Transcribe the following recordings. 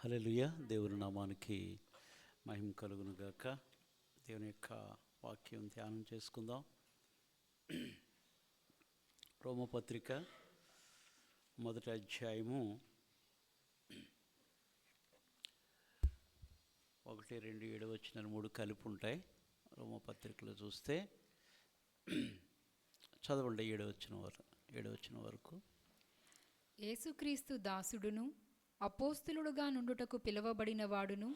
హల్లెలూయా. దేవుని నామానికి మహిమ కలుగును గాక. దేవుని యొక్క వాక్యం ధ్యానం చేసుకుందాం. రోమపత్రిక 1వ అధ్యాయము 1, 2, 7 వచనాలు 3 కలిపి ఉంటాయి. రోమపత్రికలో చూస్తే చదవండి 7 వచనం వరకు. యేసుక్రీస్తు దాసుడును అపోస్తలుడుగా నుండుటకు పిలువబడిన వాడును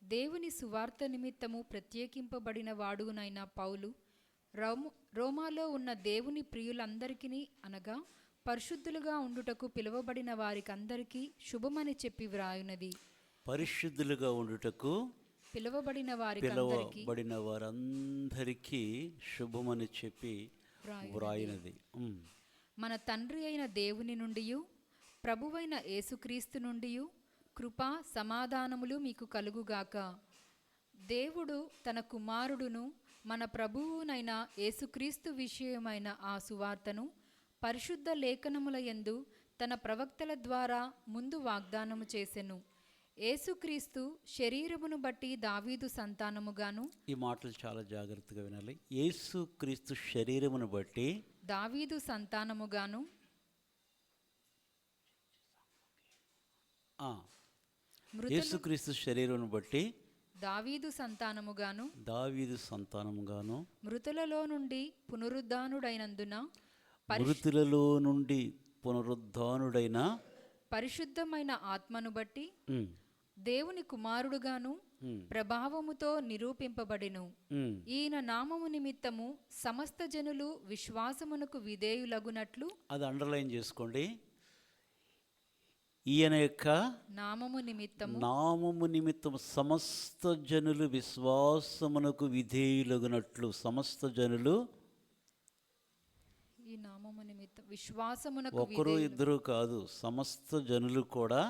దేవుని సువార్త నిమిత్తము ప్రత్యేకింపబడిన వాడునైన పౌలు రోమాలో ఉన్న దేవుని ప్రియులందరికీ అనగా పరిశుద్ధులుగా ఉండుటకు పిలువబడిన వారికందరికీ శుభమని చెప్పి వ్రాయునది. పరిశుద్ధులుగా ఉండుటకు పిలువబడిన వారందరికీ శుభమని చెప్పి వ్రాయినది. మన తండ్రి అయిన దేవుని నుండి ప్రభువైన యేసుక్రీస్తు నుండి కృపా సమాధానములు మీకు కలుగుగాక. దేవుడు తన కుమారుడును మన ప్రభువునైన యేసుక్రీస్తు విషయమైన ఆ సువార్తను పరిశుద్ధ లేఖనముల యందు తన ప్రవక్తల ద్వారా ముందు వాగ్దానము చేసెను. యేసుక్రీస్తు శరీరమును బట్టి దావీదు సంతానముగాను. ఈ మాటలు చాలా జాగ్రత్తగా వినాలి. యేసుక్రీస్తు శరీరమును బట్టి దావీదు సంతానముగాను యేసుక్రీస్తు శరీరమును బట్టి దావీదు సంతానముగాను మృతులలో నుండి పునరుద్ధానుడైన పరిశుద్ధమైన ఆత్మను బట్టి దేవుని కుమారుడుగాను ప్రభావముతో నిరూపింపబడెను. ఈయన నామము నిమిత్తము సమస్త జనులు విశ్వాసమునకు విధేయులగునట్లు. అది అండర్లైన్ చేసుకోండి. ఈయన యొక్క నామము నిమిత్తము సమస్త జనులు విశ్వాసమునకు విధేయులగునట్లు. సమస్త జనులు ఈ నామము నిమిత్తం విశ్వాసమునకు, ఒకరు ఇద్దరు కాదు, సమస్త జనులు కూడా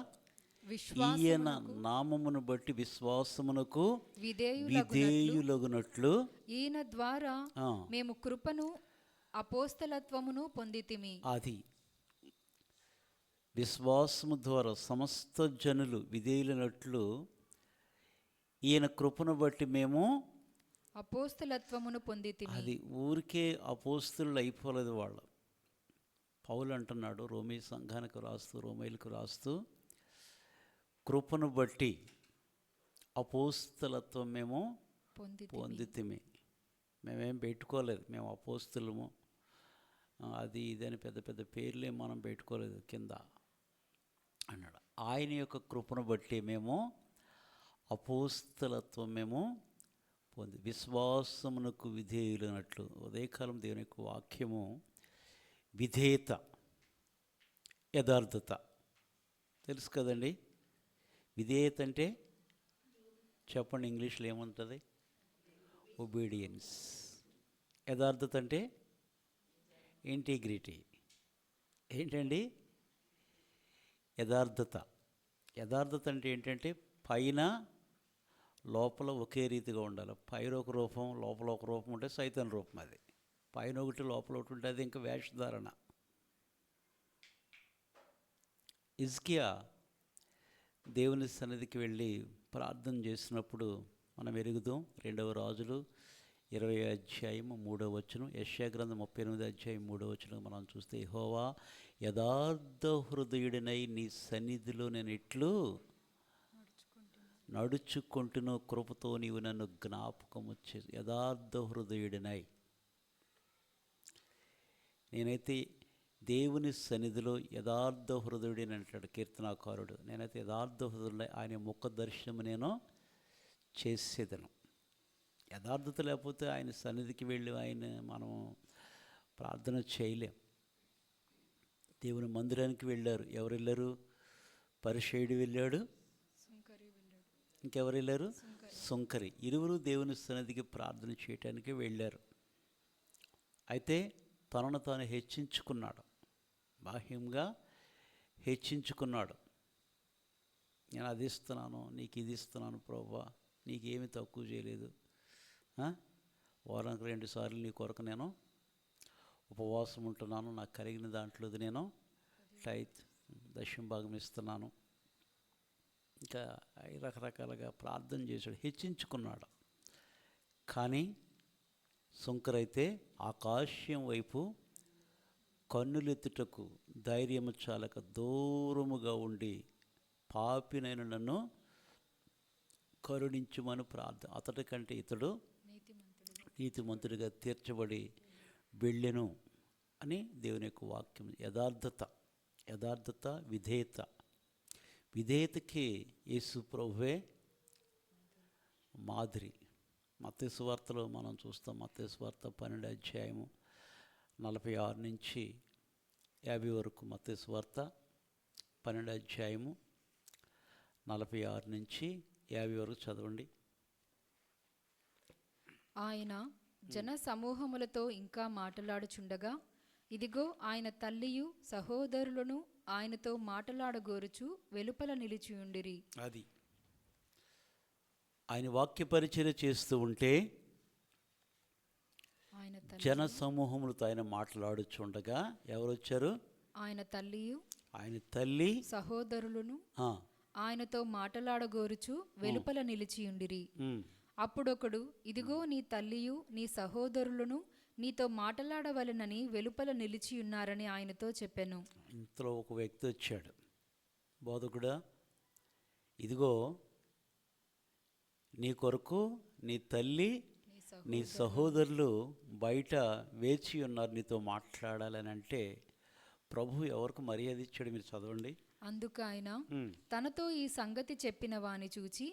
ఈయన నామమును బట్టి విశ్వాసమునకు విధేయులగునట్లు. ఈయన ద్వారా మేము కృపను అపోస్తలత్వమును పొందితిమి. అది విశ్వాసము ద్వారా సమస్త జనులు విధేయులైనట్లు ఈయన కృపను బట్టి మేము అపోస్తలత్వమును పొందితిమి. అది ఊరికే అపోస్తలులు అయిపోలేదు వాళ్ళు. పౌలు అంటున్నాడు రోమీ సంఘానికి రాస్తూ, రోమీలకు రాస్తూ, కృపను బట్టి అపోస్తలత్వం మేము పొందితిమి. మేమేం పెట్టుకోలేదు, మేము అపోస్తలము అది ఇదని పెద్ద పెద్ద పేర్లే మనం పెట్టుకోలేదు కింద అన్నాడు. ఆయన యొక్క కృపను బట్టి మేము అపోస్తలత్వం మేము విశ్వాసమునకు విధేయులైనట్లు. ఉదయకాలం దేవుని యొక్క వాక్యము విధేయత, యథార్థత తెలుసు కదండి. విధేయత అంటే చెప్పండి, ఇంగ్లీష్లో ఏముంటుంది? ఒబీడియన్స్. యథార్థత అంటే ఇంటిగ్రిటీ. ఏంటండి యథార్థత? యథార్థత అంటే ఏంటంటే పైన లోపల ఒకే రీతిగా ఉండాలి. పైన ఒక రూపం, లోపల ఒక రూపం ఉంటే సైతాన్ రూపం. అది పైన ఒకటి లోపల ఒకటి ఉంటే అది ఇంకా వేషధారణ. హిజ్కియా దేవుని సన్నిధికి వెళ్ళి ప్రార్థన చేసినప్పుడు మనం ఎరుగుదాం. 2వ రాజులు 20వ అధ్యాయం 3వ వచనం, యెషయా గ్రంథం 38వ అధ్యాయం 3వ వచనం మనం చూస్తే, యెహోవా యథార్థ హృదయుడినై నీ సన్నిధిలో నేను ఇట్లు నడుచుకుంటును, కృపతో నీవు నన్ను జ్ఞాపకము చేసి. యథార్థ హృదయుడినై నేనైతే దేవుని సన్నిధిలో యథార్థ హృదయుడిని అంటాడు కీర్తనాకారుడు. నేనైతే యథార్థ హృదయుడినై ఆయన ముఖ దర్శనము నేను చేసేదను. యథార్థత లేకపోతే ఆయన సన్నిధికి వెళ్ళి మనం ప్రార్థన చేయలేం. దేవుని మందిరానికి వెళ్ళారు. ఎవరు వెళ్ళారు? పరిసయ్యుడు వెళ్ళాడు, ఇంకెవరు వెళ్ళారు? సుంకరి. ఇరువురు దేవుని సన్నిధికి ప్రార్థన చేయటానికి వెళ్ళారు. అయితే తనను తాను హెచ్చించుకున్నాడు, బాహ్యంగా హెచ్చించుకున్నాడు. నేను అది ఇస్తున్నాను, నీకు ఇది ఇస్తున్నాను ప్రభువా, నీకేమీ తక్కువ చేయలేదు, వారానికి 2 సార్లు నీ కొరకు నేను ఉపవాసం ఉంటున్నాను, నాకు కలిగిన దాంట్లోది నేను టైత్ 10వ భాగం ఇస్తున్నాను, ఇంకా రకరకాలుగా ప్రార్థన చేశాడు, హెచ్చించుకున్నాడు. కానీ సుంకరైతే ఆకాశం వైపు కన్నులెత్తుటకు ధైర్యము చాలక దూరముగా ఉండి పాపినైన నన్ను కరుణించుమని ప్రార్థన. అతడి కంటే ఇతడు నీతిమంతుడిగా తీర్చబడి వెళ్ళెను అని దేవుని యొక్క వాక్యం. యథార్థత విధేయతకి యేసు ప్రభువే మాదిరి. మత్తయి సువార్తలో మనం చూస్తాం. మత్తయి సువార్త 12వ అధ్యాయము 46 నుంచి 50 వరకు. మత్తయి సువార్త 12వ అధ్యాయము 46 నుంచి 50 వరకు చదవండి. ఆయన జన సమూహములతో ఇంకా మాట్లాడుచుండగా, ఇదిగో ఆయన తల్లియు సహోదరులను ఆయనతో మాట్లాడగోరుచు వెలుపల నిలిచియుండిరి. అది ఆయన వాక్య పరిచర్య చేస్తూ ఉంటే జన సమూహములతో ఆయన మాట్లాడుచుండగా ఎవరు వచ్చారు? ఆయన తల్లి సహోదరులను ఆయనతో మాట్లాడగోరుచు వెలుపల నిలిచియుండిరి. అప్పుడొకడు, ఇదిగో నీ తల్లియు నీ సహోదరులను నీతో మాట్లాడవలెనని వెలుపల నిలిచియున్నారని ఆయనతో చెప్పాను. ఇంతలో ఒక వ్యక్తి వచ్చాడు, బోధకుడా, ఇదిగో నీ కొరకు నీ తల్లి నీ సహోదరులు బయట వేచి ఉన్నారు, నీతో మాట్లాడాలని. అంటే ప్రభు ఎవరికి మర్యాద ఇచ్చాడు మీరు చదవండి. అందుకు ఆయన తనతో ఈ సంగతి చెప్పిన వాని చూచి,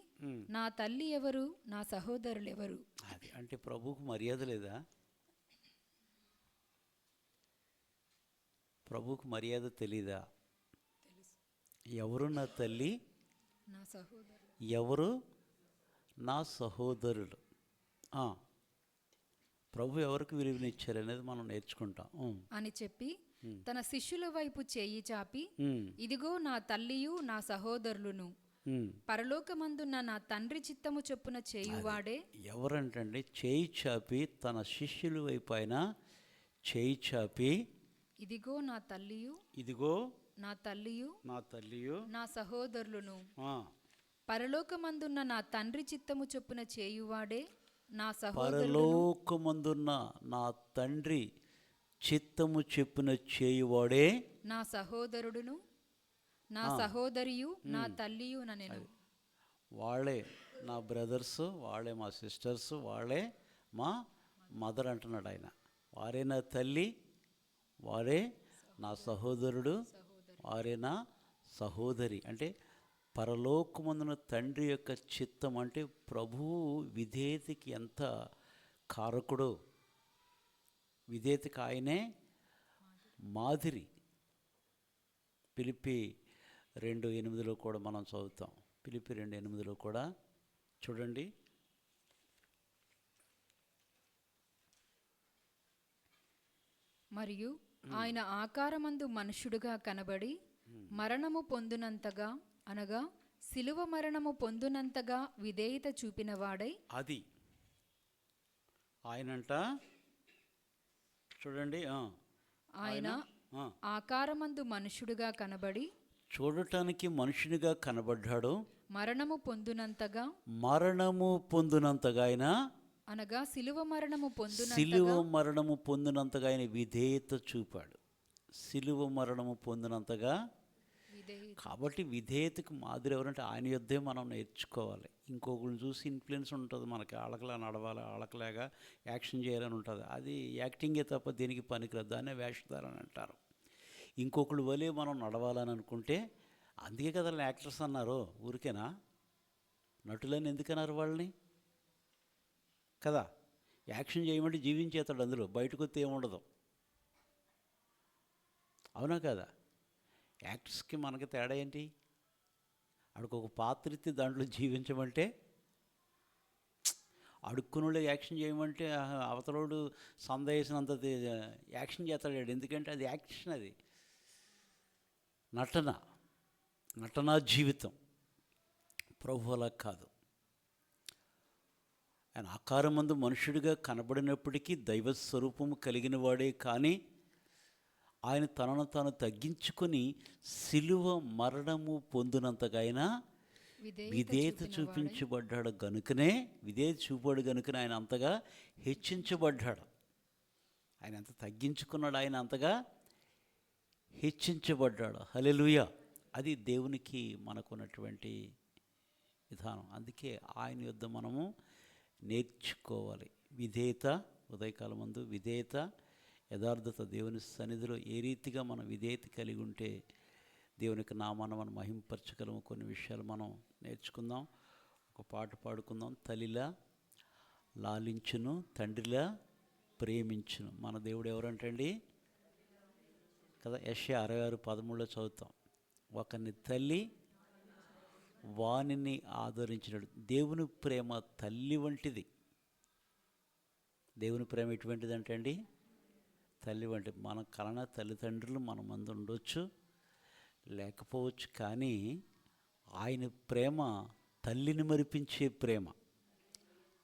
నా తల్లి ఎవరు, నా సహోదరులు ఎవరు? అది అంటే ప్రభువుకు మర్యాద లేదా? ప్రభువుకు మర్యాద తెలీదా? ఎవరు నా తల్లి, నా సహోదరులు ఎవరు నా సహోదరులు? ప్రభు ఎవరికి విలువనిచ్చారు అనేది మనం నేర్చుకుంటాం అని చెప్పి తన శిష్యుల వైపు చేయి చాపి, ఇదిగో నా తల్లియు నా సహోదరులను పరలోకమందున్న నా తండ్రి చిత్తము చొప్పున చేయువాడే. ఎవరంటండి చేయి చాపి? తన శిష్యుల వైపు ఆయన చేయి చాపి, ఇదిగో నా తల్లియు నా తల్లియు నా సహోదరులను పరలోకమందున్న నా తండ్రి చిత్తము చొప్పున చేయువాడే నా సహోదరులను. పరలోకమందున్న నా తండ్రి చిత్తము చెప్పున చేయువాడే నా సహోదరుడును నా సహోదరియు నా తల్లియు ననెను. వాళ్ళే నా బ్రదర్స్, వాళ్ళే మా సిస్టర్స్, వాళ్ళే మా మదర్ అంటున్నాడు ఆయన. వారే నా తల్లి, వారే నా సహోదరుడు, వారే నా సహోదరి. అంటే పరలోకమందున తండ్రి యొక్క చిత్తం. అంటే ప్రభువు విధేయతకి ఎంత కారకుడో, విధేయతకి ఆయనే మాదిరి. ఫిలిప్పి 2:8 కూడా మనం చదువుతాం. ఫిలిప్పి 2:8 కూడా చూడండి. మరియు ఆయన ఆకారమందు మనుష్యుడుగా కనబడి మరణము పొందునంతగా, అనగా శిలువ మరణము పొందునంతగా విధేయత చూపిన వాడై. అది ఆయనంట చూడండి. ఆయన ఆకారమందు మనుష్యుడుగా కనబడి, చూడటానికి మనుషునిగా కనబడ్డాడు, మరణము పొందునంతగా ఆయన, అనగా శిలువ మరణము పొందినంతగా ఆయన విధేయత చూపాడు. శిలువ మరణము పొందినంతగా. కాబట్టి విధేయతకు మాదిరి ఎవరంటే ఆయన యుద్ధే మనం నేర్చుకోవాలి. ఇంకొకరిని చూసి ఇన్ఫ్లుయెన్స్ ఉంటుంది మనకి, ఆళ్ళకలా నడవాలి, ఆళ్ళకలాగా యాక్షన్ చేయాలని ఉంటుంది. అది యాక్టింగే తప్ప దేనికి పనికిరాదు, దాన్నే వేషధారని అంటారు. ఇంకొకళ్ళు వలే మనం నడవాలని అనుకుంటే, అందుకే కదా యాక్టర్స్ అన్నారు. ఊరికేనా నటులని ఎందుకన్నారు వాళ్ళని? కదా, యాక్షన్ చేయమంటే జీవించేస్తాడు అందులో, బయటకు వస్తే ఏముండదు. అవునా కదా? యాక్టర్స్కి మనకి తేడా ఏంటి? ఆడికి ఒక పాత్ర ఇస్తే దాంట్లో జీవించమంటే, అడుక్కునోళ్ళు యాక్షన్ చేయమంటే అవతలోడు సందేశనంత యాక్షన్ చేస్తాడు. ఎందుకంటే అది యాక్షన్, అది నటనా జీవితం. ప్రభు అలా కాదు. ఆయన ఆకారమందు మనుషుడిగా కనబడినప్పటికీ దైవ స్వరూపము కలిగిన వాడే. కానీ ఆయన తనను తాను తగ్గించుకొని శిలువ మరణము పొందినంతగా ఆయన విధేయత చూపించబడ్డాడు గనుకనే, విధేయత చూపాడు గనుకనే ఆయన అంతగా హెచ్చించబడ్డాడు. ఆయన అంత తగ్గించుకున్నాడు, ఆయన అంతగా హెచ్చించబడ్డాడు. హల్లెలూయా. అది దేవునికి మనకున్నటువంటి విధానం. అందుకే ఆయన యొద్ద మనము నేర్చుకోవాలి విధేయత. ఉదయకాలం ముందు విధేయత, యథార్థత. దేవుని సన్నిధిలో ఏ రీతిగా మనం విధేయత కలిగి ఉంటే దేవునికి నామాన్ని మనం మహింపరచగలము. కొన్ని విషయాలు మనం నేర్చుకుందాం. ఒక పాట పాడుకుందాం. తల్లిలా లాలించును, తండ్రిలా ప్రేమించును. మన దేవుడు ఎవరంటండి కదా, యెషయా 66:13 చదువుతాం. ఒకని తల్లి వానిని ఆదరించినడు. దేవుని ప్రేమ తల్లి వంటిది. దేవుని ప్రేమ ఎటువంటిది అంటే అండి, తల్లి వంటి. మన కలన తల్లిదండ్రులు మన మందు ఉండొచ్చు, లేకపోవచ్చు, కానీ ఆయన ప్రేమ తల్లిని మరిపించే ప్రేమ,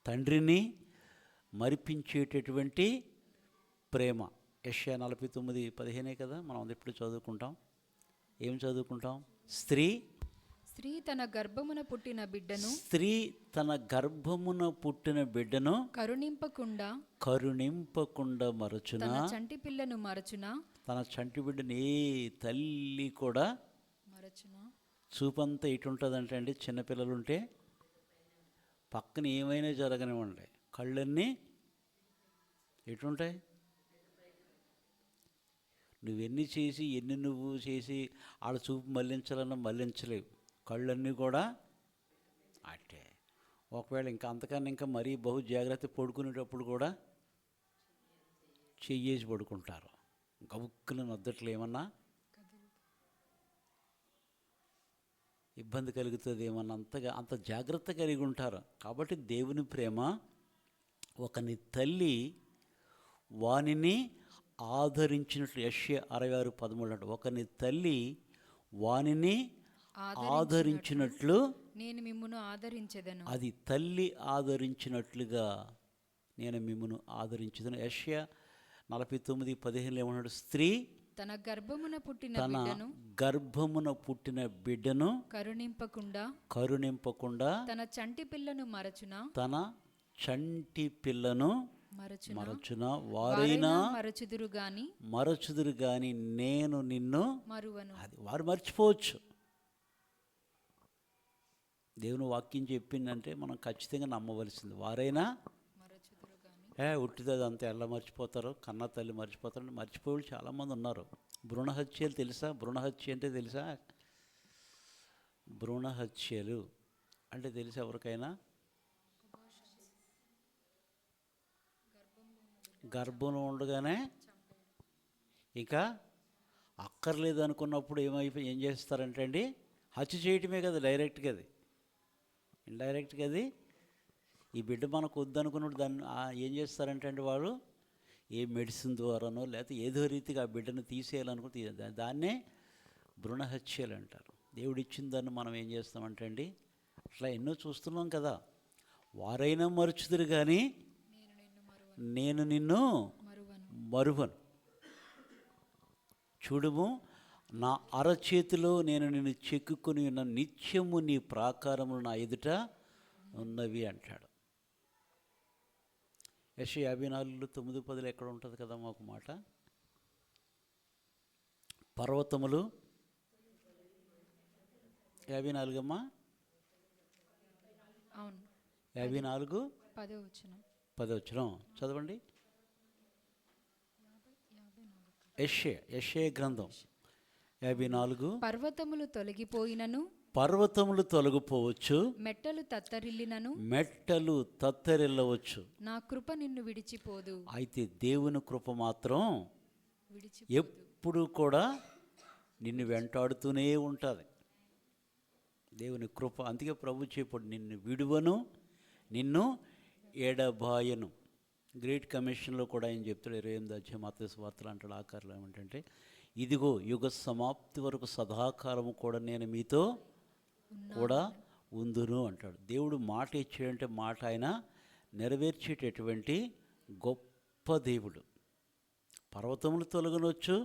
తండ్రిని మరిపించేటటువంటి ప్రేమ. యెషయా 49:15 కదా మనం ఎప్పుడు చదువుకుంటాం. ఏం చదువుకుంటాం? స్త్రీ తన గర్భమున పుట్టిన బిడ్డను, స్త్రీ తన గర్భమున పుట్టిన బిడ్డను కరుణింపకుండా మరచున, తన చంటి పిల్లను మరచున. తన చంటి బిడ్డను ఏ తల్లి కూడా మరచున. చూపంతా ఇటు ఉంటుందంటే అండి, చిన్నపిల్లలు ఉంటే పక్కన ఏమైనా జరగనివ్వండి, కళ్ళన్నీ ఎటుంటాయి. నువ్వెన్ని చేసి నువ్వు చేసి వాళ్ళ చూపు మళ్ళించాలన్నా మళ్ళించలేవు. కళ్ళన్నీ కూడా అట్టే. ఒకవేళ ఇంకా అంతకన్నా ఇంకా మరీ బహు జాగ్రత్త, పడుకునేటప్పుడు కూడా చెయ్యేసి పడుకుంటారు. గబుక్కున నొద్దట్లు ఏమన్నా ఇబ్బంది కలుగుతుంది ఏమన్నా, అంత జాగ్రత్త కలిగి ఉంటారు. కాబట్టి దేవుని ప్రేమ, ఒకని తల్లి వానిని ఆదరించినట్లు. యెషయా 66:13 ఒకని తల్లి వానిని ఆదరించినట్లు నేను మిమ్మును ఆదరించెదను. అది తల్లి ఆదరించినట్లుగా నేను మిమ్మును ఆదరించెదను. యెషయా 49:15 ఏమన్నాడు? స్త్రీ తన గర్భమున పుట్టిన బిడ్డను కరుణింపకుండా తన చంటి పిల్లను మరచున, తన చంటి పిల్లను మరచున. మరచుదురు గాని నేను నిన్ను మరువను. అది వారు మర్చిపోవచ్చు. దేవుని వాక్యం చెప్పిందంటే మనం ఖచ్చితంగా నమ్మవలసింది. వారైనా ఉట్టిది అంతా ఎలా మర్చిపోతారు, కన్న తల్లి మర్చిపోతారు. మర్చిపోయి చాలామంది ఉన్నారు. భ్రూణహత్యలు తెలుసా? భ్రూణహత్య అంటే తెలుసా? భ్రూణహత్యలు అంటే తెలుసా ఎవరికైనా? గర్భంలో ఉండగానే ఇంకా అక్కర్లేదు అనుకున్నప్పుడు ఏం చేస్తారంటే అండి, హత్య చేయటమే కదా డైరెక్ట్గా. అది ఇండైరెక్ట్గా అది ఈ బిడ్డ మనకు వద్దనుకున్నప్పుడు దాన్ని ఏం చేస్తారంటే అండి, వాళ్ళు ఏ మెడిసిన్ ద్వారానో లేకపోతే ఏదో రీతిగా ఆ బిడ్డను తీసేయాలనుకుంటే దాన్నే భ్రూణహత్యలు అంటారు. దేవుడు ఇచ్చిన దాన్ని మనం ఏం చేస్తామంటే అండి, అట్లా ఎన్నో చూస్తున్నాం కదా. వారైనా మరుచుదురు కానీ నేను నిన్ను మరువను. చూడుము, నా అరచేతిలో నేను నిన్ను చెక్కుకొని ఉన్న నిత్యము నీ ప్రాకారములు నా ఎదుట ఉన్నవి అంటాడు. యెషయా 54:9-10 ఎక్కడ ఉంటుంది కదా మాకు మాట. పర్వతములు 54 అమ్మా, 54:10 చదవండి. యెషయా గ్రంథం 54. పర్వతములు తొలగిపోవచ్చు, మెట్టలు తత్తరిల్లవచ్చు, నా కృప నిన్ను విడిచిపోదు. అయితే దేవుని కృప మాత్రం ఎప్పుడు కూడా నిన్ను వెంటాడుతూనే ఉంటుంది. దేవుని కృప. అందుకే ప్రభు చెప్పాడు, నిన్ను విడువను, నిన్ను ఎడబాయను. గ్రేట్ కమిషన్లో కూడా ఆయన చెప్తాడు, 28వ అధ్యాయం మత్తయి సువార్తలు అంటాడు. ఆకారంలో ఏమంటే, ఇదిగో యుగ సమాప్తి వరకు సదాకాలము కూడా నేను మీతో కూడా ఉందును అంటాడు. దేవుడు మాట ఇచ్చాడంటే మాట ఆయన నెరవేర్చేటటువంటి గొప్ప దేవుడు. పర్వతములు తొలగనొచ్చు,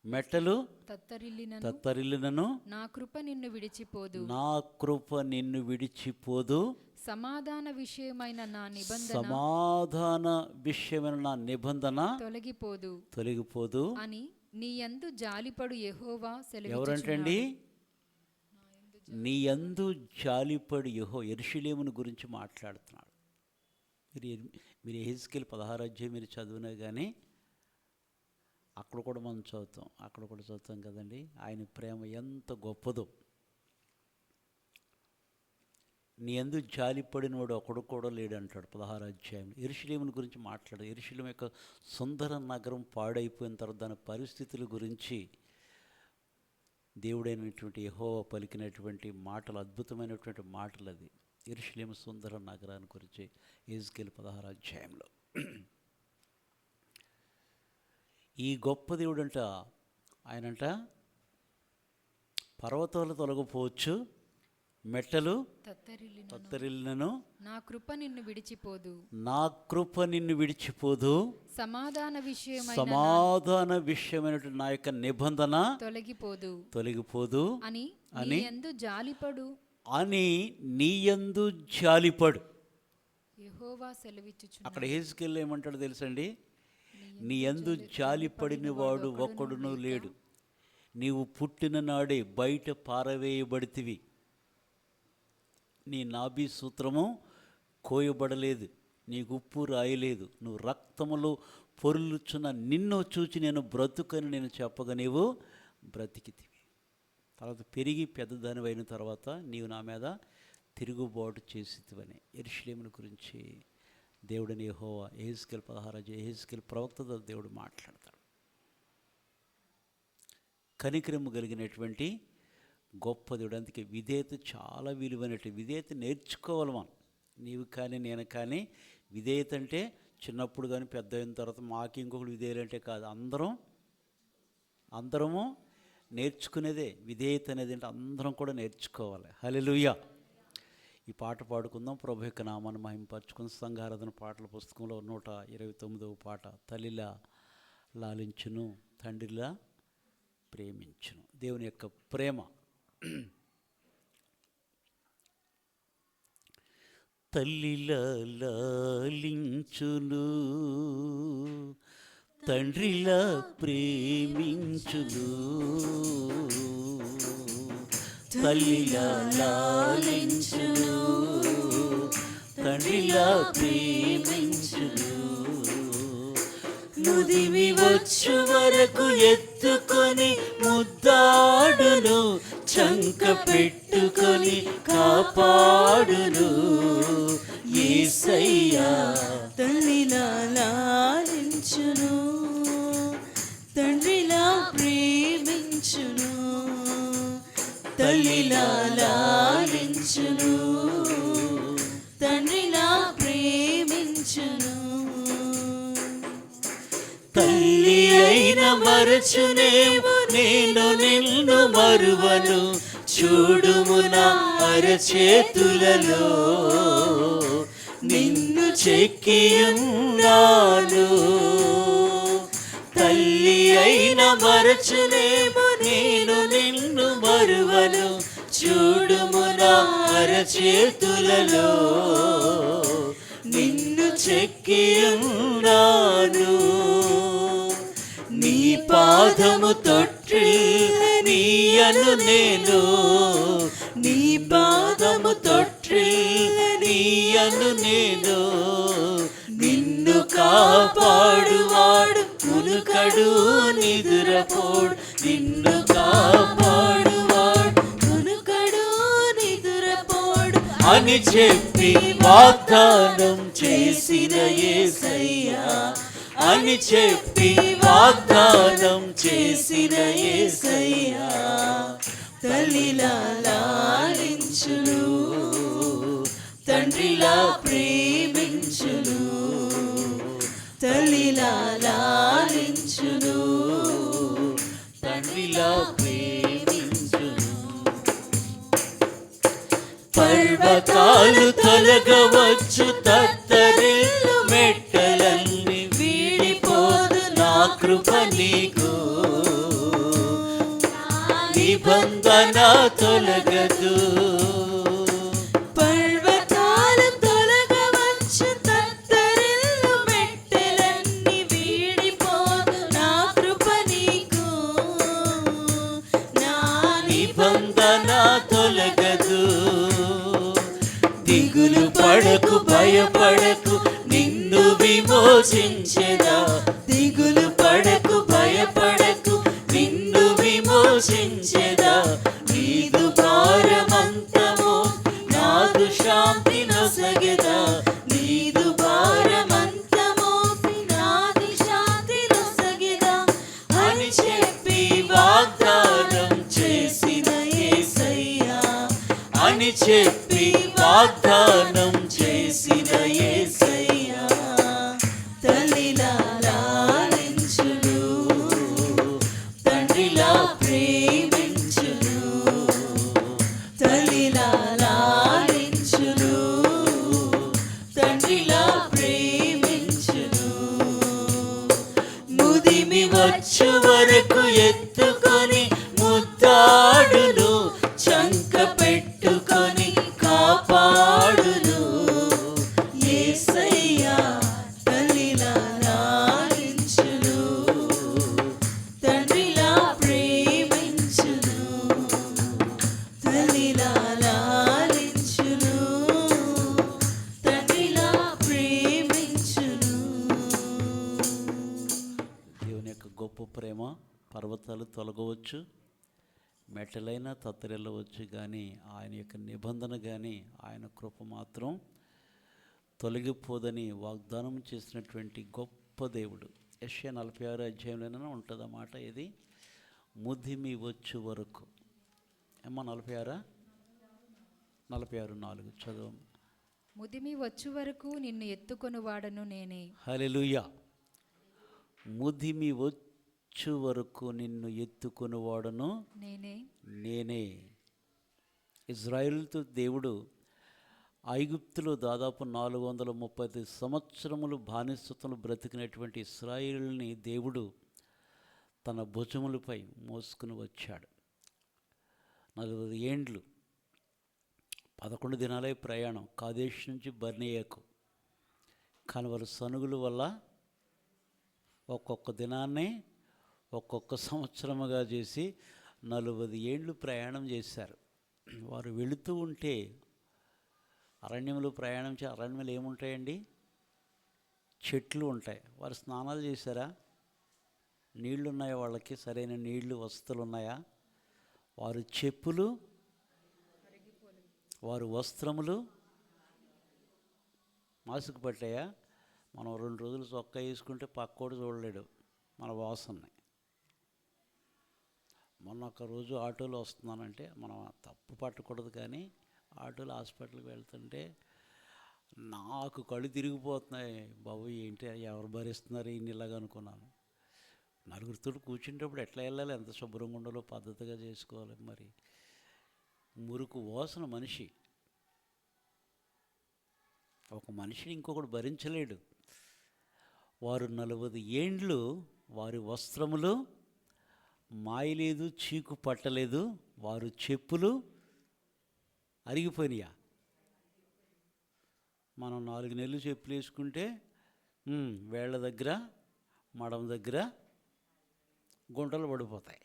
మెట్టలు తత్తరిల్లినను తత్తరిల్లినను నా కృప నిన్ను విడిచిపోదు. నా కృప నిన్ను విడిచిపోదు. సమాధాన విషయమైన నా నిబంధన సమాధాన విషయమైన నా నిబంధన తొలగిపోదు అని నీ యందు జాలిపడు యెహోవా సెలవిచ్చుచున్నాడు. ఎవరంటండి? నీ యందు జాలిపడు యెరూషలేమును గురించి మాట్లాడుతున్నాడు. మీరు యెహెజ్కేలు 16 అధ్యాయం మీరు చదివినా కానీ అక్కడ కూడా మనం చదువుతాం కదండి. ఆయన ప్రేమ ఎంత గొప్పదో. నీ యందు జాలిపడిన వాడు ఒకడు కూడా లేడు అంటాడు 16 అధ్యాయంలో. యెరూషలేమును గురించి మాట్లాడు. యెరూషలేము యొక్క సుందర నగరం పాడైపోయిన తర్వాత దాని పరిస్థితుల గురించి దేవుడైనటువంటి యెహోవా పలికినటువంటి మాటలు, అద్భుతమైనటువంటి మాటలు. అది యెరూషలేము సుందర నగరాన్ని గురించి యెహెజ్కేలు 16 అధ్యాయంలో. ఈ గొప్ప దేవుడంట ఆయనంట పర్వతాలు తొలగిపోవచ్చు, మెట్టలు తత్తరిల్లినను నా కృప నిన్ను విడిచిపోదు. సమాధాన విషయమైనటువంటి నా యొక్క నిబంధన తొలగిపోదు అని నీ యందు జాలిపడు యెహోవా సెలవిచ్చుచున్నాడు. అక్కడ యెహెజ్కేలు ఏమంటాడు తెలుసండి? నీ యందు జాలిపడిన వాడు ఒక్కడునూ లేడు. నీవు పుట్టిన నాడే బయట పారవేయబడితివి. నీ నాభి సూత్రము కోయబడలేదు, నీకు ఉప్పు రాయలేదు. నువ్వు రక్తములో పొర్లుచున్న నిన్ను చూచి నేను బ్రతుకని నేను చెప్పగా నీవు బ్రతికితివి. తర్వాత పెరిగి పెద్దదాని అయిన తర్వాత నీవు నా మీద తిరుగుబాటు చేసితివని యెరూషలేమును గురించి దేవుడిని యెహోవా యెహెజ్కేలు 16 యెహెజ్కేలు ప్రవక్తతో దేవుడు మాట్లాడతాడు. కనికరము కలిగినటువంటి గొప్ప దేవుడు. అందుకే విధేయత చాలా విలువైనట్టు. విధేయత నేర్చుకోవాలి మనం. నీవు కానీ నేను కానీ విధేయత అంటే చిన్నప్పుడు కానీ పెద్ద అయిన తర్వాత మాకు ఇంకొకరు విధేయులంటే కాదు, అందరము నేర్చుకునేదే విధేయత అనేది. అంటే అందరం కూడా నేర్చుకోవాలి. హల్లెలూయా. ఈ పాట పాడుకుందాం, ప్రభు యొక్క నామాన్ని మహింపరచుకుని. సంఘారాధన పాటల పుస్తకంలో 129వ పాట, తల్లిలా లాలించును తండ్రిలా ప్రేమించును. దేవుని యొక్క ప్రేమ. తల్లిలా లాలించును తండ్రిలా ప్రేమించును. తల్లిలా లాలించును తండ్రిలా ప్రేమించును. నుదిమి వచ్చు వరకు ఎత్తుకొని ముద్దాడును, చంక పెట్టుకొని కాపాడును యేసయ్యా. తల్లిలా లాలించును తండ్రిలా ప్రేమించును. తల్లిలా లాలించును తండ్రిలా ప్రేమించును. తల్లి అయిన మరచునేమో నేను నిన్ను మరువను, చూడుము నా అరచేతులలో నిన్ను చెక్కియున్నాను. తల్లి అయిన మరచునేమో నేను నిన్ను మరువను, చూడుము నా అరచేతులలో నిన్ను చెక్కియున్నాను. నీ పాదము తొట్టిల్లీయను నేను, నీ పాదము తొట్టిల్లీయను నేను. నిన్ను కాపాడువాడు కునుకడు నిదురపోడు, నిన్ను కాపాడువాడు కునుకడు నిదురపోడు అని చెప్పి వాగ్దానం చేసిన యేసయ్యా, అని చెప్పి వాగ్దానం చేసిన యేసయ్యా. తల్లిలా లాలించును తండ్రిలా ప్రేమించును. తల్లిలా లాలించును తండ్రిలా ప్రేమించును. పర్వతాలు తొలగవచ్చు, తత్తరిల్లు మెట్టలన్నీ వీడిపోదు, నా కృప నీకు నిబంధన తొలగదు. పర్వతాలు తొలగవచ్చు, తత్తరిల్లు మెట్టెలన్నీ వీడిపోదు, నా కృప నీకు, నా నిబంధన తొలగదు. దిగులు పడకు, భయపడకు, నిన్ను విమోచించెదా. దిగులు పడకు, భయపడకు, నిన్ను విమోచించెదా. నీదు భారమంతము నాదు శాంతి నొసగెదా. నీదు భారమంతము నాది శాంతి నొసగెదా అని చెప్పి వాగ్దానం చేసిన యేసయ్యా, అని చెప్పి వాగ్దానం చేసిన యేసయ్యా. తల్లిలా లాలించును, తండ్రిలా ప్రేమించును. తల్లిలా లాలించును, తండ్రిలా ప్రేమించును. ముదిమి వచ్చు వరకు ఎత్తుకొని ముద్దాడును, చంక పెట్టుకొని కాపాడును. యేసయ్యా తల్లిలా లాలించును, తండ్రిలా ప్రేమించును. తల్లిలా లాలించును, తండ్రిలా ప్రేమించును. దేవుని యొక్క గొప్ప ప్రేమ పర్వతాలు తొలగవచ్చు, మెట్టలైనా తత్తరిల్లవచ్చు, కానీ ఆయన యొక్క నిబంధన కానీ ఆయన కృప మాత్రం తొలగిపోదని వాగ్దానం చేసినటువంటి గొప్ప దేవుడు. యెషయా 46 అధ్యాయంలోనే ఉంటుంది అన్నమాట. ఇది ముదిమి వచ్చు వరకు. ఏమో 46 4 చదువు. ముదిమి వచ్చు వరకు నిన్ను ఎత్తుకొనువాడను నేనే. హల్లెలూయా. ముదిమి వచ్చు వరకు నిన్ను ఎత్తుకొనివాడను నేనే. నేనే. ఇజ్రాయేలుతో దేవుడు ఐగుప్తులో దాదాపు 435 సంవత్సరములు బానిసత్వంలో బ్రతికినటువంటి ఇశ్రాయేలుని దేవుడు తన భుజములపై మోసుకుని వచ్చాడు. 40 ఏండ్లు 11 దినాలే ప్రయాణం కాదేశ్ నుంచి బర్నియాకు. కానీ వారు సనుగుల వల్ల ఒక్కొక్క దినాన్ని ఒక్కొక్క సంవత్సరముగా చేసి 40 ఏండ్లు ప్రయాణం చేశారు. వారు వెళుతూ ఉంటే అరణ్యంలో ప్రయాణం అరణ్యంలో ఏముంటాయండి? చెట్లు ఉంటాయి. వారు స్నానాలు చేశారా? నీళ్లు ఉన్నాయా? వాళ్ళకి సరైన నీళ్లు వస్తువులు ఉన్నాయా? వారు చెప్పులు, వారు వస్త్రములు మాసుకు పట్టాయా? మనం 2 రోజులు చొక్కా వేసుకుంటే పక్కోడు చూడలేడు మన వాసనని. మొన్న ఒక రోజు ఆటోలో వస్తున్నానంటే, మనం తప్పు పట్టకూడదు కానీ ఆటోలో హాస్పిటల్కి వెళ్తుంటే నాకు కళ్ళు తిరిగిపోతున్నాయి. బాబు ఏంటి ఎవరు భరిస్తున్నారు ఈయన ఇలాగ అనుకున్నాను. నలుగురితో కూర్చుంటప్పుడు ఎట్లా వెళ్ళాలి, ఎంత శుభ్రంగా ఉండాలో పద్ధతిగా చేసుకోవాలి. మరి మురుకు వాసన మనిషి, ఒక మనిషిని ఇంకొకడు భరించలేడు. వారు 40 ఏండ్లు వారి వస్త్రములు మాయలేదు, చీకు పట్టలేదు, వారు చెప్పులు అరిగిపోయినాయా? మనం 4 నెలలు చెప్పులు వేసుకుంటే వేళ్ళ దగ్గర మడం దగ్గర గుంటలు పడిపోతాయి,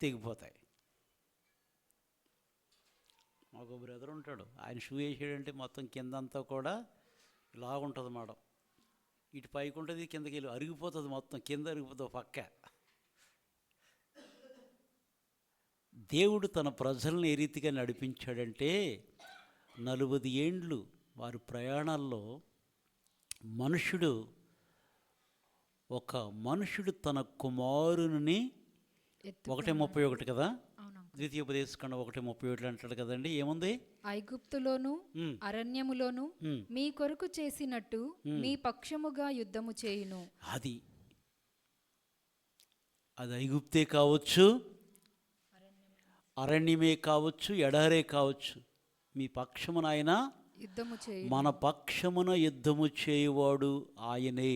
తెగిపోతాయి. ఒక బ్రదర్ ఉంటాడు, ఆయన షూ వేసాడంటే మొత్తం కిందంతా కూడా ఇలా ఉంటుంది మడం. ఇటు పైకి ఉంటుంది, కిందకి వెళ్ళి అరిగిపోతుంది, మొత్తం కింద అరిగిపోతుంది పక్క. దేవుడు తన ప్రజల్ని ఏ రీతిగా నడిపించాడంటే 40 ఏండ్లు వారి ప్రయాణాల్లో ఒక మనుషుడు తన కుమారుని 1:31 కదా, ద్వితీయోపదేశకాండం 1:31 అంటాడు కదండి. ఏముంది? ఐగుప్తులోను అరణ్యములోను మీ కొరకు చేసినట్టు మీ పక్షముగా యుద్ధము చేయును. అది ఐగుప్తే కావచ్చు, అరణ్యమే కావచ్చు, ఎడారే కావచ్చు, మీ పక్షమున ఆయన యుద్ధము చేయును. మన పక్షమున యుద్ధము చేయువాడు ఆయనే.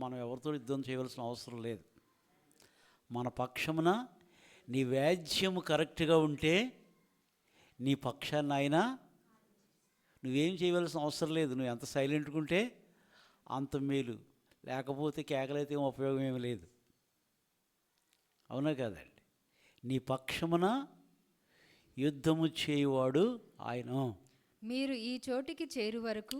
మనం ఎవరితో యుద్ధం చేయవలసిన అవసరం లేదు. మన పక్షమున నీ వ్యాజ్యము కరెక్ట్గా ఉంటే నీ పక్షాన్ని ఆయన నువ్వేం చేయవలసిన అవసరం లేదు. నువ్వు ఎంత సైలెంట్గా ఉంటే అంత మేలు. లేకపోతే కేకలైతే ఏం ఉపయోగం ఏమి లేదు. అవునా కదండి? నీ పక్షమున యుద్ధము చేయువాడు ఆయన. మీరు ఈ చోటికి చేరు వరకు,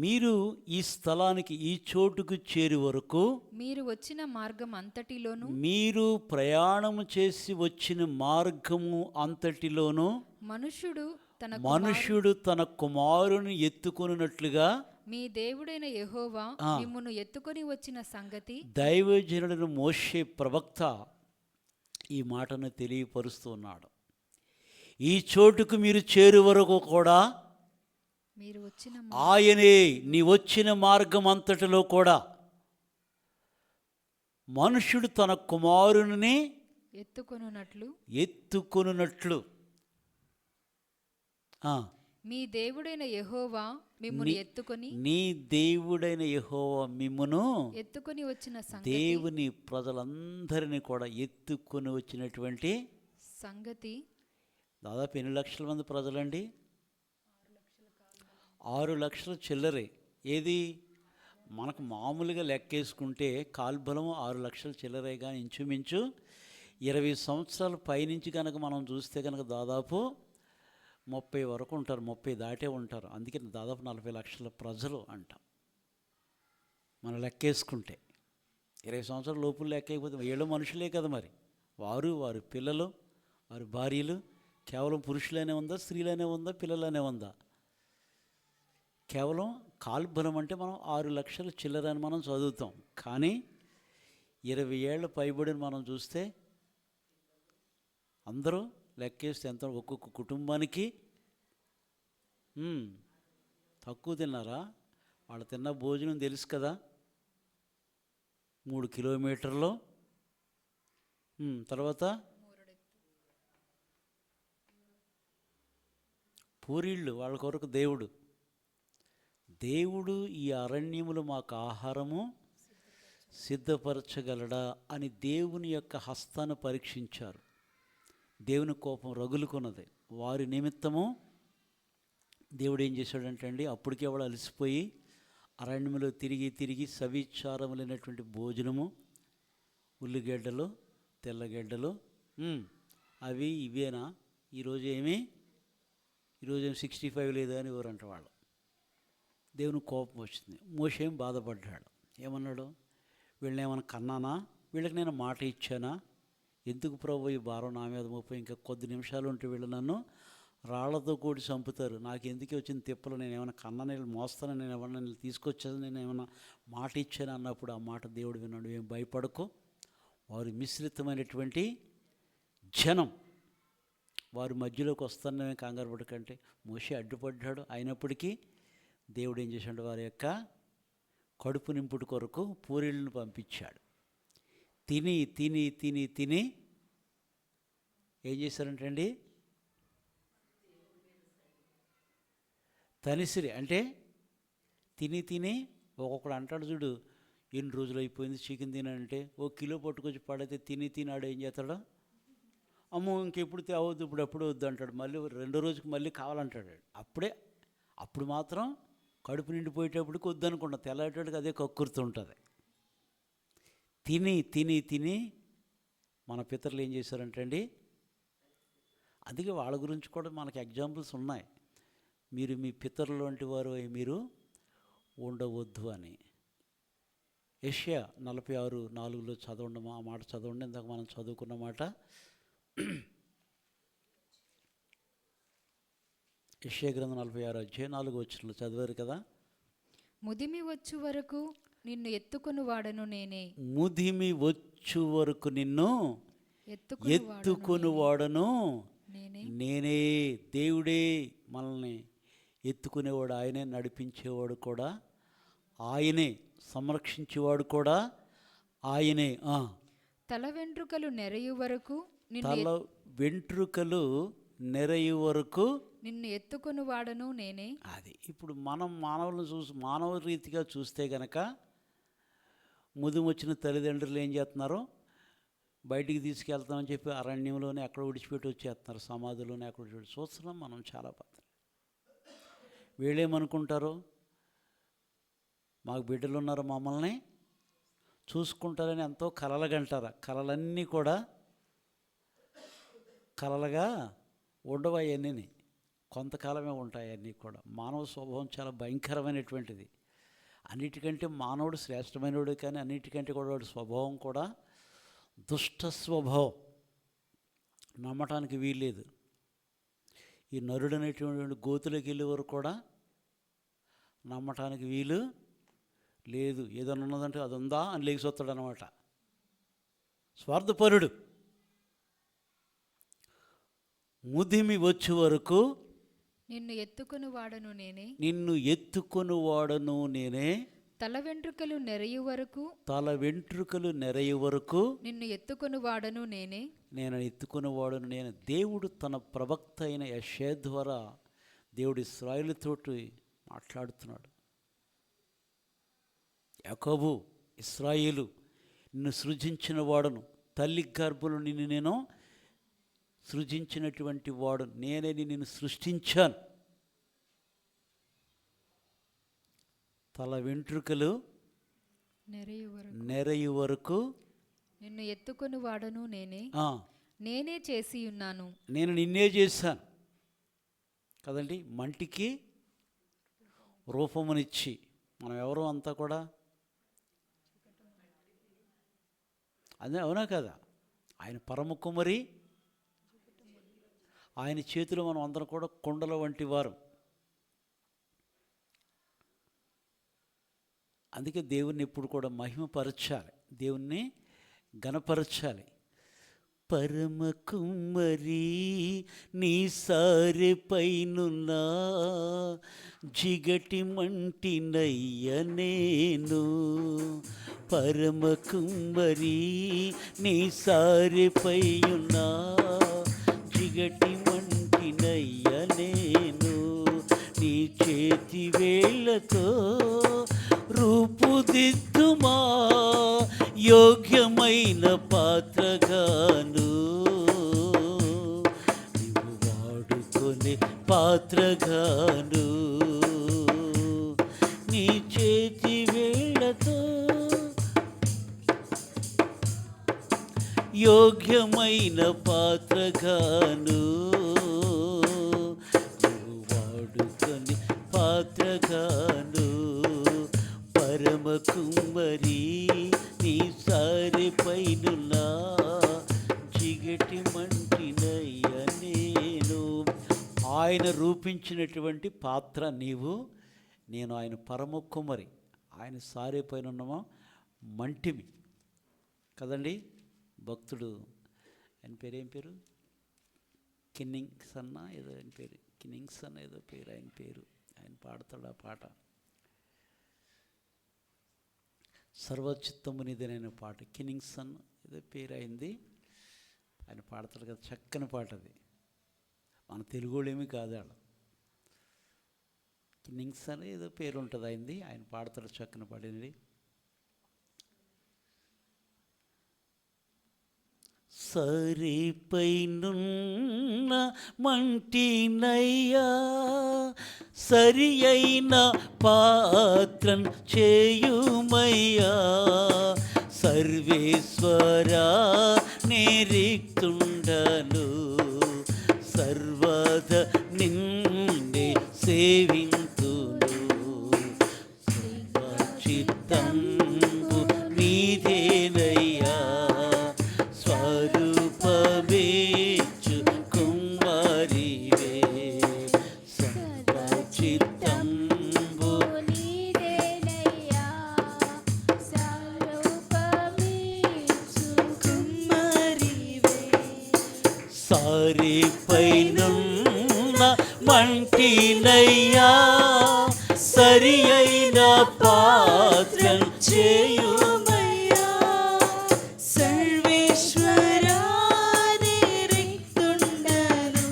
మీరు ఈ స్థలానికి ఈ చోటుకు చేరు వరకు, మీరు వచ్చిన మార్గం అంతటిలోను, మీరు ప్రయాణము చేసి వచ్చిన మార్గము అంతటిలోనూ మనుష్యుడు తన కుమారుని ఎత్తుకొనున్నట్లుగా మీ దేవుడైన యెహోవా మిమ్మును ఎత్తుకొని వచ్చిన సంగతి దైవజనుడైన మోషే ప్రవక్త ఈ మాటను తెలియపరుస్తున్నాడు. ఈ చోటుకు మీరు చేరు వరకు కూడా మీరు వచ్చిన ఆయనే నీ వచ్చిన మార్గం అంతటిలో కూడా మనుష్యుడు తన కుమారుని ఎత్తుకొనున్నట్లు మీ దేవుడైన యెహోవా మిమ్మును ఎత్తుకొని, నీ దేవుడైన యెహోవా మిమ్మును ఎత్తుకొని వచ్చిన సంగతి, దేవుని ప్రజలందరినీ కూడా ఎత్తుకొని వచ్చినటువంటి సంగతి. దాదాపు 8 లక్షల మంది ప్రజలండి. 6 లక్షల చిల్లరే. ఏది మనకు మామూలుగా లెక్కేసుకుంటే కాల్బలము 6 లక్షల చిల్లరే. కానీ ఇంచుమించు 20 సంవత్సరాల పైనుంచి కనుక మనం చూస్తే కనుక దాదాపు 30 వరకు ఉంటారు, 30 దాటే ఉంటారు. అందుకే దాదాపు 40 లక్షల ప్రజలు అంటాం మనం లెక్కేసుకుంటే. 20 సంవత్సరాల లోపులు లెక్కైపోతే వీళ్ళు మనుషులే కదా మరి. వారి పిల్లలు, వారి భార్యలు కేవలం పురుషులనే ఉందా, స్త్రీలనే ఉందా, పిల్లలనే ఉందా? కేవలం కాల్బలం అంటే మనం 6 లక్షల చిల్లరని మనం చదువుతాం. కానీ 20 ఏళ్ళ పైబడిని మనం చూస్తే అందరూ లెక్కేస్తే ఎంత? ఒక్కొక్క కుటుంబానికి తక్కువ తిన్నారా? వాళ్ళు తిన్న భోజనం తెలుసు కదా, 3 కిలోమీటర్లు. తర్వాత పూరీళ్ళు వాళ్ళ కొరకు దేవుడు ఈ అరణ్యములు మాకు ఆహారము సిద్ధపరచగలడా అని దేవుని యొక్క హస్తాన్ని పరీక్షించారు. దేవుని కోపం రగులుకున్నది. వారి నిమిత్తము దేవుడు ఏం చేశాడంటే అండి, అప్పటికే వాడు అలసిపోయి అరణ్యములో తిరిగి సవిచారములైనటువంటి భోజనము, ఉల్లిగడ్డలు, తెల్లగడ్డలు, అవి ఇవేనా? ఈరోజు ఏమి 65 లేదా అని ఎవరంట వాళ్ళు. దేవుని కోపం వచ్చింది. మోషే ఏం బాధపడ్డాడు. ఏమన్నాడు? వీళ్ళని ఏమైనా కన్నానా? వీళ్ళకి నేను మాట ఇచ్చానా? ఎందుకు ప్రభు ఈ భారం నా మీద మోపి? ఇంకా కొద్ది నిమిషాలు ఉంటే వీళ్ళు నన్ను రాళ్లతో కూడి చంపుతారు. నాకు ఎందుకే వచ్చిన తిప్పలు? నేను ఏమైనా కన్నా వీళ్ళు మోస్తాను, నేను ఏమన్నా తీసుకొచ్చాను, నేను ఏమైనా మాట ఇచ్చాను అన్నప్పుడు ఆ మాట దేవుడు విన్నాడు. ఏం భయపడకు, వారు మిశ్రితమైనటువంటి జనం, వారి మధ్యలోకి వస్తానే కంగారు పడకంటే. మోషే అడ్డుపడ్డాడు. అయినప్పటికీ దేవుడు ఏం చేశాడు? వారి యొక్క కడుపు నింపుడు కొరకు పూరీలను పంపించాడు. తిని ఏం చేశారంటండి? తనిసిరి అంటే తిని ఒక్కొక్కడు అంటాడు చూడు, ఎన్ని రోజులు అయిపోయింది చికెన్ తినంటే, 1 కిలో పట్టుకొచ్చి పడితే తినాడు ఏం చేస్తాడు? అమ్మో ఇంకెప్పుడు తేవద్దు, ఇప్పుడు వద్దు అంటాడు. మళ్ళీ 2వ రోజుకి మళ్ళీ కావాలంటాడు. అప్పుడు మాత్రం కడుపు నిండిపోయేటప్పటికి వద్దనుకుంటా, తెల్లటోడికి అదే కక్కుర్తుంటుంది. తిని మన పితరులు ఏం చేశారంటే అండి, అందుకే వాళ్ళ గురించి కూడా మనకి ఎగ్జాంపుల్స్ ఉన్నాయి. మీరు మీ పితరులు వంటి వారు మీరు ఉండవద్దు అని. యెషయా 46:4 చదవండి. ఆ మాట చదవండి. ఇందాక మనం చదువుకున్న మాట. యెషయా గ్రంథం 46:4 చదివారు కదా. ముదిమి వచ్చు వరకు నిన్ను ఎత్తుకొని వాడను నేనే. ముదిమి వచ్చు వరకు నిన్ను ఎత్తుకొని వాడను నేనే. దేవుడే మనల్ని ఎత్తుకునేవాడు ఆయనే, నడిపించేవాడు కూడా ఆయనే, సంరక్షించేవాడు కూడా ఆయనే. తల వెంట్రుకలు నెరయు వరకు నిన్ను ఎత్తుకొని వాడను నేనే. అది ఇప్పుడు మనం మానవ రీతిగా చూస్తే గనక ముదిమి వచ్చిన తల్లిదండ్రులు ఏం చేస్తున్నారు? బయటికి తీసుకెళ్తామని చెప్పి అరణ్యంలోనే అక్కడ విడిచిపెట్టి వచ్చేస్తున్నారు, సమాధిలోనే అక్కడ విడిచిపెట్టి చూస్తున్నాం మనం చాలా బాధ. వీళ్ళేమనుకుంటారు, మాకు బిడ్డలు ఉన్నారు, మమ్మల్ని చూసుకుంటారని ఎంతో కలలుగంటారు. కలలన్నీ కూడా కలలుగా ఉండవు, అవన్నీ కొంతకాలమే ఉంటాయి. అన్నీ కూడా మానవ స్వభావం చాలా భయంకరమైనటువంటిది. అన్నిటికంటే మానవుడు శ్రేష్టమైనవాడు, కానీ అన్నిటికంటే కూడా వాడి స్వభావం కూడా దుష్ట స్వభావం, నమ్మటానికి వీల్లేదు. ఈ నరుడు అనేటువంటి గోతులోకి వెళ్ళే వరకు కూడా నమ్మటానికి వీలు లేదు. ఏదైనా ఉన్నదంటే అది ఉందా అని లేచిపోతాడు అనమాట. స్వార్థపరుడు. ముదిమి వచ్చే వరకు నిన్ను ఎత్తుకొని వాడను నేనే, తల వెంట్రుకలు నెరయు వరకు నిన్ను ఎత్తుకొని వాడను నేనే. నేను ఎత్తుకొని వాడను నేను. దేవుడు తన ప్రవక్త అయిన యెషయా ద్వారా దేవుడు ఇశ్రాయేలుతోటి మాట్లాడుతున్నాడు. యాకోబు, ఇశ్రాయేలు, నిన్ను సృజించిన వాడను, తల్లి గర్భంలో నిన్ను నేను సృజించినటువంటి వాడు నేనే, నిన్ను సృష్టించాను. తల వెంట్రుకలు నెరయు వరకు నిన్ను ఎత్తుకొని వాడను నేనే చేసి ఉన్నాను. నేను నిన్నే చేశాను కదండి. మంటికి రూపమునిచ్చి, మనం ఎవరో అంతా కూడా అదే, అవునా కదా? ఆయన పరమ కుమరి, ఆయన చేతిలో మనం అందరం కూడా కుండల వంటి వారు. అందుకే దేవుణ్ణి ఎప్పుడు కూడా మహిమపరచాలి, దేవుణ్ణి ఘనపరచాలి. పరమ కుమ్మరి నీ సారె పైనున్నా జిగటి మంటినయ్య నేను. పరమ కుమ్మరి నీ సారె పైనున్నా జిగటి మంటినయ్య నేను. నీ చేతి వేళ్ళతో రూపుదిద్దుమా యోగ్యమైన పాత్రగాను, నీవు వాడుకొనే పాత్రగాను. నీ చేతి వేళ్ళతో యోగ్యమైన పాత్రగాను, నీవు వాడుకొనే పాత్రగాను. పరమ కుమ్మరి నీ సారె పైనున్నా జిగటి మంటినయ్య నేను. ఆయన రూపించినటువంటి పాత్ర నీవు, నేను. ఆయన పరమ కుమ్మరి, ఆయన సారె పైన ఉన్నామో మంటిమి కదండి. భక్తుడు, ఆయన పేరు ఏం పేరు, కిన్నింగ్స్ అన్న ఏదో ఆయన పేరు, కిన్నింగ్స్ అన్న ఏదో పేరు ఆయన పేరు. ఆయన పాడతాడు ఆ పాట, సర్వచిత్తము నీదేనైన పాట. కిన్నింగ్సన్ ఏదో పేరు అయింది, ఆయన పాడతాడు కదా, చక్కని పాట అది. మన తెలుగు ఏమీ కాదు, ఆడ కిన్నింగ్సన్ ఏదో పేరు ఉంటుంది అయింది, ఆయన పాడతాడు చక్కని పాడింది. సరిపైనున్న మంటినయ్యా సరి అయిన పాత్రన్ చేయుమయ్యా. సర్వేశ్వరా నిరీక్తుండను సర్వద నిన్నే సేవింతును. చిత్తంబు నీదేనయ్యా స్వరూపమేచు కుమారివే. సర్వచిత్తంబు నీదేనయ్యా స్వరూపమేచు కుమారివే. సారి పైనున్న మంటినయ్యా సరి అయిన పాత్రన్ చేయుమయ్యా. సర్వేశ్వరా నిరీక్తుండను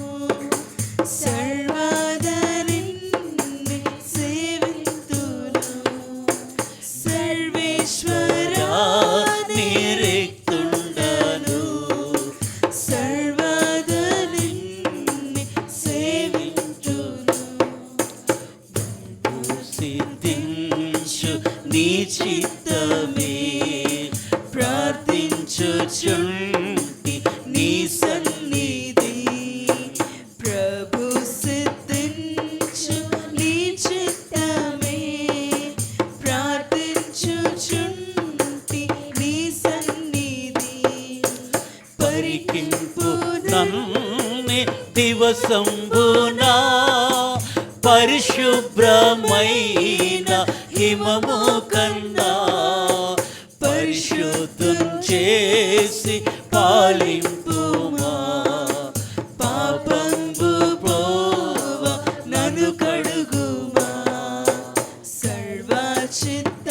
సర్వదా నిన్నే సేవింతును. సర్వేశ్వరా నిరీక్తుండను చిత్తమే ప్రార్థించుచుంటి నీ సన్నిధి ప్రభు సిద్ధించు నీ చిత్తమే ప్రార్థించుచుంటి నీ సన్నిధి పరికింపు నన్నే దివసంబునా పరిశుభ్రమైన హిమము కన్నా పరిశుద్ధం చేసి పాలింపుమా పాపంబు ప్రోవ నన్ను కడుగుమా సర్వచిత్తంబు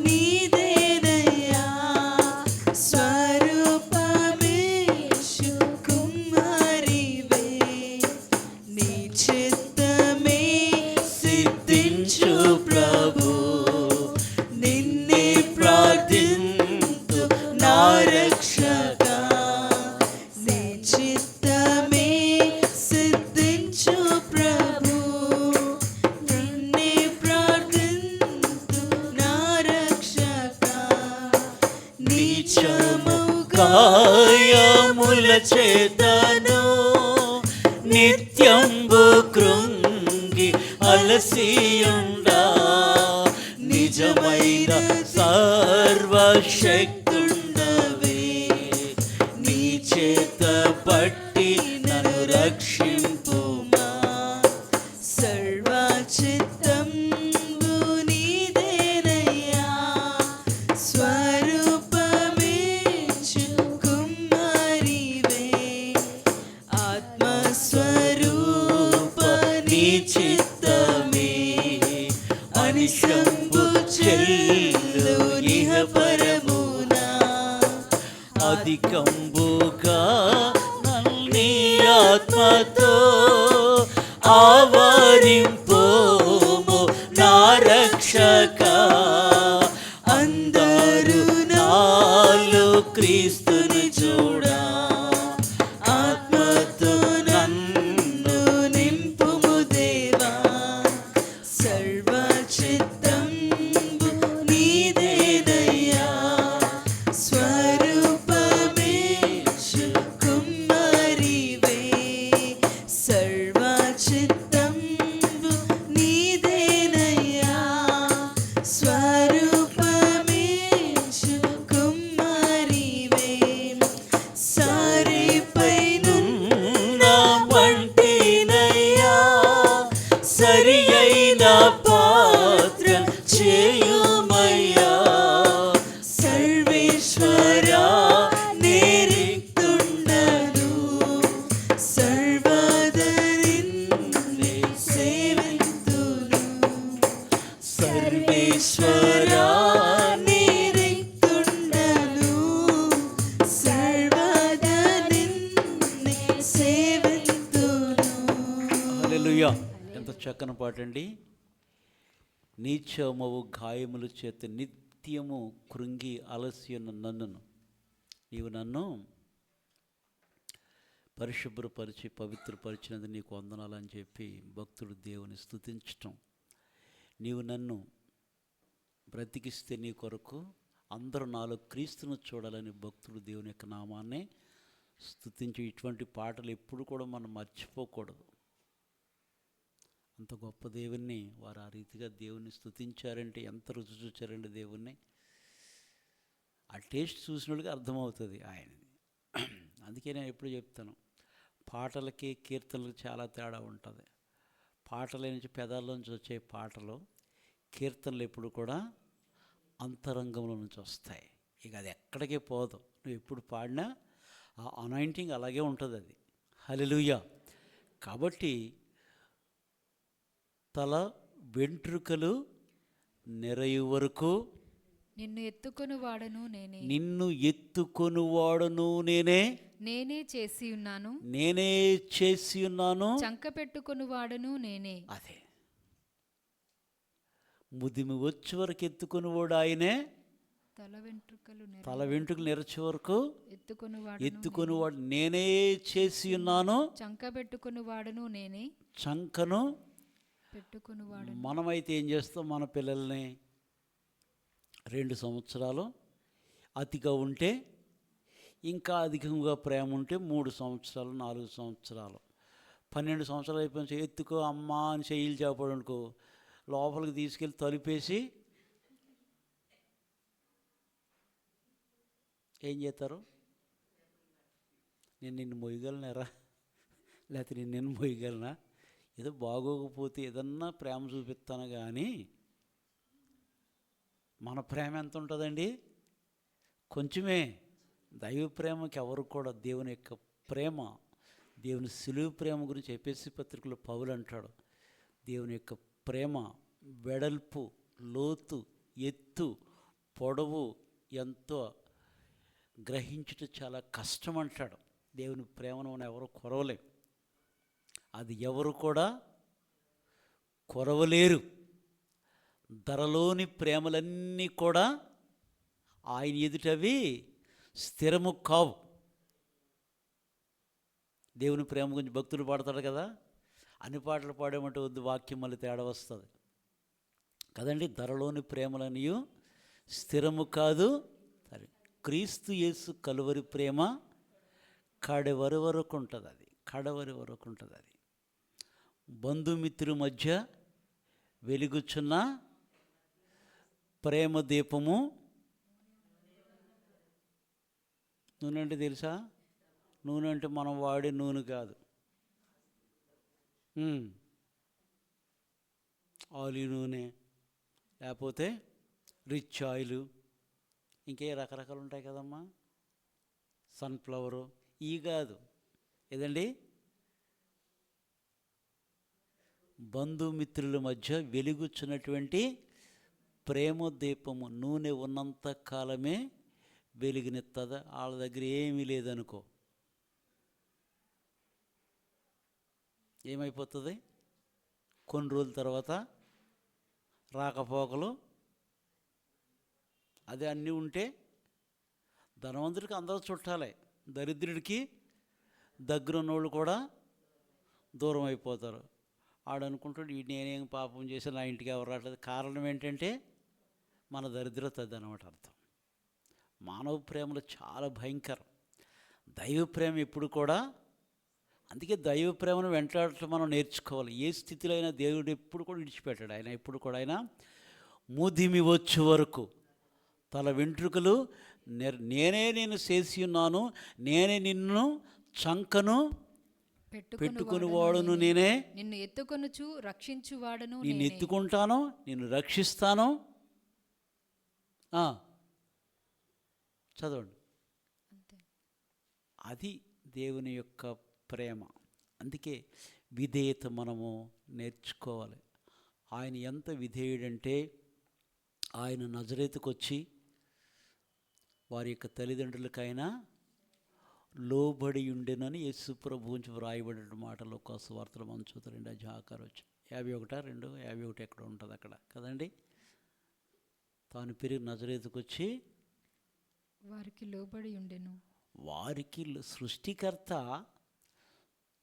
నీదేనయ్యా స్వరూపమేషు కుమారివే నీ చిత్తమే సిద్ధించు ప్రభు నిన్నే ప్రార్థింతు నా రక్షక నీ చిత్తమే సిద్ధించు ప్రభు నిన్నే ప్రార్థింతు నా రక్షక నీచము కాయముల చేతను నిత్యంబు కృంగి అలసియుండా నిజమైన సర్వశక్తుండవే నీ చేత పట్టి నన్ను రక్షింపుమా సర్వచిత్తంబు నీదేనయ్యా స్వరూపమేషు కుమారివే ఆత్మస్వరూప నీ చిత్తమే అనిశంభు చెల్లు ఇహ పరమునా అధికంబుగా నల్ని ఆత్మతో ఆవరింపుము నా రక్షక అందరూ నాలో క్రీస్తుని చూడా ఆత్మతో నన్ను నింపుము దేవా సర్వచిత్తంబు నీదేనయ్యా స్వరూపమేషు కుమారివే సర్వచిత్తంబు నీదేనయ్యా స్వరూపమేషు కుమారివే సారిపై నా వంటినయ్యా సరి అయిన పాత్ర చేయుమయ్యా సర్వేశ్వరా నేరిక్తుండను సర్వదా నిన్నే సేవింతును సర్వేశ్వరా నేరిక్తుండను సర్వదా నిన్నే సేవింతును హల్లెలూయా. ఎంత చక్కని పాట అండి. నీచమవు గాయముల చేత నిత్యము కృంగి అలసియున్న నన్నును నీవు నన్ను పరిశుభ్రపరిచి పవిత్రపరిచినందుకు నీకు వందనాలని చెప్పి భక్తుడు దేవుని స్తుతించటం. నీవు నన్ను బ్రతికిస్తే నీ కొరకు అందరూ నాలో క్రీస్తును చూడాలని భక్తుడు దేవుని యొక్క నామాన్ని స్తుతించి ఇటువంటి పాటలు ఎప్పుడు కూడా మనం మర్చిపోకూడదు. అంత గొప్ప దేవుణ్ణి వారు ఆ రీతిగా దేవుణ్ణి స్తుతించారంటే ఎంత రుచి చూచారండి దేవుణ్ణి. ఆ టేస్ట్ చూసినోడికి అర్థమవుతుంది ఆయనది. అందుకే నేను ఎప్పుడు చెప్తాను, పాటలకి కీర్తనలకు చాలా తేడా ఉంటుంది. పాటల నుంచి పెదాల్లోంచి వచ్చే పాటలు, కీర్తనలు ఎప్పుడు కూడా అంతరంగంలో నుంచి వస్తాయి. ఇక అది ఎక్కడికే పోదు. నువ్వు ఎప్పుడు పాడినా ఆ అనాయింటింగ్ అలాగే ఉంటుంది. అది హల్లెలూయా. కాబట్టి తల వెంట్రుకలు నెరయు వరకు నిన్ను ఎత్తుకొని వాడను నేనే, నిన్ను ఎత్తుకొనువాడును నేనే, నేనే చేసి ఉన్నాను, నేనే చేసి ఉన్నాను. చంక పెట్టుకొని వాడను నేనే. అదే ముదిమి వచ్చే వరకు ఎత్తుకొనివాడు ఆయనే, తల వెంట్రుకలు తల వెంట్రుకలు నెరచే వరకు ఎత్తుకొని ఎత్తుకొనివాడు నేనే చేసి ఉన్నాను. చంక పెట్టుకొని వాడను నేనే, చంకను పెట్టుకొని వాడను. మనమైతే ఏం చేస్తాం, మన పిల్లల్ని 2 సంవత్సరాలు, అతిగా ఉంటే ఇంకా అధికంగా ప్రేమ ఉంటే 3 సంవత్సరాలు, 4 సంవత్సరాలు, 12 సంవత్సరాలు అయిపోయిన ఎత్తుకో అమ్మా అని చెయ్యిలు చేపడు అనుకో, లోపలికి తీసుకెళ్ళి తలుపేసి ఏం చేస్తారు? నేను నిన్ను మొయ్యగలనారా, లేకపోతే నిన్ను మొయ్యగలనా? ఏదో బాగోకపోతే ఏదన్నా ప్రేమ చూపిస్తాను కానీ మన ప్రేమ ఎంత ఉంటుందండి? కొంచెమే. దైవ ప్రేమకి ఎవరు కూడా దేవుని యొక్క ప్రేమ, దేవుని సులువు ప్రేమ గురించి ఎఫెసీ పత్రికలో పౌలు అంటాడు, దేవుని యొక్క ప్రేమ వెడల్పు, లోతు, ఎత్తు, పొడవు ఎంతో గ్రహించుట చాలా కష్టం అంటాడు. దేవుని ప్రేమను మనం ఎవరు కొరవలేం, అది ఎవరు కూడా కొరవలేరు. ధరలోని ప్రేమలన్నీ కూడా ఆయన ఎదుటవి స్థిరము కావు. దేవుని ప్రేమ గురించి భక్తులు పాడతాడు కదా, అన్ని పాటలు పాడేమంటే వద్దు, వాక్యం మళ్ళీ తేడా వస్తుంది కదండి. ధరలోని ప్రేమలనియు స్థిరము కాదు, సరే క్రీస్తు యేసు కలువరి ప్రేమ కడవరి వరకు ఉంటుంది. అది కడవరి వరకు ఉంటుంది. అది బంధుమిత్రుల మధ్య వెలుగుచున్న ప్రేమ దీపము. నూనె అంటే తెలుసా? నూనె అంటే మనం వాడే నూనె కాదు, ఆలివ్ నూనె, లేకపోతే రిచ్ ఆయిల్, ఇంకే రకరకాలు ఉంటాయి కదమ్మా, సన్ఫ్లవరు, ఈ కాదు ఏదండి. బంధుమిత్రుల మధ్య వెలుగుచున్నటువంటి ప్రేమ దీపము. నూనె ఉన్నంత కాలమే వెలుగునిస్తుందా? వాళ్ళ దగ్గర ఏమీ లేదనుకో ఏమైపోతుంది? కొన్ని రోజుల తర్వాత రాకపోకలు, అదే అన్నీ ఉంటే ధనవంతుడికి అందరూ చుట్టాలే, దరిద్రుడికి దగ్గర ఉన్నోళ్ళు కూడా దూరం అయిపోతారు. ఆడనుకుంటాడు నేనేం పాపం చేసి నా ఇంటికి ఎవరు రావట్లేదు. కారణం ఏంటంటే మన దరిద్రత అన్నమాట అర్థం. మానవ ప్రేమలు చాలా భయంకరం. దైవ ప్రేమ ఎప్పుడు కూడా, అందుకే దైవ ప్రేమను వెంటాడటం మనం నేర్చుకోవాలి. ఏ స్థితిలో అయినా దేవుడు ఎప్పుడు కూడా విడిచిపెట్టాడు. ఆయన ఎప్పుడు కూడా ఆయన ముదిమి వచ్చే వరకు తల వెంట్రుకలు నేనే నేను చేసి ఉన్నాను, నేనే నిన్ను చంకను పెట్టుకుని వాడును, నేనే నిన్ను ఎత్తుకొనుచు రక్షించువాడను, నిన్ను ఎత్తుకుంటాను, నిన్ను రక్షిస్తాను. చదవండి. అది దేవుని యొక్క ప్రేమ. అందుకే విధేయత మనము నేర్చుకోవాలి. ఆయన ఎంత విధేయుడంటే, ఆయన నజరేతుకు వచ్చి వారి యొక్క తల్లిదండ్రులకైనా లోబడి ఉండెనని యేసు ప్రభువు గురించి వ్రాయబడిన మాటలు ఒక సువార్తలు మనం చూద్దాం. జాకారు వచ్చి 51, 51 ఎక్కడ ఉంటుంది అక్కడ కదండి. తాను పెరిగి నజరేతుకు వచ్చి వారికి లోబడి ఉండెను. వారికి సృష్టికర్త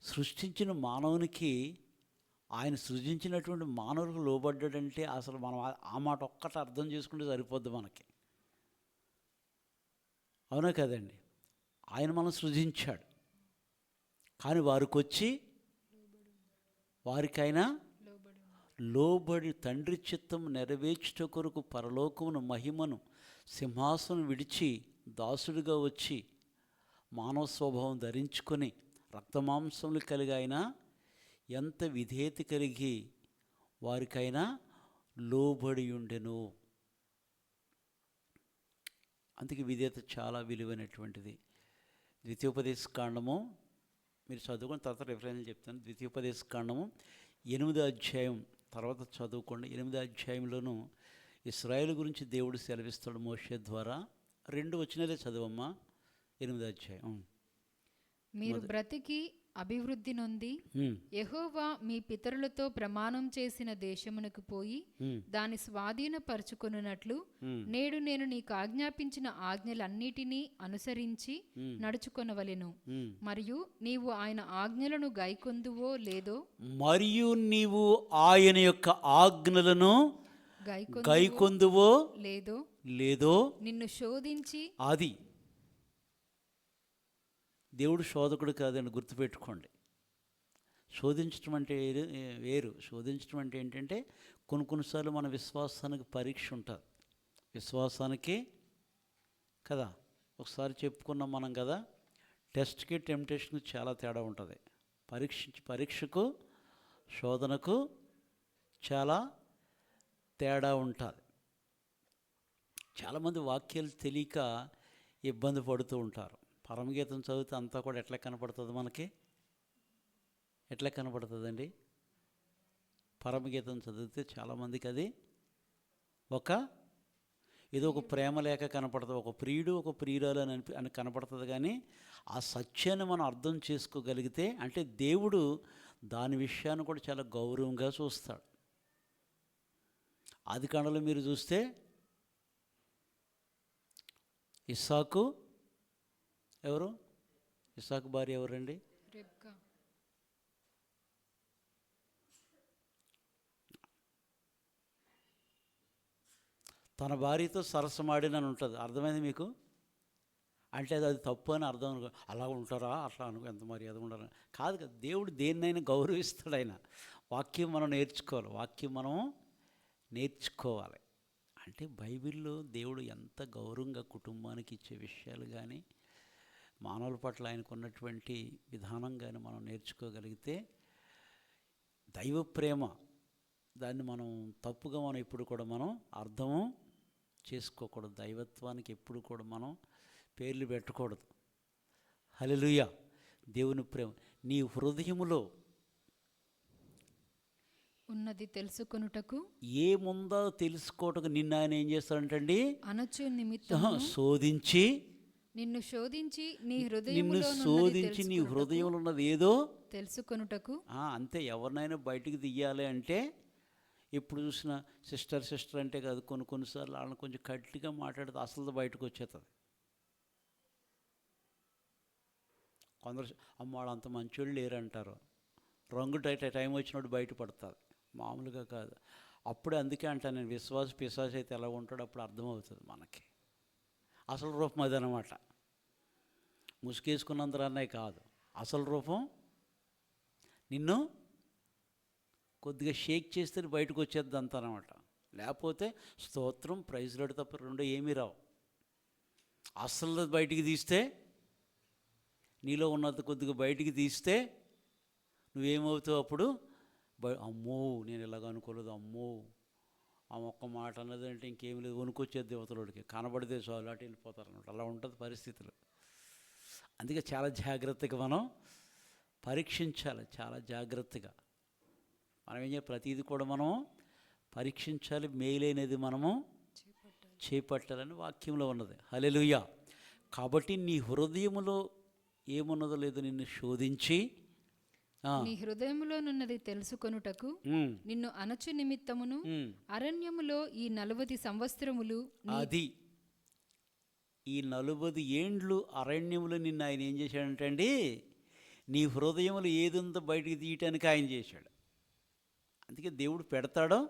సృష్టించిన మానవునికి, ఆయన సృజించినటువంటి మానవులకు లోబడ్డాడంటే అసలు మనం ఆ మాట ఒక్కటి అర్థం చేసుకుంటే సరిపోద్ది మనకి. అవునా కదండి? ఆయన మనం సృజించాడు, కానీ వారికి వచ్చి వారికైనా లోబడి తండ్రి చిత్తం నెరవేర్చుట కొరకు పరలోకమును మహిమను సింహాసనం విడిచి దాసుడిగా వచ్చి మానవ స్వభావం ధరించుకొని రక్తమాంసములు కలిగి ఆయన ఎంత విధేయత కలిగి వారికైనా లోబడి ఉండెను. అందుకే విధేయత చాలా విలువైనటువంటిది. ద్వితీయోపదేశ కాండము మీరు చదువుకుని తర్వాత రిఫరెన్స్ చెప్తాను. ద్వితీయోపదేశ కాండము 8వ అధ్యాయం తర్వాత చదువుకోండి. 8వ అధ్యాయంలోనూ ఇశ్రాయేలు గురించి దేవుడు సెలవిస్తాడు మోషే ద్వారా. 2 వచనాలే చదవమ్మా. 8వ అధ్యాయం. మీరు బ్రతికి అభివృద్ధి నొంది యెహోవా మీ పితరులతో ప్రమాణం చేసిన దేశమునకు పోయి దాని స్వాధీనపరచుకొనున్నట్లు నేడు నేను నీకు ఆజ్ఞాపించిన ఆజ్ఞలన్నిటినీ అనుసరించి నడుచుకొనవలెను. మరియు నీవు ఆయన ఆజ్ఞలను గైకొందువో లేదో, మరియు నీవు ఆయన యొక్క ఆజ్ఞలను గైకొందువో లేదో నిన్ను శోధించి అది. దేవుడు శోధకుడు కాదని గుర్తుపెట్టుకోండి. శోధించడం అంటే వేరు. శోధించడం అంటే ఏంటంటే కొన్నిసార్లు మన విశ్వాసానికి పరీక్ష ఉంటుంది. విశ్వాసానికి కదా, ఒకసారి చెప్పుకున్నాం మనం కదా, టెస్ట్కి టెంప్టేషన్కి చాలా తేడా ఉంటుంది. పరీక్షకు శోధనకు చాలా తేడా ఉంటుంది. చాలామంది వాక్యాలు తెలియక ఇబ్బంది పడుతూ ఉంటారు. పరమగీతం చదివితే అంతా కూడా ఎట్లా కనపడుతుంది మనకి? ఎట్లా కనపడుతుందండి? పరమగీతం చదివితే చాలామందికి అది ఏదో ఒక ప్రేమ లేఖ కనపడుతుంది, ఒక ప్రియుడు ఒక ప్రియురాలు అని కనపడుతుంది. కానీ ఆ సత్యాన్ని మనం అర్థం చేసుకోగలిగితే, అంటే దేవుడు దాని విషయాన్ని కూడా చాలా గౌరవంగా చూస్తాడు. ఆదికాండలో మీరు చూస్తే ఇస్సాకు ఎవరు? ఇస్సాకు భార్య ఎవరండి? రెబ్కా. తన భార్యతో సరసమాడినని ఉంటుంది. అర్థమైంది మీకు? అంటే అది తప్పు అని అర్థం. అలా ఉంటారా? అట్లా ఎంత మర్యాద ఉండరా? కాదు కదా. దేవుడు దేన్నైనా గౌరవిస్తాడు. ఆయన వాక్యం మనం నేర్చుకోవాలి. వాక్యం మనం నేర్చుకోవాలి. అంటే బైబిల్లో దేవుడు ఎంత గౌరవంగా కుటుంబానికి ఇచ్చే విషయాలు కానీ, మానవుల పట్ల ఆయనకు ఉన్నటువంటి విధానం కానీ మనం నేర్చుకోగలిగితే, దైవ ప్రేమ దాన్ని మనం తప్పుగా మనం ఎప్పుడు కూడా మనం అర్థము చేసుకోకూడదు. దైవత్వానికి ఎప్పుడు కూడా మనం పేర్లు పెట్టకూడదు. హల్లెలూయా. దేవుని ప్రేమ నీ హృదయములో ఉన్నది తెలుసుకొనుటకు, ఏముందో తెలుసుకోవటకు నిన్ను ఆయన ఏం చేస్తాడంటండి? అనొచ్చు నిమిత్తం శోధించి, నిన్ను శోధించి నీ నిన్ను శోధించి నీ హృదయంలో ఉన్నది ఏదో తెలుసుకొనుటకు. అంతే. ఎవరినైనా బయటికి తీయాలి అంటే ఎప్పుడు చూసినా సిస్టర్ అంటే కాదు, కొన్నిసార్లు వాళ్ళని కొంచెం గట్టిగా మాట్లాడితే అసలు బయటకు వచ్చేస్తుంది. కొందరు అమ్మ వాళ్ళు అంత మంచోళ్ళు లేరంటారు. రంగు టైం వచ్చినప్పుడు బయటపడుతుంది, మామూలుగా కాదు. అప్పుడే అందుకే అంటాను నేను, విశ్వాస పిశాచ అయితే ఎలా ఉంటాడో అప్పుడు అర్థమవుతుంది మనకి. అసలు రూపం అదనమాట. ముసుగేసుకున్నంతరనే కాదు, అసలు రూపం నిన్ను కొద్దిగా షేక్ చేస్తే బయటకు వచ్చేది అంత అనమాట. లేకపోతే స్తోత్రం ప్రైజ్ లాడు తప్ప రెండు ఏమీ రావు. అసలు బయటికి తీస్తే, నీలో ఉన్నది కొద్దిగా బయటికి తీస్తే నువ్వేమవుతావు అప్పుడు? అమ్మో నేను ఇలాగ అనుకోలేదు, అమ్మో ఆ ఒక్క మాట అన్నదంటే ఇంకేం లేదు, వణుకొచ్చేది దేవతలోడికి. కనబడితే చాలు అటు వెళ్ళిపోతారు అనమాట. అలా ఉంటుంది పరిస్థితులు. అందుకే చాలా జాగ్రత్తగా మనం పరీక్షించాలి. చాలా జాగ్రత్తగా మనం ఏం చేయాలి? ప్రతిదీ కూడా మనం పరీక్షించాలి. మేలైనది మనము చేపట్టాలని వాక్యంలో ఉన్నది. హల్లెలూయా. కాబట్టి నీ హృదయములో ఏమున్నదో లేదో నిన్ను శోధించి, నీ హృదయములోనున్నది తెలుసుకొనుటకు నిన్ను అనచు నిమిత్తమును అరణ్యములో ఈ 40 సంవత్సరములు అది ఈ 40 ఏండ్లు అరణ్యములో నిన్ను ఆయన ఏం చేశాడంటే అండి, నీ హృదయములు ఏదుందో బయటికి తీయటానికి ఆయన చేశాడు. అందుకే దేవుడు పెడతాడో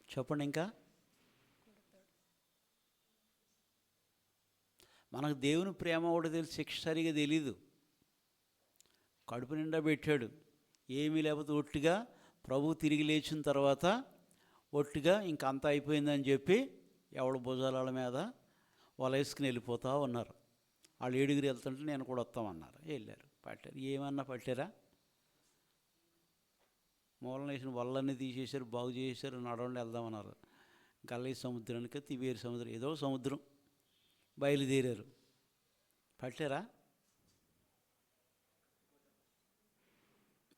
చెప్పండి. ఇంకా మనకు దేవుని ప్రేమ కూడా తెలిసి శిక్ష సరిగా తెలీదు. కడుపు నిండా పెట్టాడు, ఏమీ లేకపోతే ఒట్టిగా ప్రభు తిరిగి లేచిన తర్వాత ఒట్టిగా ఇంక అంతా అయిపోయిందని చెప్పి ఎవడ భుజాల మీద వాళ్ళ వేసుకుని వెళ్ళిపోతూ ఉన్నారు. వాళ్ళు 7 వెళ్తుంటే నేను కూడా వస్తామన్నారు. వెళ్ళారు, పట్టారు. ఏమన్నా పట్టారా? మూలన వేసిన వల్లన్నీ తీసేశారు, బాగు చేసేసారు. నడవండి వెళ్దామన్నారు. గల్లీ సముద్రానికి తివేరు సముద్రం, ఏదో సముద్రం బయలుదేరారు. పట్టారా?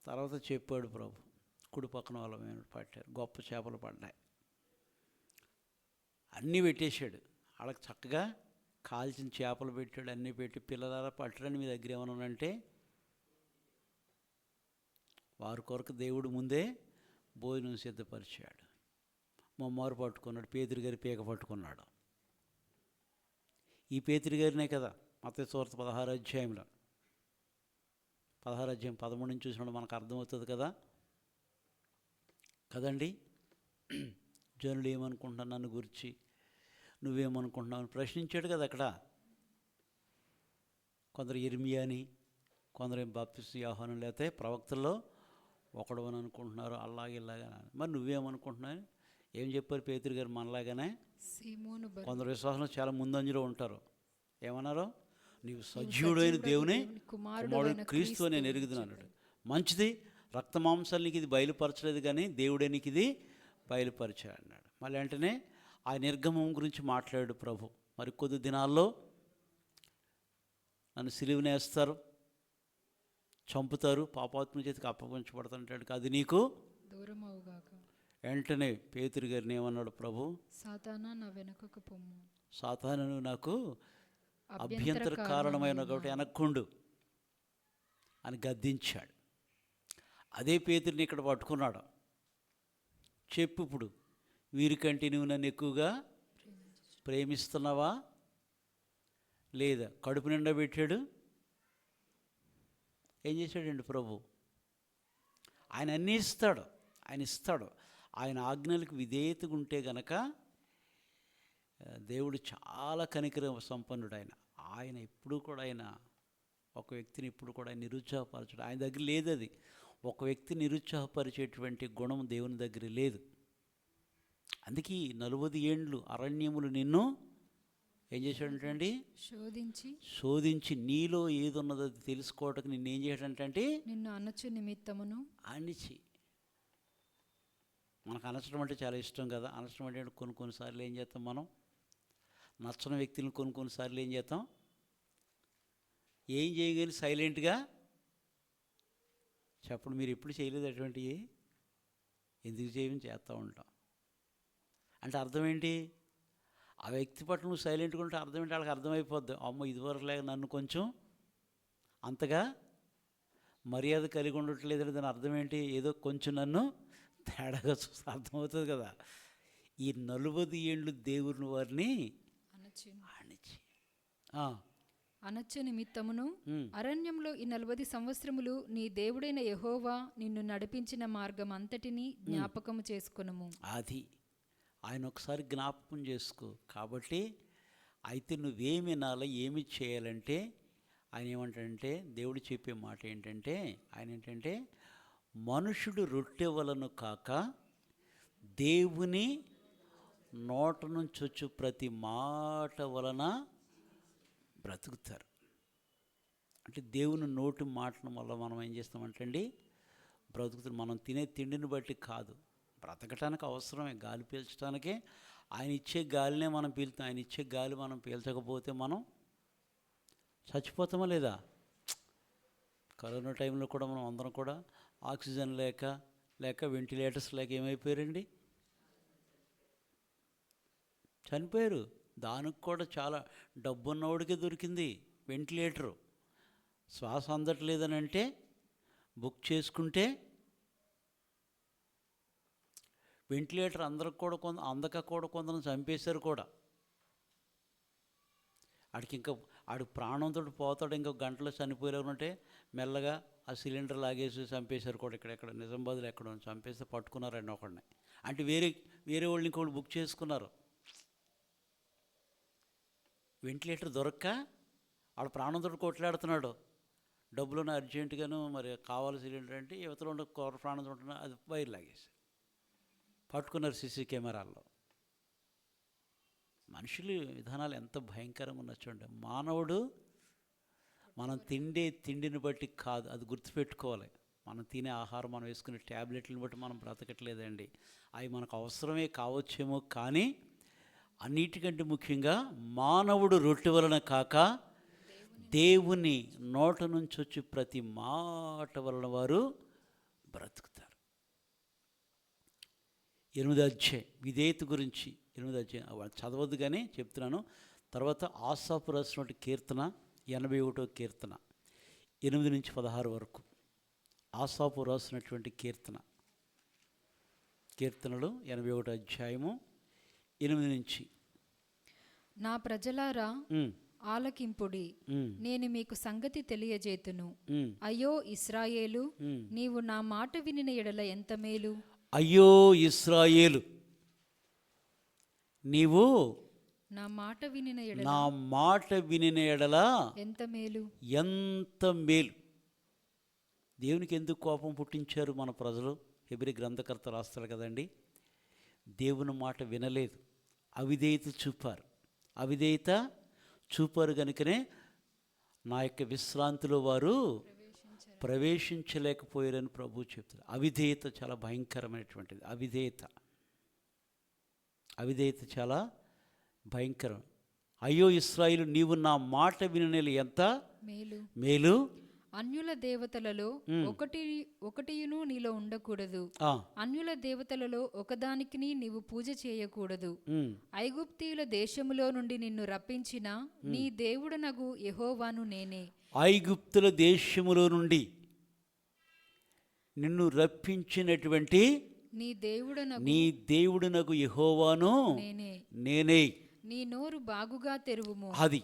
తర్వాత చెప్పాడు ప్రభు, కుడి పక్కన వాళ్ళ మీద పట్టారు, గొప్ప చేపలు పడ్డాయి. అన్నీ పెట్టేశాడు. వాళ్ళకి చక్కగా కాల్చిన చేపలు పెట్టాడు, అన్నీ పెట్టి పిల్లలారా పట్టరని మీ దగ్గర ఏమన్నానంటే, వారి కొరకు దేవుడు ముందే భోజనం సిద్ధపరిచాడు. మమ్మారు పట్టుకున్నాడు, పేతురు గారి పీక పట్టుకున్నాడు. ఈ పేతురు గారినే కదా మత్తయి సువార్త 16 అధ్యాయంలో 13 నుంచి చూసినప్పుడు మనకు అర్థమవుతుంది కదా కదండి. జనులు ఏమనుకుంటున్నారు నన్ను గురించి, నువ్వేమనుకుంటున్నావు అని ప్రశ్నించాడు కదా అక్కడ. కొందరు ఇర్మియాని, కొందరు బాప్తిస్మ యోహాను లేకపోతే ప్రవక్తల్లో ఒకడు అని అనుకుంటున్నారు, అలాగే ఇలాగా. మరి నువ్వేమనుకుంటున్నావు? ఏం చెప్పారు పేతురు గారు? మనలాగానే సీమోను కొందరు విశ్వాసంలో చాలా ముందంజలో ఉంటారు. ఏమన్నారు? నీవు సజీవుడైన దేవుని కుమారుడు క్రీస్తు అని నేను ఎరుగుతున్నాను. మంచిది, రక్త మాంసాలు నీకు ఇది బయలుపరచలేదు కానీ దేవుడే నీకు ఇది బయలుపరిచాడు అన్నాడు. మళ్ళీ వెంటనే ఆ నిర్గమం గురించి మాట్లాడాడు ప్రభు. మరి కొద్ది దినాల్లో నన్ను సిలువనేస్తారు, చంపుతారు, పాపాత్మ చేతికి అప్పగించబడతాంటాడు, అది నీకు దూరమవుగాక. వెంటనే పేతురు గారిని ఏమన్నాడు ప్రభు? సాతానా నా వెనుకకు పొమ్ము. సాతాను నాకు అభ్యంతర కారణమైన కాబట్టి వెనక్కుండు అని గద్దించాడు. అదే పేతురిని ఇక్కడ పట్టుకున్నాడు. చెప్పు ఇప్పుడు, వీరికంటే నువ్వు నన్ను ఎక్కువగా ప్రేమిస్తున్నావా లేదా? కడుపు నిండా పెట్టాడు. ఏం చేశాడండి ప్రభు? ఆయన అన్నీ ఇస్తాడు, ఆయన ఇస్తాడు. ఆయన ఆజ్ఞలకు విధేయతగా ఉంటే గనక దేవుడు చాలా కనికర సంపన్నుడు. ఆయన ఎప్పుడు కూడా ఆయన ఒక వ్యక్తిని ఎప్పుడు కూడా ఆయన నిరుత్సాహపరచడు. ఆయన దగ్గర లేదు అది. ఒక వ్యక్తిని నిరుత్సాహపరిచేటువంటి గుణం దేవుని దగ్గర లేదు. అందుకే 40 ఏండ్లు అరణ్యములు నిన్ను ఏం చేశాడంటండి? శోధించి నీలో ఏది ఉన్నదో అది తెలుసుకోవటానికి నిన్ను ఏం చేయడంటే నిన్ను అనచు నిమిత్తమును అణిచి. మనకు అనచడం అంటే చాలా ఇష్టం కదా. అనచడం అంటే కొన్నిసార్లు ఏం చేస్తాం మనం? నచ్చని వ్యక్తులను కొన్నిసార్లు ఏం చేస్తాం? ఏం చేయగలి సైలెంట్గా చెప్పండి. మీరు ఎప్పుడు చేయలేదు అటువంటివి? ఎందుకు చేయమని చేస్తూ ఉంటాం. అంటే అర్థం ఏంటి? ఆ వ్యక్తి పట్ల నువ్వు సైలెంట్గా ఉంటే అర్థం ఏంటి? వాళ్ళకి అర్థమైపోద్ది, అమ్మో ఇదివరకు లేక నన్ను కొంచెం అంతగా మర్యాద కలిగి ఉండట్లేదు. దాని అర్థం ఏంటి? ఏదో కొంచెం నన్ను తేడాగా చూస్తే అర్థమవుతుంది కదా. ఈ 40 ఏండ్లు దేవుని వారిని అనచ్చ నిమిత్తమును అరణ్యంలో ఈ 40 సంవత్సరములు నీ దేవుడైన యెహోవా నిన్ను నడిపించిన మార్గం అంతటిని జ్ఞాపకము చేసుకొనుము. అది ఆయన ఒకసారి జ్ఞాపకం చేసుకో. కాబట్టి అయితే నువ్వేమి వినాలి, ఏమి చేయాలంటే ఆయన ఏమంటాడంటే, దేవుడు చెప్పే మాట ఏంటంటే, ఆయన ఏంటంటే మనుషుడు రొట్టె వలన కాక దేవుని నోట నుంచి వచ్చు ప్రతి మాట వలన బ్రతుకుతారు. అంటే దేవుని నోటి మాటల వల్ల మనం ఏం చేస్తామంటే అండి బ్రతుకుతారు. మనం తినే తిండిని బట్టి కాదు, బ్రతకటానికి అవసరమే. గాలి పీల్చడానికే ఆయన ఇచ్చే గాలినే మనం పీల్చుతాం. ఆయన ఇచ్చే గాలి మనం పీల్చకపోతే మనం చచ్చిపోతామా లేదా? కరోనా టైంలో కూడా మనం అందరం కూడా ఆక్సిజన్ లేక వెంటిలేటర్స్ లేక ఏమైపోయారండి? చనిపోయారు. దానికి కూడా చాలా డబ్బున్నవాడికే దొరికింది వెంటిలేటరు. శ్వాస అందట్లేదని అంటే బుక్ చేసుకుంటే వెంటిలేటర్ అందరికి కూడా అందక కూడా కొందరు చంపేశారు కూడా. ఆడికి ప్రాణంతో పోతాడు, ఇంకో గంటలో చనిపోయారంటే మెల్లగా ఆ సిలిండర్ లాగేసి చంపేశారు కూడా. ఇక్కడ నిజామాబాద్లో ఎక్కడ చంపేస్తే పట్టుకున్నారండి ఒకడిని. అంటే వేరే వాళ్ళని ఇంకోళ్ళు బుక్ చేసుకున్నారు. వెంటిలేటర్ దొరక్క ఆడ ప్రాణంతో కొట్లాడుతున్నాడు. డబ్బులను అర్జెంటుగాను మరి కావాలి సిలిండర్ అంటే యువతలో ఉండే ప్రాణంతో ఉంటున్నా అది వైర్ లాగేసి పట్టుకున్నారు సీసీ కెమెరాల్లో. మనుషులు విధానాలు ఎంత భయంకరంగా ఉన్నా చూడండి. మానవుడు మనం తిండిని బట్టి కాదు, అది గుర్తుపెట్టుకోవాలి. మనం తినే ఆహారం, మనం వేసుకునే ట్యాబ్లెట్లను బట్టి మనం బ్రతకట్లేదండి. అవి మనకు అవసరమే కావచ్చేమో, కానీ అన్నిటికంటే ముఖ్యంగా మానవుడు రొట్టె వలన కాక దేవుని నోట నుంచి వచ్చి ప్రతి మాట వలన వారు బ్రతుకుతారు. 8వ అధ్యాయం విధేయత గురించి. 8వ అధ్యాయం చదవద్దు కానీ చెప్తున్నాను. తర్వాత ఆసాపు రాసినటువంటి కీర్తన 81వ కీర్తన 8 నుంచి 16 వరకు. ఆసాపు రాసినటువంటి కీర్తనలు 81వ అధ్యాయము 8 నుంచి. నా ప్రజలారా ఆలకింపుడి, నేను మీకు సంగతి తెలియజేతును. అయ్యో ఇశ్రాయేలు, నీవు నా మాట వినిన ఎడల ఎంత మేలు. అయ్యో ఇశ్రాయేలు, నీవు నా మాట వినిన ఎడల నా మాట వినిన ఎడల ఎంత మేలు. ఎంత మేలు. దేవునికి ఎందుకు కోపం పుట్టించారు మన ప్రజలు? హెబ్రీ గ్రంథకర్త రాస్తారు కదండి, దేవుని మాట వినలేదు, అవిధేయత చూపారు కనుకనే నా యొక్క విశ్రాంతిలో వారు ప్రవేశించలేకపోయారని ప్రభువు చెప్తారు. అవిధేయత చాలా భయంకరమైనటువంటిది. అవిధేయత చాలా భయంకరం. అయ్యో ఇశ్రాయేలు, నీవు నా మాట విననేలు ఎంత మేలు. అన్యుల దేవతలలో ఒకటియును నీలో ఉండకూడదు. అన్యుల దేవతలలో ఒకదానికి నీవు పూజ చేయకూడదు. ఐగుప్తీయుల దేశములో నుండి నిన్ను రప్పించిన నీ దేవుడనగు యెహోవాను నేనే. ఐగుప్తుల దేశములో నుండి నిన్ను రప్పించినటువంటి నీ దేవుడనగు యెహోవాను నేనే. నీ నోరు బాగుగా తెరువుము. అది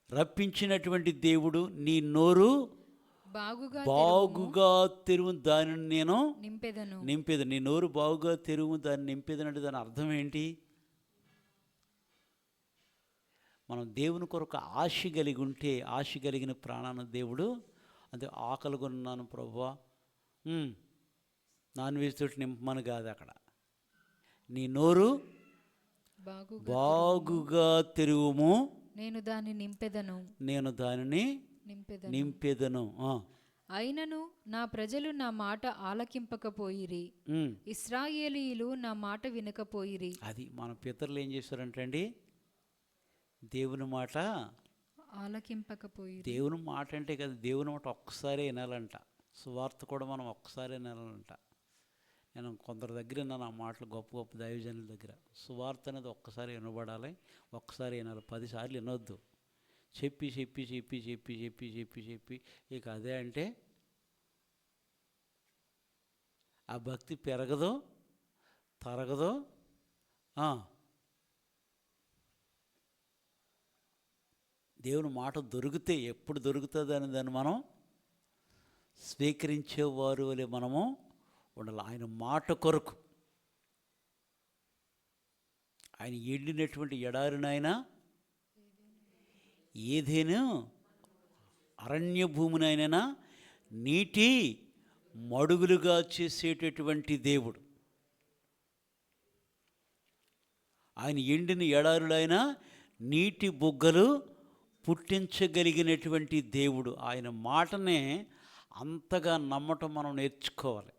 రప్పించినటువంటి దేవుడు, నీ నోరు బాగుగా తెరువు, దానిని నేను నింపేదను. నీ నోరు బాగుగా తెరువు, దాన్ని నింపేదనంటే దాని అర్థం ఏంటి? మనం దేవుని కొరకు ఆశ కలిగి ఉంటే, ఆశ కలిగిన ప్రాణాన్ని దేవుడు అంటే ఆకలి కొన్నాను ప్రభువా, నాన్ వెజ్ తోటి నింపమని కాదు అక్కడ. నీ నోరు బాగుగా తెరువుము, నేను దానిని నింపెదను. అయినను నా ప్రజలు నా మాట ఆలకింపకపోయిరి, ఇశ్రాయేలీయులు నా మాట వినకపోయిరి. అది మన పితరులు ఏం చేశారంటే అండి, దేవుని మాట ఆలకింపకపోయిరి. దేవుని మాట అంటే కదా, దేవుని మాట ఒక్కసారి వినాలంట. సువార్త కూడా మనం ఒక్కసారి వినాలంట. నేను కొందరి దగ్గర విన్నాను ఆ మాటలు, గొప్ప గొప్ప దైవజనుల దగ్గర. సువార్త అనేది ఒక్కసారి వినబడాలి, ఒక్కసారి వినాలి, 10 సార్లు వినొద్దు. చెప్పి చెప్పి చెప్పి చెప్పి చెప్పి చెప్పి చెప్పి ఇక అదే అంటే ఆ భక్తి పెరగదో తరగదో. దేవుని మాట దొరికితే, ఎప్పుడు దొరుకుతుంది అని దాన్ని మనం స్వీకరించేవారు వలె మనము ఉండాలి. ఆయన మాట కొరకు, ఆయన ఎండినటువంటి ఎడారినైనా, ఏదైనా అరణ్య భూమినైనా నీటి మడుగులుగా చేసేటటువంటి దేవుడు. ఆయన ఎండిన ఎడారులైనా నీటి బుగ్గలు పుట్టించగలిగినటువంటి దేవుడు. ఆయన మాటనే అంతగా నమ్మటం మనం నేర్చుకోవాలి.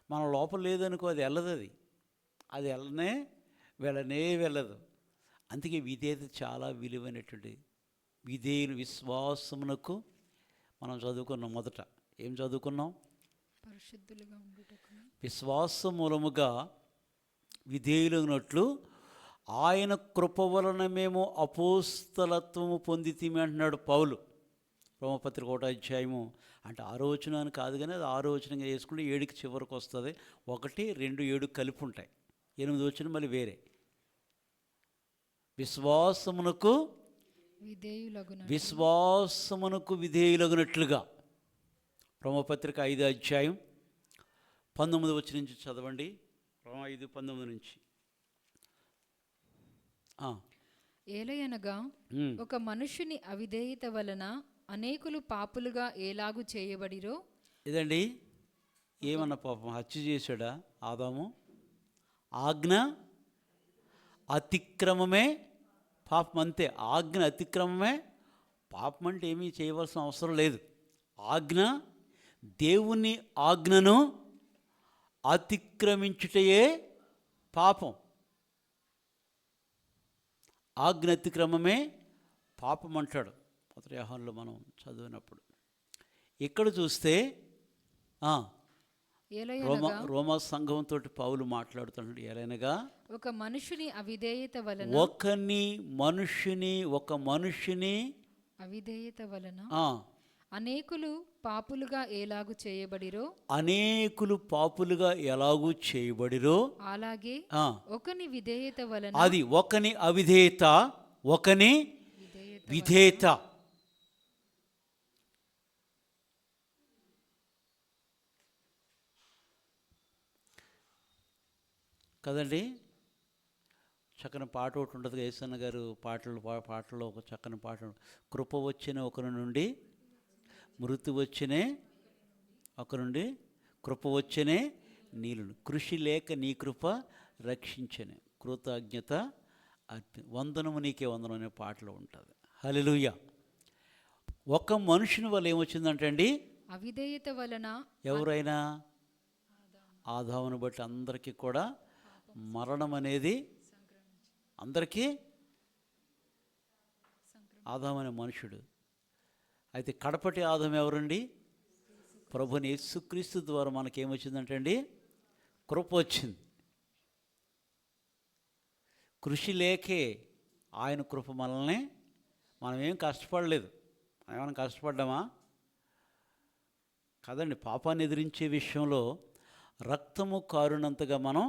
మన లోపల లేదనుకో, అది వెళ్ళదు, అది వెళ్ళదు. అందుకే విధేయత చాలా విలువైనటువంటి. విశ్వాసమునకు మనం చదువుకున్నాం. మొదట ఏం చదువుకున్నాం? విశ్వాస మూలముగా విధేయులైనట్లు ఆయన కృప వలన మేము అపోస్తలత్వము పొందితిమి అంటున్నాడు పౌలు. రోమపత్రిక 1వ అధ్యాయము. అంటే 6వ వచనాన్ని కాదు కానీ అది 6వ వచనంగా వేసుకుంటే 7కి చివరికి వస్తుంది. 1, 2, 7 కలిపి ఉంటాయి. 8వ వచనం మళ్ళీ వేరే. విశ్వాసమునకు విధేయులగునట్లుగా. రోమపత్రిక 5వ అధ్యాయం 19వ వచనం నుంచి చదవండి. రోమ 5:19 నుంచి. ఏలయనగా ఒక మనుషుని అవిధేయత వలన అనేకులు పాపులుగా ఏలాగు చేయబడిరో. ఇదండి, ఏమన్నా పాపం హత్య చేశాడా ఆదాము? ఆజ్ఞ అతిక్రమమే పాపం, అంతే. ఆజ్ఞ అతిక్రమమే పాపం. అంటే ఏమీ చేయవలసిన అవసరం లేదు. ఆజ్ఞ, దేవుని ఆజ్ఞను అతిక్రమించుటయే పాపం. ఆజ్ఞ అతిక్రమమే పాపం అంటాడు మొదటి యోహానులో మనం చదివినప్పుడు. ఇక్కడ చూస్తే రోమా సంఘంతో పౌలు మాట్లాడుతున్నాడు. ఎలైనగా ఒక మనుషుని అవిధేయత వలన, ఒక మనుషుని అవిధేయత వలన అనేకులు పాపులుగా ఎలాగు చేయబడిరో అలాగే ఒకని విధేయత వలన, అది ఒకని అవిధేయత, ఒకని విధేయత. కదండి, చక్కని పాట ఒకటి ఉంటుంది, యేసన్న గారు పాటల్లో ఒక చక్కని పాట, కృప వచ్చిన ఒకరి నుండి మృతి వచ్చినే ఒకరి నుండి కృప వచ్చినే నీళ్ళు, కృషి లేక నీ కృప రక్షించనే, కృతజ్ఞత వందనము నీకే వందనం అనే పాటలో ఉంటుంది. హల్లెలూయా. ఒక మనుషుని వల్ల ఏమొచ్చిందంటే అండి, అవిధేయత వలన ఎవరైనా ఆదామును బట్టి అందరికీ కూడా మరణం అనేది, అందరికీ ఆదాము అనే మనుషుడు. అయితే కడపటి ఆదాము ఎవరండి? ప్రభుని యేసుక్రీస్తు ద్వారా మనకేమొచ్చిందంటే అండి, కృప వచ్చింది. కృషి లేకే ఆయన కృప మనల్ని, మనం ఏం కష్టపడలేదు. ఏమైనా కష్టపడ్డామా? కదండి. పాపాన్ని ఎదిరించే విషయంలో రక్తము కారునంతగా మనం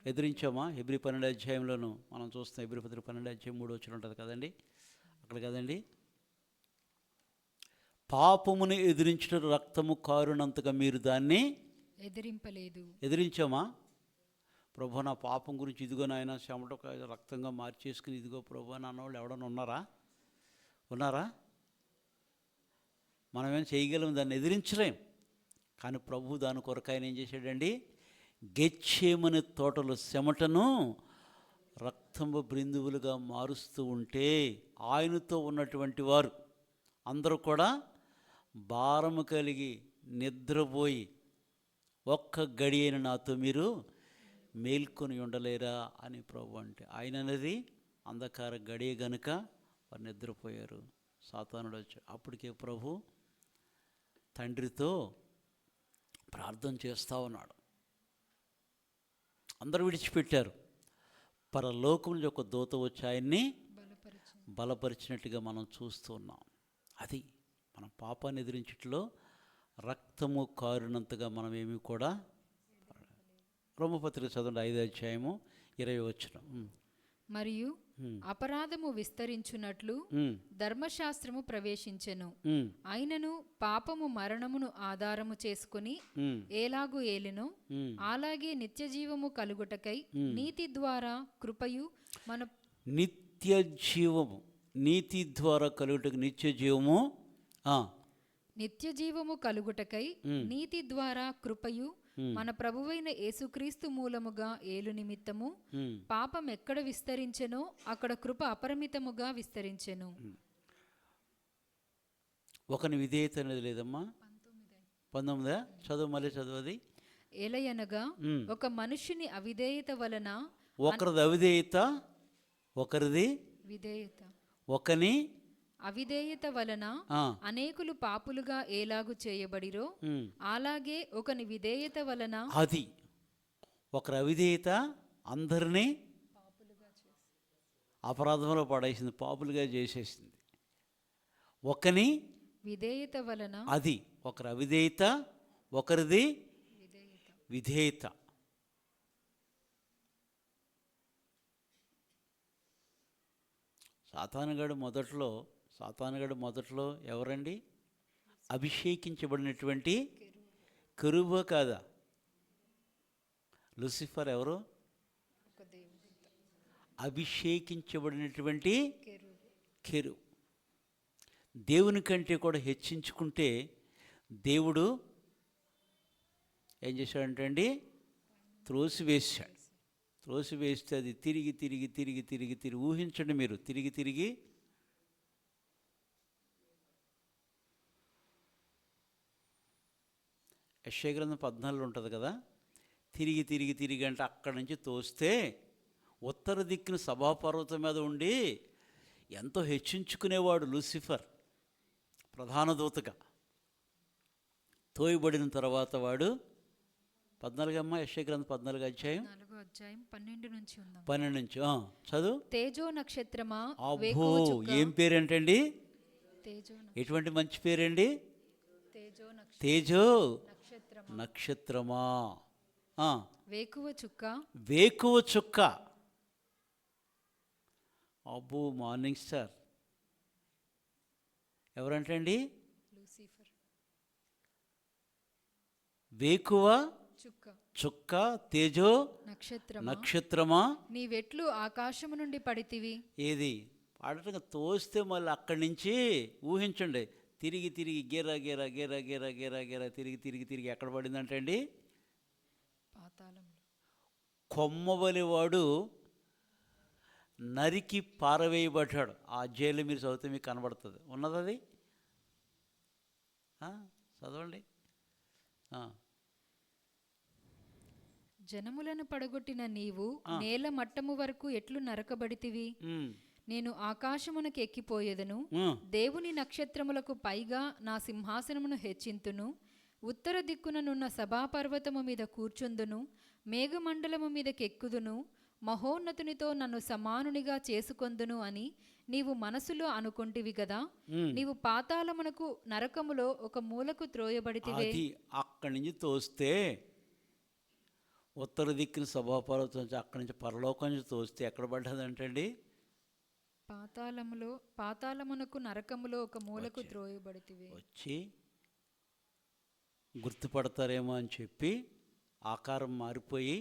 ఎదిరించామా? హెబ్రీ 12 అధ్యాయంలోనూ మనం చూస్తాం. హెబ్రీ 12 అధ్యాయం 3 వచ్చిన ఉంటుంది కదండి, అక్కడ కదండి, పాపమును ఎదిరించిన రక్తము కారునంతగా మీరు దాన్ని ఎదిరించామా? ప్రభు నా పాపం గురించి ఇదిగో నాయన చెమట రక్తంగా మార్చేసుకుని ఇదిగో ప్రభు అని అన్నవాళ్ళు ఎవడన్నా ఉన్నారా? మనమేం చేయగలం? దాన్ని ఎదిరించలేం. కానీ ప్రభు దాని కొరకు ఆయన ఏం చేశాడండి, గెచ్చేమని తోటలో చెమటను రక్తము బిందువులుగా మారుస్తూ ఉంటే ఆయనతో ఉన్నటువంటి వారు అందరూ కూడా భారము కలిగి నిద్రపోయి ఒక్క గడి అయిన నాతో మీరు మేల్కొని ఉండలేరా అని ప్రభు అంటే, ఆయన అనేది అంధకార గడియ గనుక వారు నిద్రపోయారు. సాతానుడు వచ్చాడు. అప్పటికే ప్రభు తండ్రితో ప్రార్థన చేస్తూ ఉన్నాడు. అందరూ విడిచిపెట్టారు. పరలోకం నుంచి ఒక దూత వచ్చి ఆయన్ని బలపరిచినట్టుగా మనం చూస్తూ ఉన్నాం. అది మన పాపాన్ని ఎదిరించట్లో రక్తము కారునంతగా మనం ఏమీ కూడా. రోమపత్రిక చదవండి 5వ అధ్యాయము 20వ వచనం. మరియు అపరాధము విస్తరించున్నట్లు ధర్మశాస్త్రము ప్రవేశించెను, అయినను పాపము మరణమును ఆధారము చేసుకుని ఎలాగు ఏలెనో అలాగే నిత్య జీవము కలుగుటకై నీతి ద్వారా కృపయు మన నిత్య జీవము, నీతి ద్వారా కలుగుటకు నిత్య జీవము కలుగుటకై నీతి ద్వారా కృపయు మన ప్రభువైన యేసుక్రీస్తు మూలముగా ఏలు నిమిత్తము పాపం ఎక్కడ విస్తరించెనో అక్కడ కృప అపరిమితముగా విస్తరించెను. ఒకని విధేయత అనేది లేదమ్మా. 19 చదువు, మళ్ళీ చదువుది. ఎలయనగా ఒక మనుషుని అవిధేయత వలన, ఒకరిది అవిధేయత, ఒకరిది విధేయత, ఒకని అవిధేయత వలన అనేకులు పాపులుగా ఏలాగు చేయబడిరో అలాగే ఒకని విధేయత వలన, అది ఒకరి అవిధేయత అందరినీ అపరాధంలో పడేసింది, పాపులుగా చేసేసింది. ఒకని విధేయత వలన, అది ఒకరి అవిధేయత, ఒకరిది విధేయత. సాతానుగాడు మొదట్లో ఎవరండి? అభిషేకించబడినటువంటి కెరూబు కాదా? లూసిఫర్ ఎవరు? అభిషేకించబడినటువంటి కెరూబు. దేవుని కంటే కూడా హెచ్చించుకుంటే దేవుడు ఏం చేశాడంటే అండి, త్రోసివేస్తే అది తిరిగి ఊహించండి మీరు, తిరిగి యెషయా గ్రంథం 14 ఉంటుంది కదా, తిరిగి అంటే అక్కడి నుంచి తోస్తే ఉత్తర దిక్కున సభాపర్వతం మీద ఉండి ఎంతో హెచ్చించుకునేవాడు లూసిఫర్ ప్రధాన దూతగా. తోయబడిన తర్వాత వాడు 14 అమ్మ, యెషయా గ్రంథం 14 అధ్యాయం 12 నుంచి చదువు. తేజో నక్షత్రమా, అబ్బో ఏం పేరేంటండి? ఎటువంటి మంచి పేరండి? తేజో నక్షత్రమా, వేకువ చుక్క. అబ్బో మార్నింగ్ స్టార్ ఎవరంటండి? వేకువ చుక్క చుక్క, తేజో నక్షత్రమా నక్షత్రమా. నీవెట్లు ఆకాశము నుండి పడితివి. ఏది పాడటంగా తోస్తే మళ్ళీ అక్కడి నుంచి ఊహించండి, తిరిగి తిరిగి గేరా గేరా గేరా గేరా గేరా గేరా తిరిగి తిరిగి తిరిగి ఎక్కడ పడిందంటే అండి, పాతాళంలో. కొమ్మవలివాడు నరికి పారవేయబడ్డాడు. ఆ జైలు మీరు చదివితే మీకు కనబడుతుంది, ఉన్నది అది. చదవండి. జనములను పడగొట్టిన నీవు నేల మట్టము వరకు ఎట్లు నరకబడితివి. నేను ఆకాశమునకు ఎక్కిపోయేదను, దేవుని నక్షత్రములకు పైగా నా సింహాసనమును హెచ్చింతును, ఉత్తర దిక్కుననున్న సభాపర్వతము మీద కూర్చుందును, మేఘమండలము మీదకెక్కుదును, మహోన్నతునితో నన్ను సమానునిగా చేసుకొందును అని నీవు మనసులో అనుకొంటివి గదా. నీవు పాతాళమునకు నరకములో ఒక మూలకు త్రోయబడితివే. అది అక్కడి నుంచి తోస్తే, ఉత్తర దిక్కున సభాపర్వతం నుంచి అక్కడి నుంచి పరలోకం నుంచి తోస్తే ఎక్కడ పడ్డదంటండి, పాతాళమునకు నరకములో ఒక మూలకు త్రోయబడితివే. వచ్చి గుర్తుపడతారేమో అని చెప్పి ఆకారం మారిపోయి,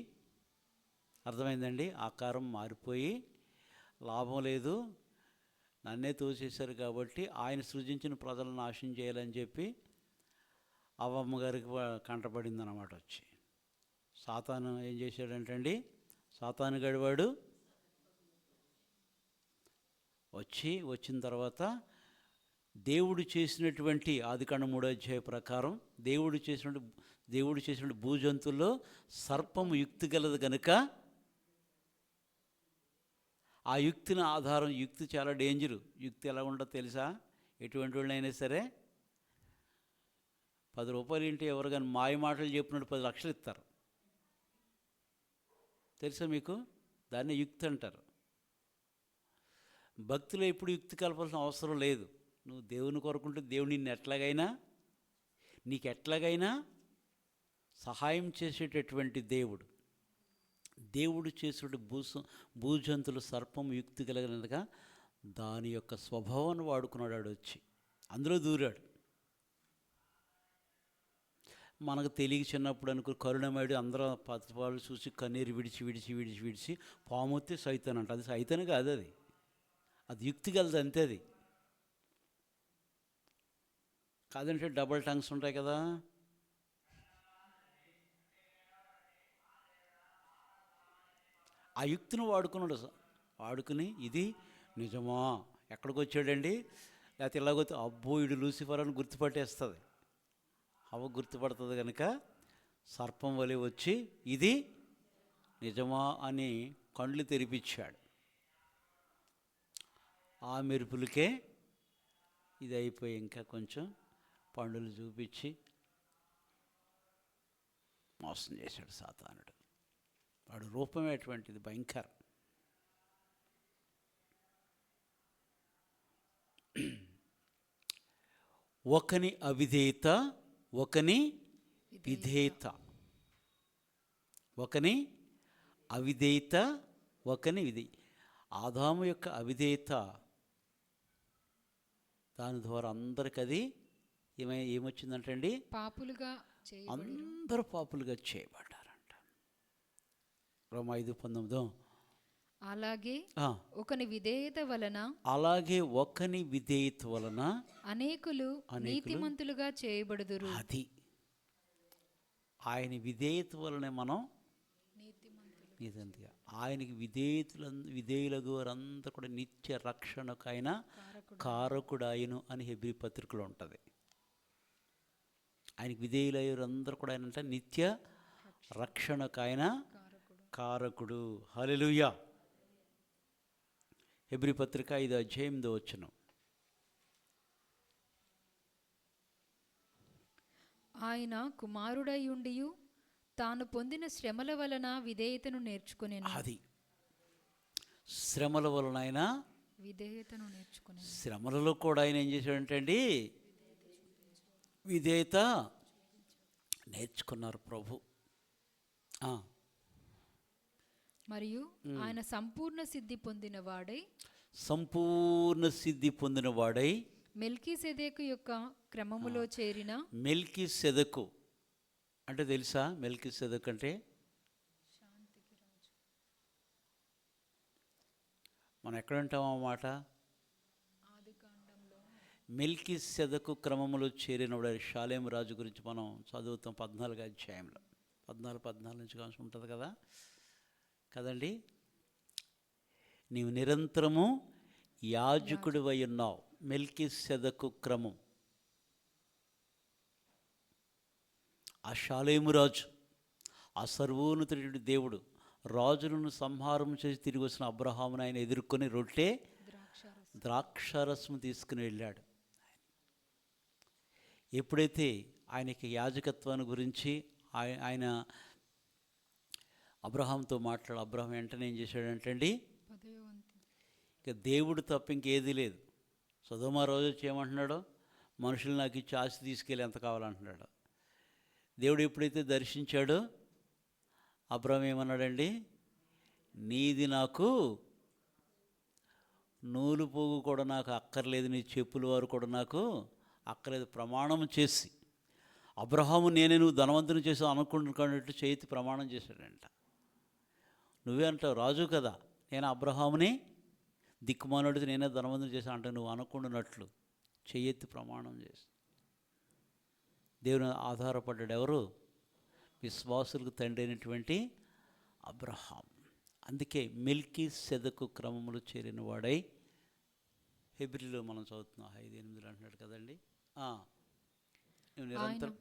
అర్థమైందండి, ఆకారం మారిపోయి లాభం లేదు, నన్నే తోసేశారు కాబట్టి ఆయన సృజించిన ప్రజలను నాశనం చేయాలని చెప్పి అవ్వమ్మ గారికి కంటపడింది అన్నమాట. వచ్చి సాతాను ఏం చేశాడంటండి, సాతాను గడివాడు వచ్చిన తర్వాత దేవుడు చేసినటువంటి ఆదికాండం 3వ అధ్యాయం ప్రకారం దేవుడు చేసినటువంటి భూజంతుల్లో సర్పము యుక్తి గలదు కనుక ఆ యుక్తిని ఆధారం, యుక్తి చాలా డేంజరు. యుక్తి ఎలా ఉండదో తెలుసా? ఎటువంటి వాళ్ళైనా సరే 10 రూపాయలు ఇంటి ఎవరు కానీ మాయ మాటలు చెప్పినట్టు 10 లక్షలు ఇస్తారు. తెలుసా మీకు? దాన్ని యుక్తి అంటారు. భక్తిలో ఎప్పుడు యుక్తి కలపాల్సిన అవసరం లేదు. నువ్వు దేవుని కోరుకుంటే దేవుడు నీకు ఎట్లాగైనా సహాయం చేసేటటువంటి దేవుడు చేసే భూజంతులు సర్పం యుక్తి కలిగినగా దాని యొక్క స్వభావాన్ని వాడుకున్నాడు. వచ్చి అందులో దూరాడు. మనకు తెలియక చిన్నప్పుడు అనుకో కరుణమేడు అందరూ పత్రిపాలు చూసి కన్నీరు విడిచి పాముతే సైతాన్ అంట. అది సైతాన్ కాదు, అది యుక్తి కలదు అంతే. అది కాదంటే డబుల్ టంగ్స్ ఉంటాయి కదా. ఆ యుక్తిని వాడుకుని ఇది నిజమా, ఎక్కడికి వచ్చాడండి, లేకపోతే ఇలాగొచ్చి అబ్బో ఇడు లూసిఫర్ అని గుర్తుపట్టేస్తుంది. అవ గుర్తుపడుతుంది కనుక సర్పం వలె వచ్చి ఇది నిజమా అని కళ్ళు తెరిపించాడు. ఆ మెరుపులకే ఇది అయిపోయి ఇంకా కొంచెం పండులు చూపించి మోసం చేశాడు సాతానుడు. వాడు రూపమే అటువంటిది, భయంకరం. ఒకని అవిధేయత, ఒకని విధేయత. ఒకని అవిధేయత, ఒకని విధేయత. ఆదాము యొక్క అవిధేయత, దాని ద్వారా అందరికి అది ఏమొచ్చిందంటండి, అందరూ పాపులుగా చేయబడ్డారంట. రోమా 5:19. అలాగే ఒకని విధేయత వలన అనేకులు నీతిమంతులుగా చేయబడుదురు. అది ఆయన విధేయత వలనే మనం నీతిమంతులుగా. ఆయనకి విధేయులకు వారంతా కూడా నిత్య రక్షణకైన కారకుడు ఆయను అని హెబ్రీ పత్రికలో ఉంటుంది. ఆయనకి విధేయులయ్యారందరూ కూడా ఆయన అంటే నిత్య రక్షణకైన కారకుడు. హల్లెలూయా. హెబ్రీ పత్రిక 5వ అధ్యాయం 8వ వచనం. ఆయన కుమారుడయుండియు తాను పొందిన శ్రమల వలన విధేయతను నేర్చుకునేను. అది శ్రమల వలన ఆయన విధేయతను నేర్చుకునేను. శ్రమలలో కూడా ఆయన ఏం చేశాడంటే అండి, విధేయత నేర్చుకున్నారు ప్రభు. మరియు ఆయన సంపూర్ణ సిద్ధి పొందిన వాడై మెల్కీసెదెకు యొక్క క్రమములో చేరిన. మెల్కీసెదెకు అంటే తెలుసా మెల్కీసెదెకు అంటే? మనం ఎక్కడ ఉంటాం ఆ మాట? మెల్కీసెదెకు క్రమములో చేరినవాడు షాలేం రాజు గురించి మనం చదువుతాం 14వ అధ్యాయంలో. 14 నుంచి కావచ్చు ఉంటుంది కదా కదండి. నీవు నిరంతరము యాజకుడివై ఉన్నావు. మెల్కీసెదెకు క్రమం. ఆ షాలేము రాజు, ఆ సర్వోన్నతుడి దేవుడు, రాజులను సంహారం చేసి తిరిగి వచ్చిన అబ్రహామును ఆయన ఎదుర్కొని రొట్టె ద్రాక్షారసం తీసుకుని వెళ్ళాడు. ఎప్పుడైతే ఆయనకి యాజకత్వాన్ని గురించి ఆయన అబ్రహాంతో అబ్రహాం వెంటనే ఏం చేశాడంటే అండి, ఇక దేవుడు తప్ప ఇంకేదీ లేదు. సొదొమ రోజు చేయమంటున్నాడో, మనుషులు నాకు ఇచ్చి ఆస్తి తీసుకెళ్ళి ఎంత కావాలంటున్నాడు. దేవుడు ఎప్పుడైతే దర్శించాడో అబ్రహాం ఏమన్నాడండి, నీది నాకు నూలు పోగు కూడా నాకు అక్కర్లేదు, నీ చెప్పుల వారు కూడా నాకు అక్కర్లేదు ప్రమాణం చేసి, అబ్రహాము నేనే నువ్వు ధనవంతుని చేసి అనుకుంటున్నట్టు చేతి ప్రమాణం చేశాడంట. నువ్వే అంటావు రాజు కదా, నేను అబ్రహాముని దిక్కుమానుడికి నేనే ధనవంతుని చేశాను అంటే నువ్వు అనుకుంటున్నట్లు చెయ్యెత్తి ప్రమాణం చేసి దేవుని ఆధారపడ్డాడు. ఎవరు? విశ్వాసులకు తండ్రి అయినటువంటి అబ్రహాం. అందుకే మెల్కీసెదెకు క్రమములు చేరిన వాడై, హెబ్రీలో మనం చదువుతున్నాం 5:8 అంటున్నాడు కదండి. నువ్వు నిరంతరం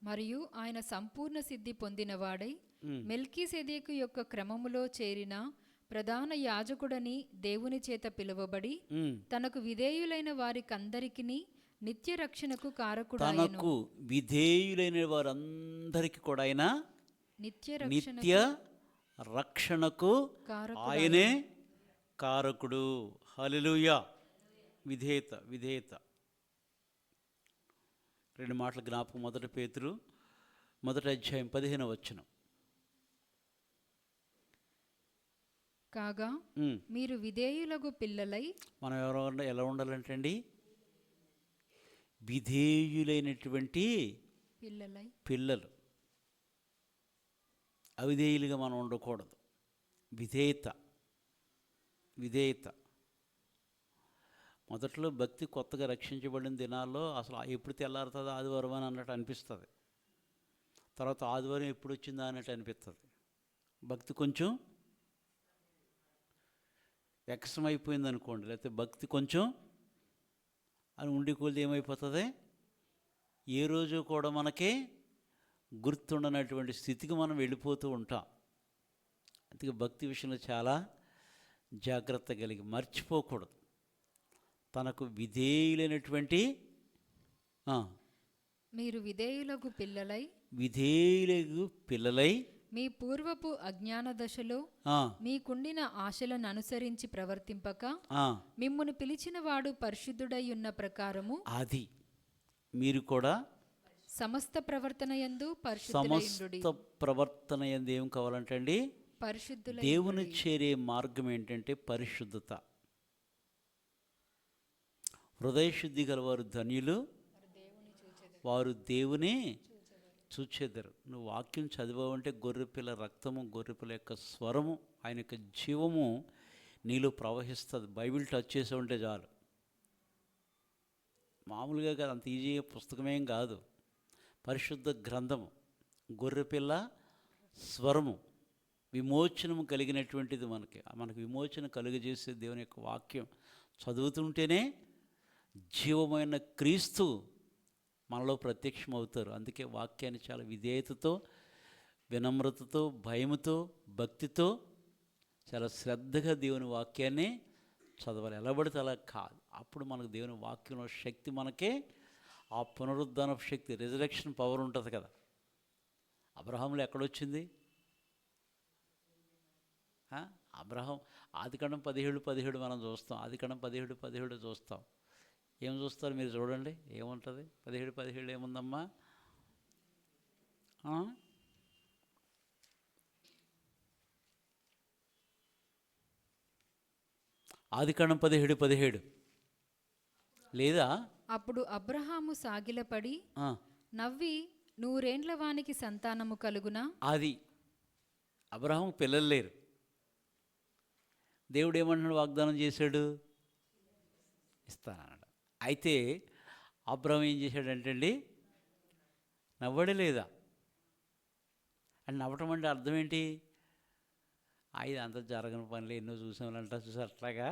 మరియు ఆయన సంపూర్ణ సిద్ధి పొందినవాడై మెల్కీసెదెకు యొక్క క్రమములో చేరిన ప్రధాన యాజకుడని దేవుని చేత పిలువబడి తనకు విధేయులైన వారికందరికిని నిత్య రక్షణకు కారకుడు. తనకు విధేయులైన వారందరికీ కూడా ఆయన నిత్య రక్షణకు ఆయనే కారకుడు. హల్లెలూయా. విధేయత 2 మాటల జ్ఞాపకం. 1 పేతురు 1వ అధ్యాయం 15వ వచనం. కాగా మీరు విధేయులకు పిల్లలై, మనం ఎలా ఉండాలంటే అండి, విధేయులైనటువంటి పిల్లలు. అవిధేయులుగా మనం ఉండకూడదు. విధేయత. మొదట్లో భక్తి కొత్తగా రక్షించబడిన దినాల్లో అసలు ఎప్పుడు తెల్లారుతుందో ఆదివారం అని అన్నట్టు అనిపిస్తుంది. తర్వాత ఆదివారం ఎప్పుడు వచ్చిందా అన్నట్టు అనిపిస్తుంది. భక్తి కొంచెం వ్యక్సమైపోయింది అనుకోండి, లేకపోతే భక్తి కొంచెం అని ఉండి కొలిది ఏమైపోతుంది, ఏ రోజు కూడా మనకి గుర్తుండనటువంటి స్థితికి మనం వెళ్ళిపోతూ ఉంటాం. అందుకే భక్తి విషయంలో చాలా జాగ్రత్త కలిగి మర్చిపోకూడదు. తనకు విధేయులైనటువంటి మీరు విధేయులకు పిల్లలై మీ పూర్వపు అజ్ఞాన దశలో మీకుండిన ఆశలను అనుసరించి ప్రవర్తింపక మిమ్మును పిలిచిన వాడు పరిశుద్ధుడై ఉన్న ప్రకారము అది మీరు కూడా సమస్త ప్రవర్తన యందు ఏం కావాలంటే అండి, పరిశుద్ధులై. దేవుని చేరే మార్గం ఏంటంటే పరిశుద్ధత. హృదయశుద్ధి గలవారు ధన్యులు, వారు దేవుని చూచెదరు. నువ్వు వాక్యం చదివావంటే గొర్రెపిల్ల రక్తము, గొర్రెపిల్ల యొక్క స్వరము, ఆయన యొక్క జీవము నీలో ప్రవహిస్తుంది. బైబిల్ టచ్ చేసి ఉంటే చాలు. మామూలుగా కాదు, అంత ఈజీ పుస్తకమేం కాదు. పరిశుద్ధ గ్రంథము, గొర్రెపిల్ల స్వరము, విమోచనము కలిగినటువంటిది. మనకు విమోచన కలుగజేసే దేవుని యొక్క వాక్యం చదువుతుంటేనే జీవమైన క్రీస్తు మనలో ప్రత్యక్షమవుతారు. అందుకే వాక్యాన్ని చాలా విధేయతతో, వినమ్రతతో, భయముతో, భక్తితో, చాలా శ్రద్ధగా దేవుని వాక్యాన్ని చదవాలి. ఎలా పడితే అలా కాదు. అప్పుడు మనకు దేవుని వాక్యంలో శక్తి, మనకే ఆ పునరుద్ధాన శక్తి, రిజరెక్షన్ పవర్ ఉంటుంది కదా. అబ్రహాంలో ఎక్కడొచ్చింది? అబ్రహాం ఆదికాండం 17:17 మనం చూస్తాం. ఆదికాండం 17:17 చూస్తాం. ఏం చూస్తారు మీరు? చూడండి ఏముంటుంది. 17:17 ఏముందమ్మా? ఆదికాండం 17:17 లేదా? అప్పుడు అబ్రహాము సాగిలపడి నవ్వి నూరేండ్ల వానికి సంతానము కలుగునా? అది అబ్రహాం పిల్లలు లేరు. దేవుడు ఏమంటున్నాడు, వాగ్దానం చేశాడు, ఇస్తానన్నాడు. అయితే అబ్రహాం ఏం చేశాడంటే అండి, నవ్వడే లేదా? అని నవ్వటం అంటే అర్థం ఏంటి? ఆయన అంత జరగని పనులు ఎన్నో చూసామంట, చూసారు. అట్లాగా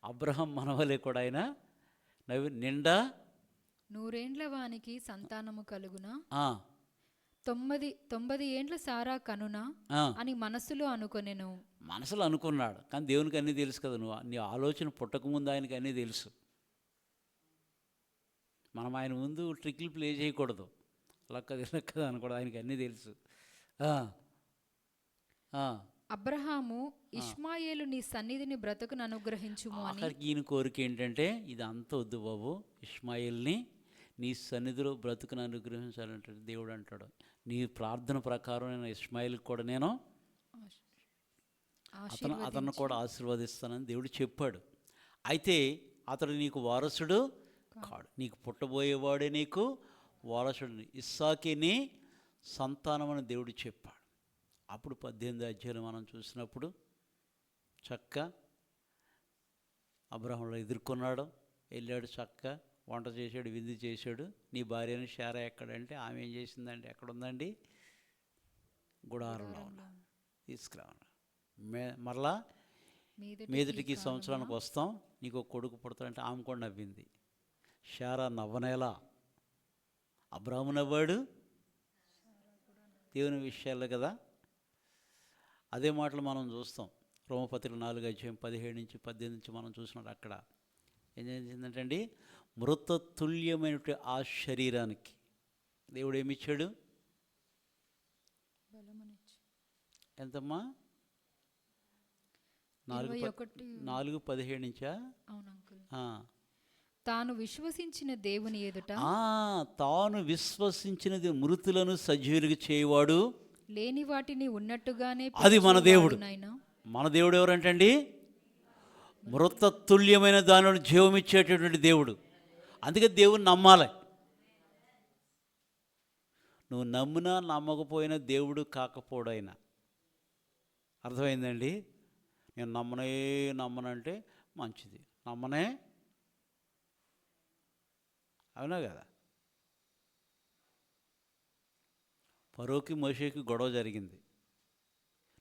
అబ్రహాం మనవలే కూడా ఆయన నవ్వి నిండా నూరేండ్ల వానికి సంతానము కలుగునా? ఆ, 90 ఏండ్ల సారా కనునా ఆ, అని మనస్సులో అనుకొనెను. మనసులో అనుకున్నాడు. కానీ దేవునికి అన్నీ తెలుసు కదా. నీ ఆలోచన పుట్టకముందు ఆయనకి అన్నీ తెలుసు. మనం ఆయన ముందు ట్రిక్లు ప్లే చేయకూడదు. లక్కది లక్కది అనకూడదు. ఆయనకి అన్నీ తెలుసు. ఆ, ఆ. అబ్రహాము ఇష్మాయేలు నీ సన్నిధిని బ్రతుకును అనుగ్రహించుము అని. ఆఖరికి ఈయన కోరిక ఏంటంటే, ఇది అంత వద్దు బాబు, ఇష్మాయిల్ని నీ సన్నిధిలో బ్రతుకును అనుగ్రహించాలంటే దేవుడు అంటాడు, నీ ప్రార్థన ప్రకారం నేను ఇష్మాయిల్కి కూడా నేను అతను కూడా ఆశీర్వదిస్తానని దేవుడు చెప్పాడు. అయితే అతడు నీకు వారసుడు కాడు, నీకు పుట్టబోయేవాడే నీకు వారసుడు, ఇస్సాకే నీ సంతానం అని దేవుడు చెప్పాడు. అప్పుడు 18వ అధ్యాయం మనం చూసినప్పుడు చక్క అబ్రహాంలో ఎదుర్కొన్నాడు, వెళ్ళాడు, చక్క వంట చేశాడు, విందు చేశాడు. నీ భార్యను షారా ఎక్కడంటే ఆమె ఏం చేసిందంటే, ఎక్కడుందండి, గుడారంలో ఉన్నా, తీసుకురావను. మరలా మీదటికి సంవత్సరానికి వస్తాం, నీకు ఒక కొడుకు పుడతాడంటే ఆమె కూడా నవ్వింది. షారా నవ్వనేలా, అబ్రహాము నవ్వాడు దేవుని విషయాల్లో కదా. అదే మాటలు మనం చూస్తాం రోమపత్రిక 4:17-18 నుంచి మనం చూసినట్టు అక్కడ ఏం చేసిందంటే అండి, మృతతుల్యమైనటువంటి ఆ శరీరానికి దేవుడు ఏమిచ్చాడు, ఎంతమ్మా, 4:17 నుంచా? తాను విశ్వసించిన దేవుని ఎదుట, తాను విశ్వసించినది మృతులను సజీవులుగా చేయవాడు, లేని వాటిని ఉన్నట్టుగానే. అది మన దేవుడు. మన దేవుడు ఎవరంటండి, మృతతుల్యమైన దానిని జీవమిచ్చేటటువంటి దేవుడు. అందుకే దేవుని నమ్మాలి. నువ్వు నమ్మినా నమ్మకపోయినా దేవుడు కాకపోడైనా, అర్థమైందండి. నేను నమ్మనంటే మంచిది, నమ్మనే, అవునా కదా. ఫరోకి మోషేకి గొడవ జరిగింది,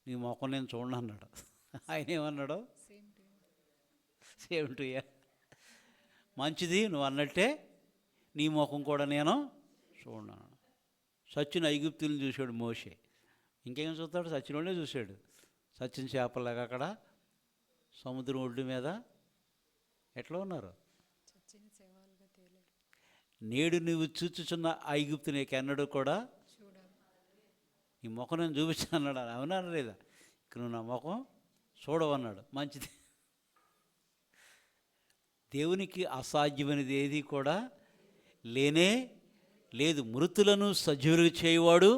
నీ మొఖం నేను చూడను అన్నాడు. ఆయన ఏమన్నాడు, సేమ్ టు యా, మంచిది నువ్వు అన్నట్టే, నీ ముఖం కూడా నేను చూడను. సచిన ఐగుప్తులను చూశాడు మోషే, ఇంకేం చూస్తాడు, సచినోడే చూశాడు. సచిన చేపలాగా అక్కడ సముద్రం ఒడ్డు మీద ఎట్లా ఉన్నారు. నేడు నువ్వు చూచుచున్న ఐగుప్తు నీకు ఎన్నడూ కూడా నీ ముఖం నేను చూపించాను అన్నాడు. అవునా లేదా, ఇక నువ్వు నా ముఖం చూడవన్నాడు. మంచిది. దేవునికి అసాధ్యమైనది ఏది కూడా లేనే లేదు. మృతులను సజీవులుగా చేయవాడు,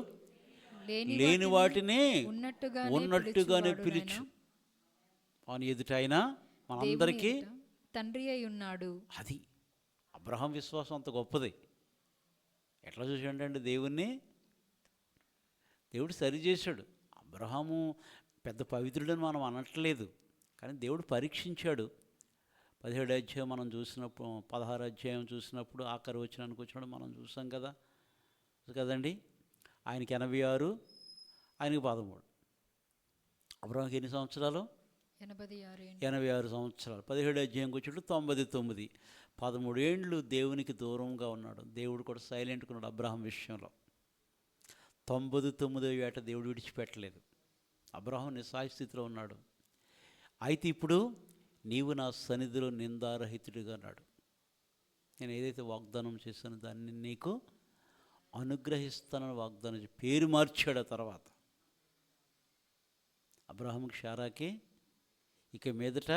లేని వాటిని ఉన్నట్టుగానే పిలుచు. వాని ఎదుట ఆయన మనందరికీ తండ్రి అయి ఉన్నాడు. అది అబ్రహాం విశ్వాసం అంత గొప్పది. ఎట్లా చూసాడంటే దేవుణ్ణి, దేవుడు సరిచేశాడు. అబ్రహాము పెద్ద పవిత్రుడని మనం అనట్లేదు, కానీ దేవుడు పరీక్షించాడు. 17వ అధ్యాయం మనం చూసినప్పుడు, 16వ అధ్యాయం చూసినప్పుడు ఆఖరి వచనానికి వచ్చినప్పుడు మనం చూసాం కదండి. ఆయనకి 86, ఆయనకి 13. అబ్రహాంకి ఎన్ని సంవత్సరాలు, 86 సంవత్సరాలు. 17వ అధ్యాయంకి వచ్చినప్పుడు 99, 13 ఏండ్లు దేవునికి దూరంగా ఉన్నాడు. దేవుడు కూడా సైలెంట్గా ఉన్నాడు అబ్రహాం విషయంలో. 99వ ఏట దేవుడు విడిచిపెట్టలేదు. అబ్రహాం నిస్సహాయ స్థితిలో ఉన్నాడు. అయితే ఇప్పుడు నీవు నా సన్నిధిలో నిందారహితుడిగా అన్నాడు. నేను ఏదైతే వాగ్దానం చేశానో దాన్ని నీకు అనుగ్రహిస్తానని వాగ్దానం పేరు మార్చాడు. తర్వాత అబ్రహాంకి షారాకి ఇక మీదట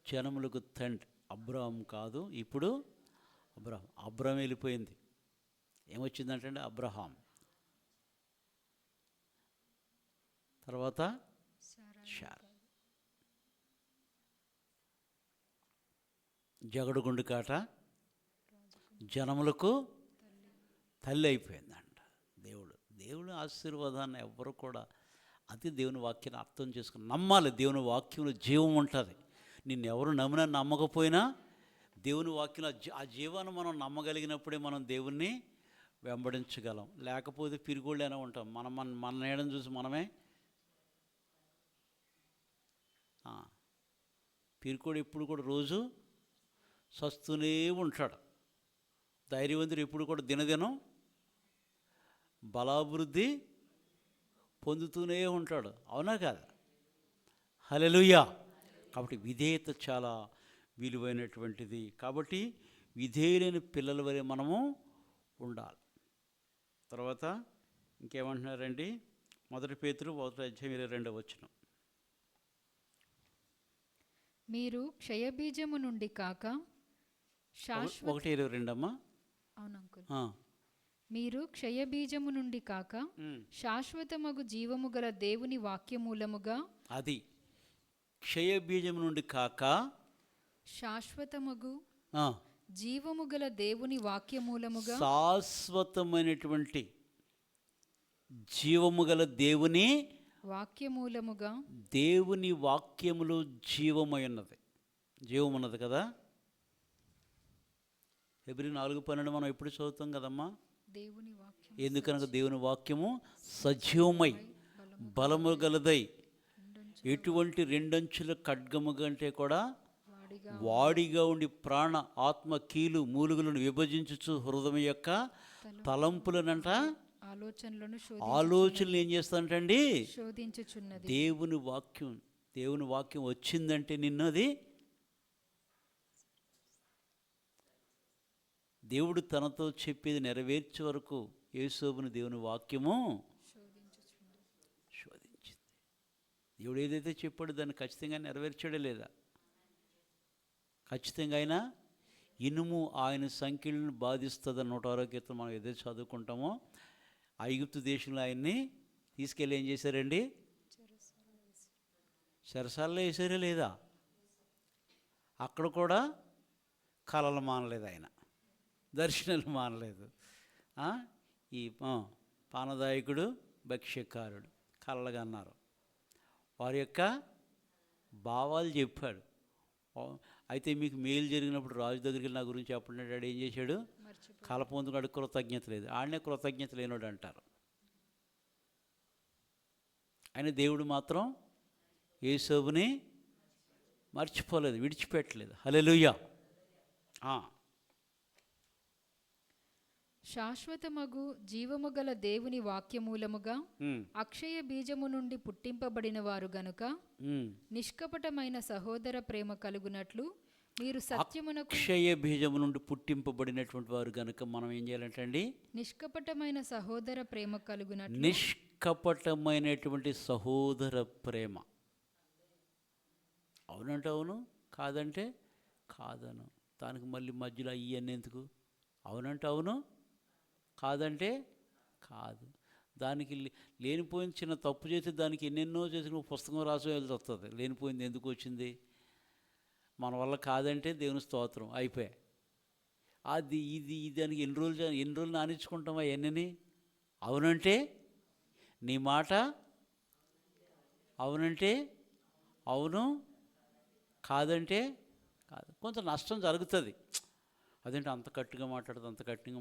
జనములకు తండ్రి. అబ్రహాం కాదు, ఇప్పుడు అబ్రహాం వెళ్ళిపోయింది. ఏమొచ్చిందంటే అబ్రహాం తర్వాత షారా. జగడుగుండు కాట జనములకు తల్లి అయిపోయిందంట. దేవుని ఆశీర్వాదాన్ని ఎవ్వరు కూడా అది దేవుని వాక్యాన్ని అర్థం చేసుకుని నమ్మాలి. దేవుని వాక్యంలో జీవం ఉంటుంది. నిన్నెవరు నమ్మినా నమ్మకపోయినా దేవుని వాక్యంలో ఆ జీవాన్ని మనం నమ్మగలిగినప్పుడే మనం దేవుణ్ణి వెంబడించగలం. లేకపోతే పిరిగోళ్ళైనా ఉంటాం. మన నీడని చూసి మనమే పిరికోడు ఎప్పుడు కూడా రోజు సస్తూనే ఉంటాడు. ధైర్యవంతుడు ఎప్పుడు కూడా దినదినం బలాభివృద్ధి పొందుతూనే ఉంటాడు. అవునా కాదా? హల్లెలూయా. కాబట్టి విధేయత చాలా విలువైనటువంటిది. కాబట్టి విధేయులైన పిల్లల వలె మనము ఉండాలి. తర్వాత ఇంకేమంటున్నారండి? 1 పేతురు 1:22 మీరు క్షయబీజము నుండి కాక 1:22 అమ్మా. అవును అంకుల్. మీరు క్షయబీజము నుండి కాక శాశ్వతమగు జీవము గల దేవుని వాక్యమూలముగా, అది క్షయబీజము నుండి కాక శాశ్వతమగు జీవము గల దేవుని వాక్యమూలముగా, శాశ్వతమైనటువంటి జీవము గల దేవుని వాక్యమూలముగా, దేవుని వాక్యములో జీవమై ఉన్నది. జీవం ఉన్నది కదా. హెబ్రీ 4:12 మనం ఎప్పుడు చదువుతాం కదమ్మా. దేవుని వాక్యం ఎందుకనగా దేవుని వాక్యము సజీవమై బలము గలదై ఎటువంటి 2 అంచుల ఖడ్గము కంటే కూడా వాడిగా ఉండి ప్రాణ ఆత్మ కీలు మూలుగులను విభజించుచు హృదయం యొక్క తలంపులనంట ఆలోచనలు ఏం చేస్తానంటండి? శోధించుచున్నది. దేవుని వాక్యం వచ్చిందంటే నిన్నది దేవుడు తనతో చెప్పేది నెరవేర్చే వరకు యేసోబుని దేవుని వాక్యము శోధించింది. దేవుడు ఏదైతే చెప్పాడో దాన్ని ఖచ్చితంగా నెరవేర్చాడే లేదా? ఖచ్చితంగా అయినా ఇనుము ఆయన సంఖ్యలను బాధిస్తుందని 106వ కీర్తన మనం ఏదైతే చదువుకుంటామో, ఐగుప్తు దేశంలో ఆయన్ని తీసుకెళ్ళి ఏం చేశారండి? చెరసాలలో వేసారే లేదా? అక్కడ కూడా కలలు మానలేదు, ఆయన దర్శనాలు మానలేదు. ఈ పానదాయకుడు భక్ష్యకారుడు కలలుగా అన్నారు. వారి యొక్క భావాలు చెప్పాడు. అయితే మీకు మేలు జరిగినప్పుడు రాజు దగ్గరికి నా గురించి చెప్పండి. ఏం చేశాడు? కల పొందుకాడు కృతజ్ఞత లేదు. ఆడనే కృతజ్ఞత లేనోడు అంటారు. ఆయన దేవుడు మాత్రం యేసోబుని మర్చిపోలేదు, విడిచిపెట్టలేదు. హల్లెలూయా. శాశ్వతమగు జీవము గల దేవుని వాక్యమూలముగా అక్షయ బీజము నుండి పుట్టింపబడిన వారు గనుక నిష్కపటమైన సహోదర ప్రేమ కలుగునట్లు మీరు సత్యమునకు. అక్షయ బీజము నుండి పుట్టింపబడినటువంటి వారు గనుక మనం ఏం చేయాలంటండి? నిష్కపటమైన సహోదర ప్రేమ కలుగునట్లు. నిష్కపటమైనటువంటి సహోదర ప్రేమ. అవునంటే అవును, కాదంటే కాదను. దానికి మళ్ళీ మధ్యలో ఇవన్నీ ఎందుకు? అవునంటే అవును, కాదంటే కాదు. దానికి లేనిపోయిన చిన్న తప్పు చేసి దానికి ఎన్నెన్నో చేసి నువ్వు పుస్తకం రాసి వెళ్తూ వస్తుంది. లేనిపోయింది ఎందుకు వచ్చింది? మన వల్ల కాదంటే దేవుని స్తోత్రం అయిపోయా. అది ఇది దానికి ఎన్ని రోజులు నానించుకుంటామా ఎన్నని? అవునంటే నీ మాట, అవునంటే అవును, కాదంటే కాదు. కొంత నష్టం జరుగుతుంది. అదేంటి అంత కట్టుగా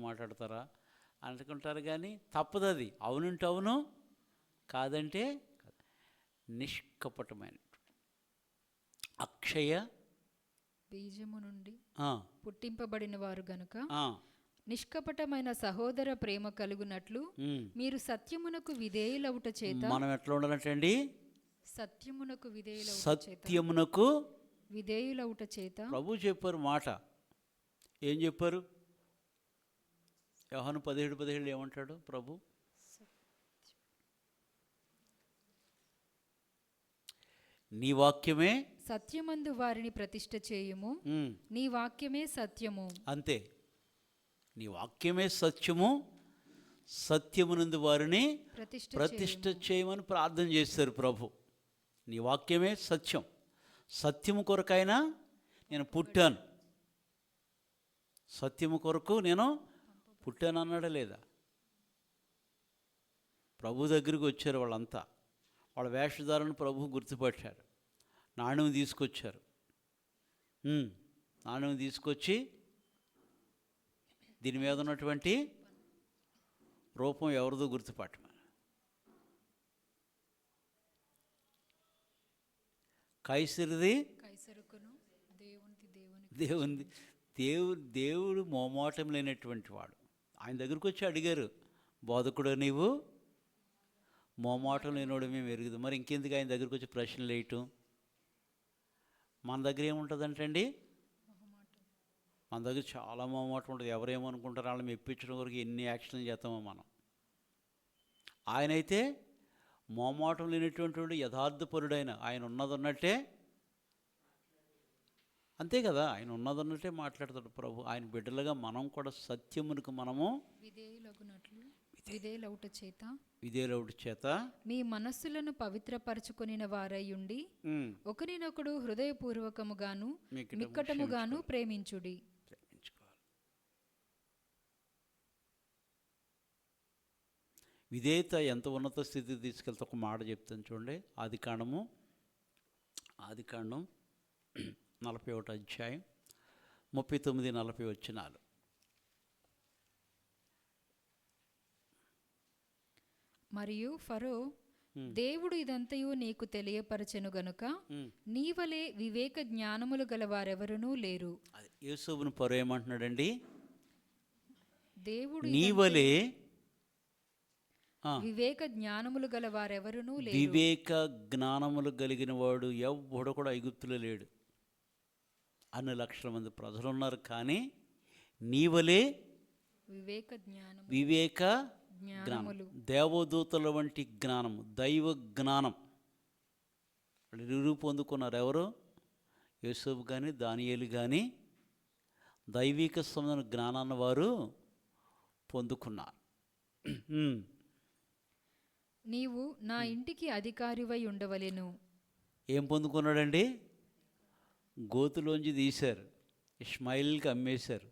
మాట్లాడతారా అనుకుంటారు, కానీ తప్పదు. అది అవునంటే అవును, కాదంటే కాదు. నిష్కపటమైన అక్షయ బీజము నుండి పుట్టింపబడిన వారు గనుక నిష్కపటమైన సహోదర ప్రేమ కలుగునట్లు మీరు సత్యమునకు విధేయులవుట చేత. మనం ఎట్లా ఉండాలంటండి? సత్యమునకు విధేయులవుట చేత ప్రభు చెప్పారు మాట. ఏం చెప్పారు? యోహాను 17:17 ఏమంటాడు ప్రభు? నీ వాక్యమే సత్యమందు వారిని ప్రతిష్ఠ చేయుము, నీ వాక్యమే సత్యము. అంతే. నీ వాక్యమే సత్యము, సత్యమునందు వారిని ప్రతిష్ఠ చేయమని ప్రార్థన చేస్తారు ప్రభు. నీ వాక్యమే సత్యం. సత్యము కొరకైనా నేను పుట్టాను, సత్యము కొరకు నేను పుట్టాను అన్నాడా లేదా? ప్రభు దగ్గరికి వచ్చారు వాళ్ళంతా. వాళ్ళ వేషధారను ప్రభు గుర్తుపట్టారు. నాణ్యం తీసుకొచ్చారు. నాణ్యం తీసుకొచ్చి దీని మీద ఉన్నటువంటి రూపం ఎవరిదో గుర్తుపట్టమని. కైసరిది కైసరుకును దేవుడు మోమాటం లేనటువంటి వాడు. ఆయన దగ్గరికి వచ్చి అడిగారు, బోధకుడు నీవు మోమాటం లేనివాడు మేము ఎరుగుదు. మరి ఇంకెందుకు ఆయన దగ్గరికి వచ్చి ప్రశ్నలు వేయటం? మన దగ్గర ఏముంటుందంటండి, మన దగ్గర చాలా మోమాటం ఉంటుంది. ఎవరేమనుకుంటారో వాళ్ళని మెప్పించడం వరకు ఎన్ని యాక్షన్లు చేస్తామో మనం. ఆయనైతే మోమాటం లేనటువంటి వాడు, యథార్థపరుడైన, ఆయన ఉన్నదన్నట్టే, అంతే కదా, ఆయన ఉన్నదన్నట్టే మాట్లాడతాడు ప్రభు. ఆయన బిడ్డలుగా మనం కూడా సత్యమునకు మనము విధేయులవుట చేత మీ మనస్సులను పవిత్రపరచుకొనిన వారయ్యుండి ఒకరినొకడు హృదయపూర్వకముగాను మిక్కటముగాను ప్రేమించుడి. విధేయత ఎంత ఉన్నత స్థితికి తీసుకెళ్తే ఒక మాట చెప్తాను చూడండి. ఆదికాండం 41 అధ్యాయం 39-40 వచనాలు. మరియు ఫరో, దేవుడు ఇదంతయు నీకు తెలియపరచెను గనుక నీవలే వివేక జ్ఞానములు గల వారెవరునూ లేరు. యోసేపును ఫరో ఏమంటున్నాడండి? దేవుడు నీవలే వివేక జ్ఞానములు గల వారెవరునూ లేరు. వివేక జ్ఞానములు కలిగిన వాడు ఎవ్వడు కూడా ఐగుప్తులో లేడు. అన్ని లక్షల మంది ప్రజలు ఉన్నారు, కానీ నీవలే వివేక జ్ఞానం, దేవదూతల వంటి జ్ఞానము, దైవ జ్ఞానం నిరూప పొందుకున్నారు. ఎవరు? యోసేపు కానీ దానియేలు కానీ దైవిక సంబంధమైన జ్ఞానాన్ని వారు పొందుకున్నారు. నీవు నా ఇంటికి అధికారివై ఉండవలెను. ఏం పొందుకున్నాడండి? గోతులోంచి తీశారు, ఇష్మాయిల్కి అమ్మేశారు.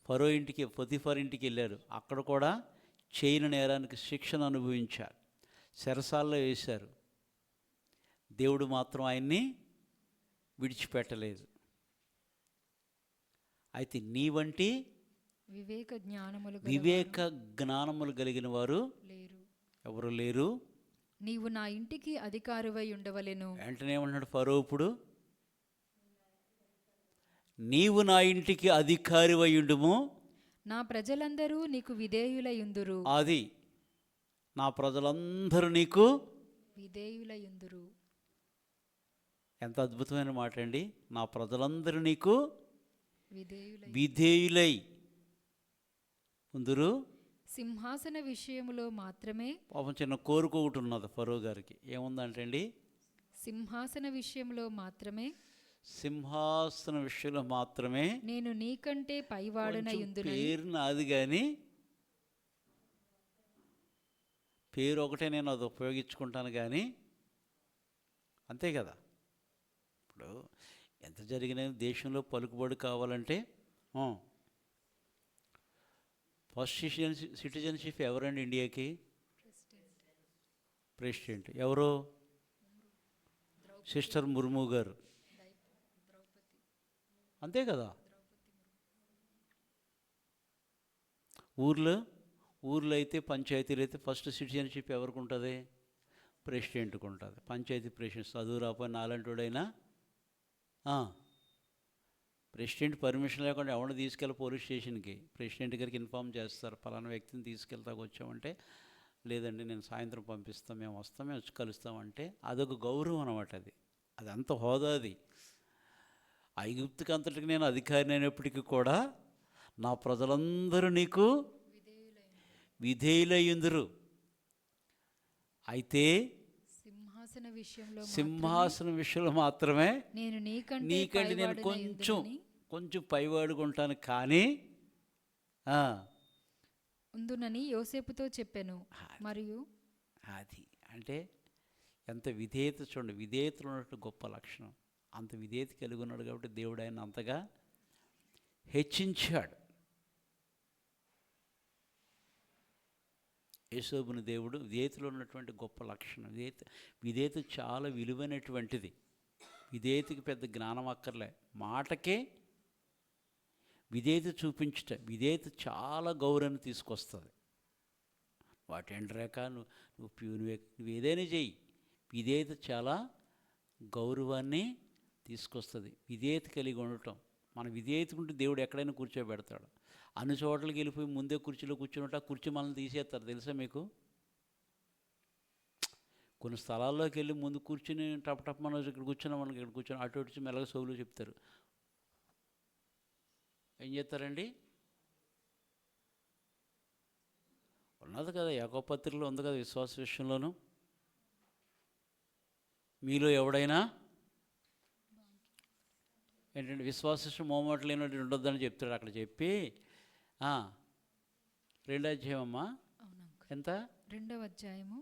ఫరో ఇంటికి, పొతిఫర్ ఇంటికి వెళ్ళారు. అక్కడ కూడా చేయని నేరానికి శిక్షణ అనుభవించారు, చెరసాల్లో వేశారు. దేవుడు మాత్రం ఆయన్ని విడిచిపెట్టలేదు. అయితే నీ వంటి వివేక జ్ఞానములు కలిగిన వారు ఎవరు లేరు. నీవు నా ఇంటికి అధికారివై ఉండవలెను. వెంటనే ఏమన్నాడు ఫరో? ఇప్పుడు నీవు నా ఇంటికి అధికారివై ఉండుము, నా ప్రజలందరూ నీకు విధేయులయుందురు. అది నా ప్రజలందరూ నీకు విధేయులయుందురు. ఎంత అద్భుతమైన మాట అండి! నా ప్రజలందరూ నీకు విధేయులై ఉందురు. సింహాసన విషయములో మాత్రమే, పాపం చిన్న కోరిక ఒకటి ఉన్నది ఫరో గారికి. ఏముందంటే అండి, సింహాసన విషయంలో మాత్రమే, సింహాసన విషయంలో మాత్రమే నేను నీకంటే పైవాడనయుందును. పేరు నాది కానీ పేరు ఒకటే నేను అది ఉపయోగించుకుంటాను కానీ, అంతే కదా. ఇప్పుడు ఎంత జరిగిన దేశంలో పలుకుబడి కావాలంటే ఫస్ట్ సిటిజన్షిప్ ఎవరండి ఇండియాకి? ప్రెసిడెంట్. ఎవరు? సిస్టర్ ముర్ము గారు, అంతే కదా. ఊర్లో అయితే, పంచాయతీలు అయితే ఫస్ట్ సిటిజన్షిప్ ఎవరికి ఉంటుంది? ప్రెసిడెంట్కి ఉంటుంది. పంచాయతీ ప్రెసిడెంట్ చదువు రాకపోయి నాలంటోడైనా ప్రెసిడెంట్ పర్మిషన్ లేకుండా ఎవరిని తీసుకెళ్ళి పోలీస్ స్టేషన్కి ప్రెసిడెంట్ గారికి ఇన్ఫామ్ చేస్తారు, పలానా వ్యక్తిని తీసుకెళ్తాకు వచ్చామంటే, లేదండి నేను సాయంత్రం పంపిస్తాం, మేము వస్తాం, మేము వచ్చి కలుస్తామంటే అదొక గౌరవం అనమాట. అది అంత హోదా. అది ఐగుప్తుకి అంతటికి నేను అధికారిని అయినప్పటికీ కూడా నా ప్రజలందరూ నీకు విధేయులయ్యుందురు. అయితే సింహాసన విషయంలో మాత్రమే నీకంటే నేను కొంచెం పైవాడుకుంటాను కానీ ఉందునని యోసేపుతో చెప్పాను. మరియు అది అంటే ఎంత విధేయత చూడండి. విధేయతలో ఉన్నట్టు గొప్ప లక్షణం. అంత విధేయత కలిగి ఉన్నాడు కాబట్టి దేవుడు ఆయన అంతగా హెచ్చించాడు. యేసోబుని దేవుడు విధేయతలో ఉన్నటువంటి గొప్ప లక్షణం. విధేయత చాలా విలువైనటువంటిది. విధేయతకి పెద్ద జ్ఞానం అక్కర్లే, మాటకే విధేయత చూపించట. విధేయత చాలా గౌరవాన్ని తీసుకొస్తుంది. వాటేంటరాక నువ్వు ప్యూనివే, నువ్వు ఏదైనా చెయ్యి, విధేయత చాలా గౌరవాన్ని తీసుకొస్తుంది. విధేయత కలిగి ఉండటం, మన విధేయత ఉంటే దేవుడు ఎక్కడైనా కూర్చోబెడతాడు. అన్ని చోట్లకి వెళ్ళిపోయి ముందే కుర్చీలో కూర్చున్నట్టు ఆ కుర్చీ మనల్ని తీసేస్తారు, తెలుసా మీకు? కొన్ని స్థలాల్లోకి వెళ్ళి ముందు కూర్చుని టప్ మనం ఇక్కడ కూర్చున్నాం, మనకి ఇక్కడ కూర్చొని అటు వచ్చి మెల్లగా సోలు చెప్తారు. ఏం చేస్తారండి? ఉన్నది కదా, యాకోబు పత్రికలో ఉంది కదా, విశ్వాస విషయంలోనూ మీలో ఎవడైనా ఏంటంటే విశ్వాస విషయం మోమాట లేనట్టు ఉండొద్దని చెప్తాడు. అక్కడ చెప్పి 2వ అధ్యాయం అమ్మా, ఎంత? 2వ అధ్యాయము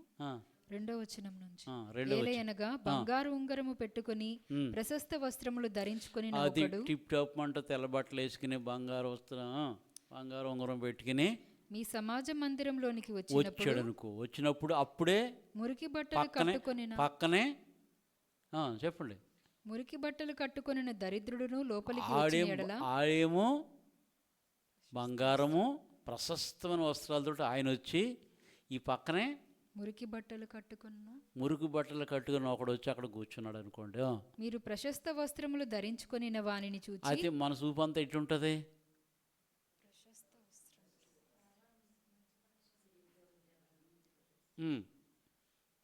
2వ వచనం నుంచి. 2వ ఏలయనగా బంగారు ఉంగరము పెట్టుకొని ప్రశస్త వస్త్రములు ధరించుకొని అది టిప్ టాప్ మంట తెల్ల బట్టలు వేసుకుని బంగారు వస్త్రం, బంగారు ఉంగరం పెట్టుకుని మీ సమాజ మందిరంలోనికి వచ్చాడు అనుకో. వచ్చినప్పుడు అప్పుడే మురికి బట్టలు కట్టుకొని పక్కనే చెప్పండి, మురికి బట్టలు కట్టుకొనిన దరిద్రుడును లోపలికి ఆడేమో బంగారము ప్రశస్తమైన వస్త్రాలతో ఆయన వచ్చి ఈ పక్కనే మురికి బట్టలు కట్టుకుని ఒకడు వచ్చి అక్కడ కూర్చున్నాడు అనుకోండి. మీరు ప్రశస్త వస్త్రములు ధరించుకొని వానిని చూచి, అయితే మన చూపు అంతా ఎట్లుంటది?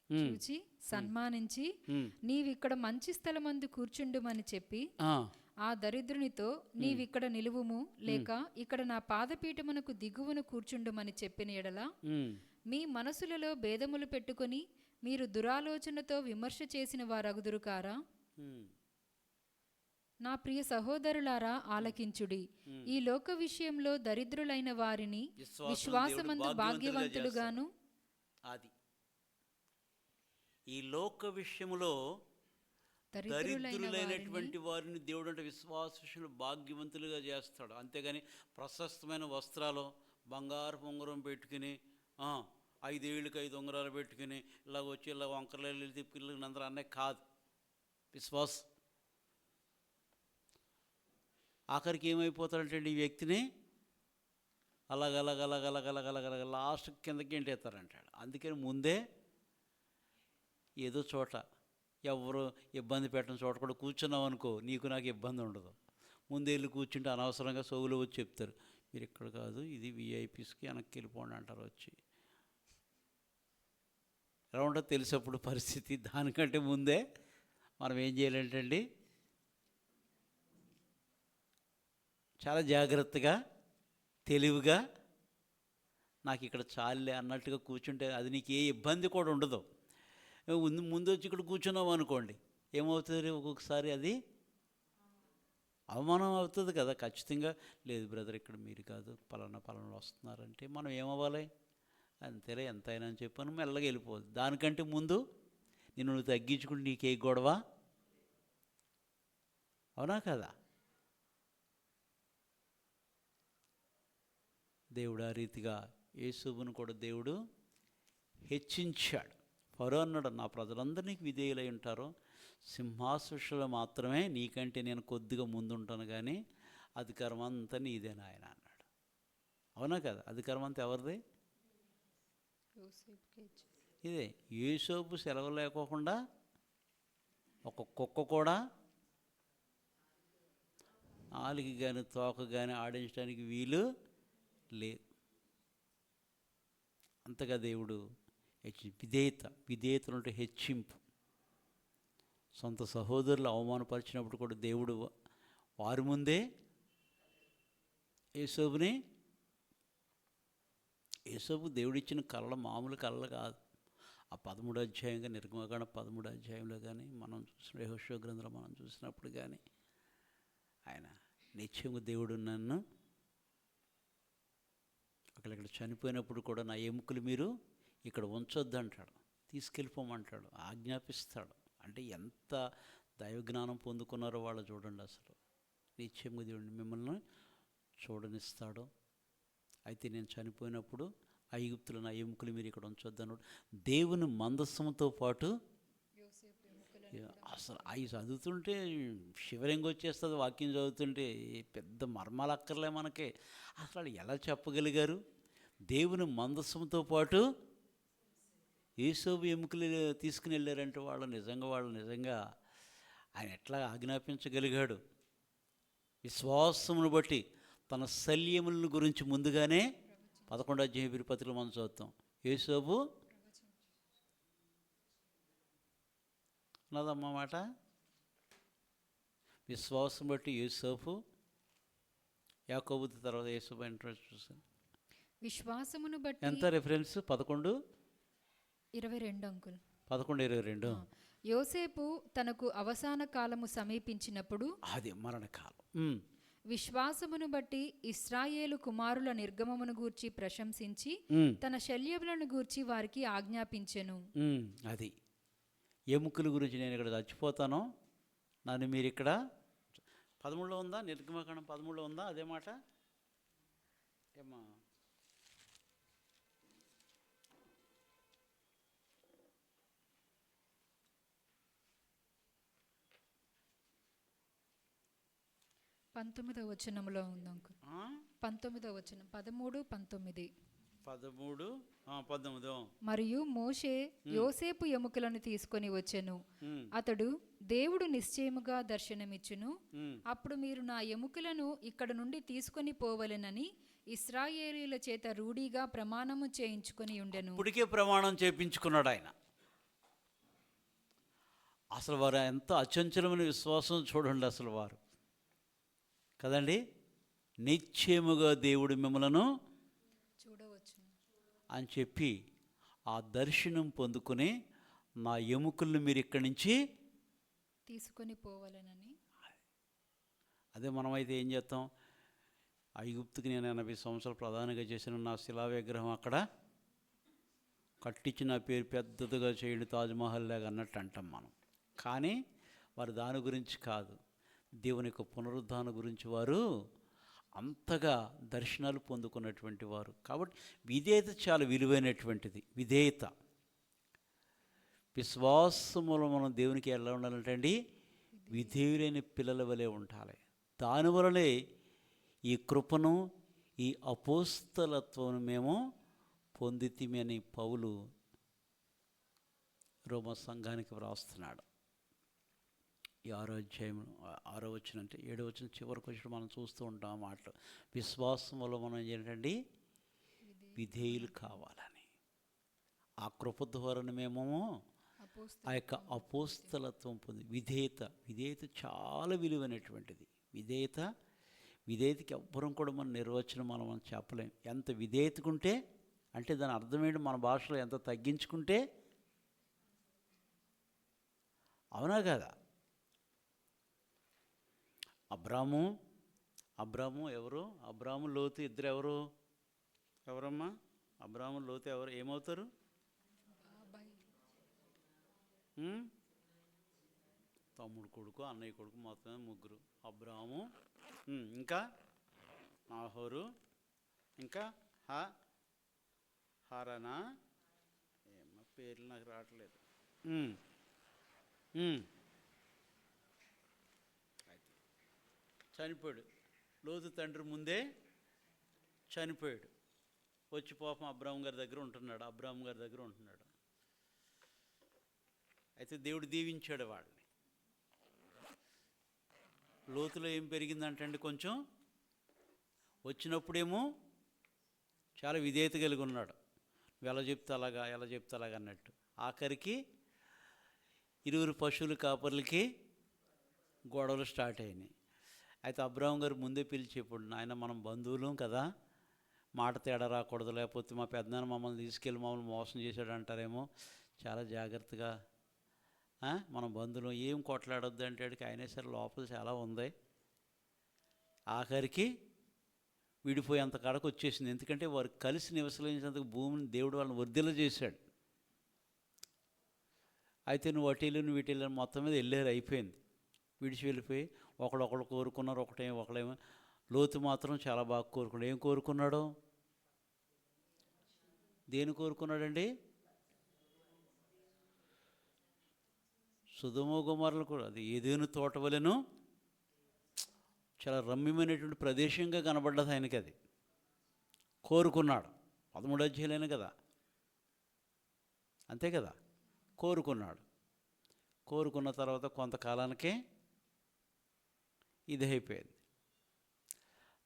చూచి సన్మానించి నీవిక్కడ మంచి స్థలమందు కూర్చుండుమని చెప్పి ఆ దరిద్రునితో నీవిక్కడ నిలువుము, లేక ఇక్కడ నా పాదపీఠమునకు దిగువను కూర్చుండుమని చెప్పిన ఎడల మీ మనసులలో భేదములు పెట్టుకొని మీరు దురాలోచనతో విమర్శ చేసిన వారగుదురు కారా? నా ప్రియ సహోదరులారా ఆలకించుడి. ఈ లోక విషయంలో దరిద్రులైన వారిని విశ్వాసమందు భాగ్యవంతులుగాను, అది ఈ లోక విషయములో దరిద్రులైనటువంటి వారిని దేవుడు అంటే విశ్వాస విషయంలో భాగ్యవంతులుగా చేస్తాడు. అంతేగాని ప్రశస్తమైన వస్త్రాలు, బంగారు ఉంగరం పెట్టుకుని 5 ఏళ్ళకి 5 ఉంగరాలు పెట్టుకుని ఇలా వచ్చి ఇలా వంకరలు తిప్పిల్లు అందరూ అనే కాదు విశ్వాసం. ఆఖరికి ఏమైపోతాడంటే ఈ వ్యక్తిని అలాగలగలగలగలగలగలగ లాస్ట్ కిందకి ఏంటేస్తారంటాడు. అందుకని ముందే ఏదో చోట ఎవరు ఇబ్బంది పెట్టిన చోట కూడా కూర్చున్నావు అనుకో, నీకు నాకు ఇబ్బంది ఉండదు. ముందే వెళ్ళి కూర్చుంటే అనవసరంగా సోగులు వచ్చి చెప్తారు, మీరు ఇక్కడ కాదు, ఇది విఐపీస్కి వెనక్కి వెళ్ళిపోండి అంటారు వచ్చి. ఎలా ఉంటుందో తెలిసేప్పుడు పరిస్థితి. దానికంటే ముందే మనం ఏం చేయాలంటండి, చాలా జాగ్రత్తగా తెలివిగా నాకు ఇక్కడ చాలే అన్నట్టుగా కూర్చుంటే అది నీకు ఏ ఇబ్బంది కూడా ఉండదు. ముందు వచ్చి ఇక్కడ కూర్చున్నాం అనుకోండి, ఏమవుతుంది ఒక్కొక్కసారి అది అవమానం అవుతుంది కదా. ఖచ్చితంగా లేదు బ్రదర్ ఇక్కడ మీరు కాదు పలానా వస్తున్నారంటే మనం ఏమవ్వాలి, అంతేలే ఎంతైనా అని చెప్పాను మెల్లగా వెళ్ళిపోదు. దానికంటే ముందు నువ్వు తగ్గించుకుంటే నీకే గొడవ, అవునా కదా? దేవుడు ఆ రీతిగా యేసువును కూడా దేవుడు హెచ్చించాడు. ఫరో అన్నాడు, నా ప్రజలందరినీ విధేయులై ఉంటారు, సింహాసనంలో మాత్రమే నీకంటే నేను కొద్దిగా ముందుంటాను, కానీ అధికారం అంతా నీదేనా ఆయన అన్నాడు. అవునా కదా? అధికారం అంతా ఎవరిది? ఇదే. యోసేపు సెలవు లేకోకుండా ఒక కుక్క కూడా నాలుగు కానీ తోక కానీ ఆడించడానికి వీలు లేదు. అంతగా దేవుడు విధేయతలుంటే హెచ్చింపు. సొంత సహోదరులు అవమానపరిచినప్పుడు కూడా దేవుడు వారి ముందే యేసోబు దేవుడిచ్చిన కళలు మామూలు కళలు కాదు. ఆ 13వ అధ్యాయంగా నిర్గమకాండ 13వ అధ్యాయంలో కానీ మనం చూసిన యెహోషువ గ్రంథంలో మనం చూసినప్పుడు కానీ ఆయన నిత్యంగా దేవుడు నన్ను అక్కడ చనిపోయినప్పుడు కూడా నా ఎముకలు మీరు ఇక్కడ ఉంచొద్దు అంటాడు, తీసుకెళ్ళిపోమంటాడు, ఆజ్ఞాపిస్తాడు. అంటే ఎంత దైవజ్ఞానం పొందుకున్నారో వాళ్ళు చూడండి. అసలు నిత్యంగా దేవుడిని మిమ్మల్ని చూడనిస్తాడు. అయితే నేను చనిపోయినప్పుడు ఐగుప్తులు నా ఎముకలు మీరు ఇక్కడ ఉంచొద్దు అన్నాడు. దేవుని మందస్సంతో పాటు అసలు అవి చదువుతుంటే శివరింగ్ వచ్చేస్తుంది. వాక్యం చదువుతుంటే పెద్ద మర్మాలు అక్కర్లే మనకి. అసలు ఎలా చెప్పగలిగారు? దేవుని మందస్సంతో పాటు యేసోబు ఎముకలు తీసుకుని వెళ్ళారంటే వాళ్ళు నిజంగా ఆయన ఎట్లా ఆజ్ఞాపించగలిగాడు? విశ్వాసమును బట్టి తన శల్యములను గురించి ముందుగానే 11వ అధ్యాయం పత్రికలో మనం చదువుతాం. యేసోబు ఉన్నదమ్మా మాట. విశ్వాసం బట్టి యేసోబు, యాకోబు తర్వాత యేసోబు ఇంట్రెస్ట్ చూసాను. విశ్వాసమును బట్టి ఎంత రెఫరెన్స్? 11:22 అంకుల్. 11:22. యోసేపు తనకు అవసాన కాలము సమీపించినప్పుడు, అది మరణకాలం. విశ్వాసమును బట్టి ఇశ్రాయేలు కుమారుల నిర్గమమును గూర్చి ప్రశంసించి తన శల్యములను గూర్చి వారికి ఆజ్ఞాపించెను. అది ఎముకల గురించి నేను ఇక్కడ చచ్చిపోతాను, నన్ను మీరు ఇక్కడ 13లో ఉందా? నిర్గమకాండం 13లో ఉందా అదే మాట? ఏమా పంతొమ్మిదవ వచనంలో ఉంది అంకుల్. 19వ వచనం 13, 19. 13, 19. మరియు మోషే యోసేపు ఎముకలను తీసుకొని వచ్చెను. అతడు, దేవుడు నిశ్చయముగా దర్శనమిచ్చును, అప్పుడు మీరు నా ఎముకలను ఇక్కడ నుండి తీసుకొని పోవలెనని ఇశ్రాయేలీయుల చేత రూఢిగా ప్రమాణము చేయించుకొని ఉండెను. ఇప్పటికే ప్రమాణం చేయించుకున్నాడు ఆయన. అసలు వారు ఎంత అచంచలమైన విశ్వాసం చూడండి అసలు వారు కదండి. నిశ్చయముగా దేవుడు మిమ్మలను చూడవచ్చు అని చెప్పి ఆ దర్శనం పొందుకుని నా ఎముకలను మీరు ఇక్కడి నుంచి తీసుకొని పోవాలనని. అదే మనమైతే ఏం చేస్తాం? ఐగుప్తుకి నేను 80 సంవత్సరాలు ప్రధానంగా చేసిన నా శిలా విగ్రహం అక్కడ కట్టించి నా పేరు పెద్దదిగా చేయండి తాజ్మహల్ లాగా అన్నట్టు అంటాం మనం. కానీ వారు దాని గురించి కాదు, దేవుని యొక్క పునరుద్ధాన గురించి వారు అంతగా దర్శనాలు పొందుకున్నటువంటి వారు. కాబట్టి విధేయత చాలా విలువైనటువంటిది. విధేయత, విశ్వాసములో మనం దేవునికి ఎలా ఉండాలంటే అండి, విధేయులైన పిల్లల వలె ఉండాలి. దానివలనే ఈ కృపను, ఈ అపోస్తలత్వం మేము పొందితిమి అని పౌలు రోమా సంఘానికి వ్రాస్తున్నాడు. ఈ 6వ అధ్యాయం 6వ వచనం అంటే 7వ వచనం చివరికి వచ్చినప్పుడు మనం చూస్తూ ఉంటాం మాటలు. విశ్వాసం వల్ల మనం ఏంటండి విధేయులు కావాలని. ఆ కృప ద్వారా మేము ఆ యొక్క అపోస్తలత్వం పొంది విధేయత చాలా విలువైనటువంటిది. విధేయతకి ఎవ్వరం కూడా మన నిర్వచనం మనం చెప్పలేం. ఎంత విధేయతకుంటే అంటే దాని అర్థం ఏంటి? మన భాషలో ఎంత తగ్గించుకుంటే, అవునా కదా? అబ్రాము ఎవరు? అబ్రాము లోతు ఇద్దరు ఎవరమ్మా? అబ్రాము లోతు ఎవరు ఏమవుతారు? తమ్ముడు కొడుకు, అన్నయ్య కొడుకు, మొత్తం ముగ్గురు. అబ్రాము, ఇంకా నాహోరు, ఇంకా హారానా, ఏమో పేర్లు నాకు రావట్లేదు. చనిపోయాడు. లోతు తండ్రి ముందే చనిపోయాడు. వచ్చి పాపం అబ్రాహం గారి దగ్గర ఉంటున్నాడు. అయితే దేవుడు దీవించాడు వాడిని. లోతులో ఏం పెరిగిందంటే కొంచెం వచ్చినప్పుడేమో చాలా విధేయత కలిగి ఉన్నాడు. ఎలా చెప్తే అలాగా అన్నట్టు. ఆఖరికి 20 పశువుల కాపర్లకి గొడవలు స్టార్ట్ అయినాయి. అయితే అబ్రాహం గారు ముందే పిలిచి ఇప్పుడు, నాయన మనం బంధువులం కదా, మాట తేడా రాకూడదు, లేకపోతే మా పెద్దనాన్న మమ్మల్ని తీసుకెళ్ళి మమ్మల్ని మోసం చేశాడు అంటారేమో, చాలా జాగ్రత్తగా మనం బంధువులు ఏం కొట్లాడొద్దు అంటే అయినా సరే లోపల చాలా ఉంది. ఆఖరికి విడిపోయేంత కాడకు వచ్చేసింది. ఎందుకంటే వారు కలిసి నివసించేందుకు భూమిని దేవుడు వాళ్ళని వర్ధిల్ల చేశాడు. అయితే నువ్వు అటీలను వీటిల్లని మొత్తం మీద వెళ్ళారు, అయిపోయింది. విడిచి వెళ్ళిపోయి ఒకళ్ళు కోరుకున్నారు, ఒకళ్ళేమో. లోతు మాత్రం చాలా బాగా కోరుకున్నాడు. ఏం కోరుకున్నాడు? దేని కోరుకున్నాడండి? సొదొమ గొమొర్రాలు కూడా, అది ఏదెను తోట వలెను చాలా రమ్యమైనటువంటి ప్రదేశంగా కనబడ్డది ఆయనకి. అది కోరుకున్నాడు. 13 అధ్యాయులైన కదా, అంతే కదా, కోరుకున్నాడు. కోరుకున్న తర్వాత కొంతకాలానికే ఇది అయిపోయింది.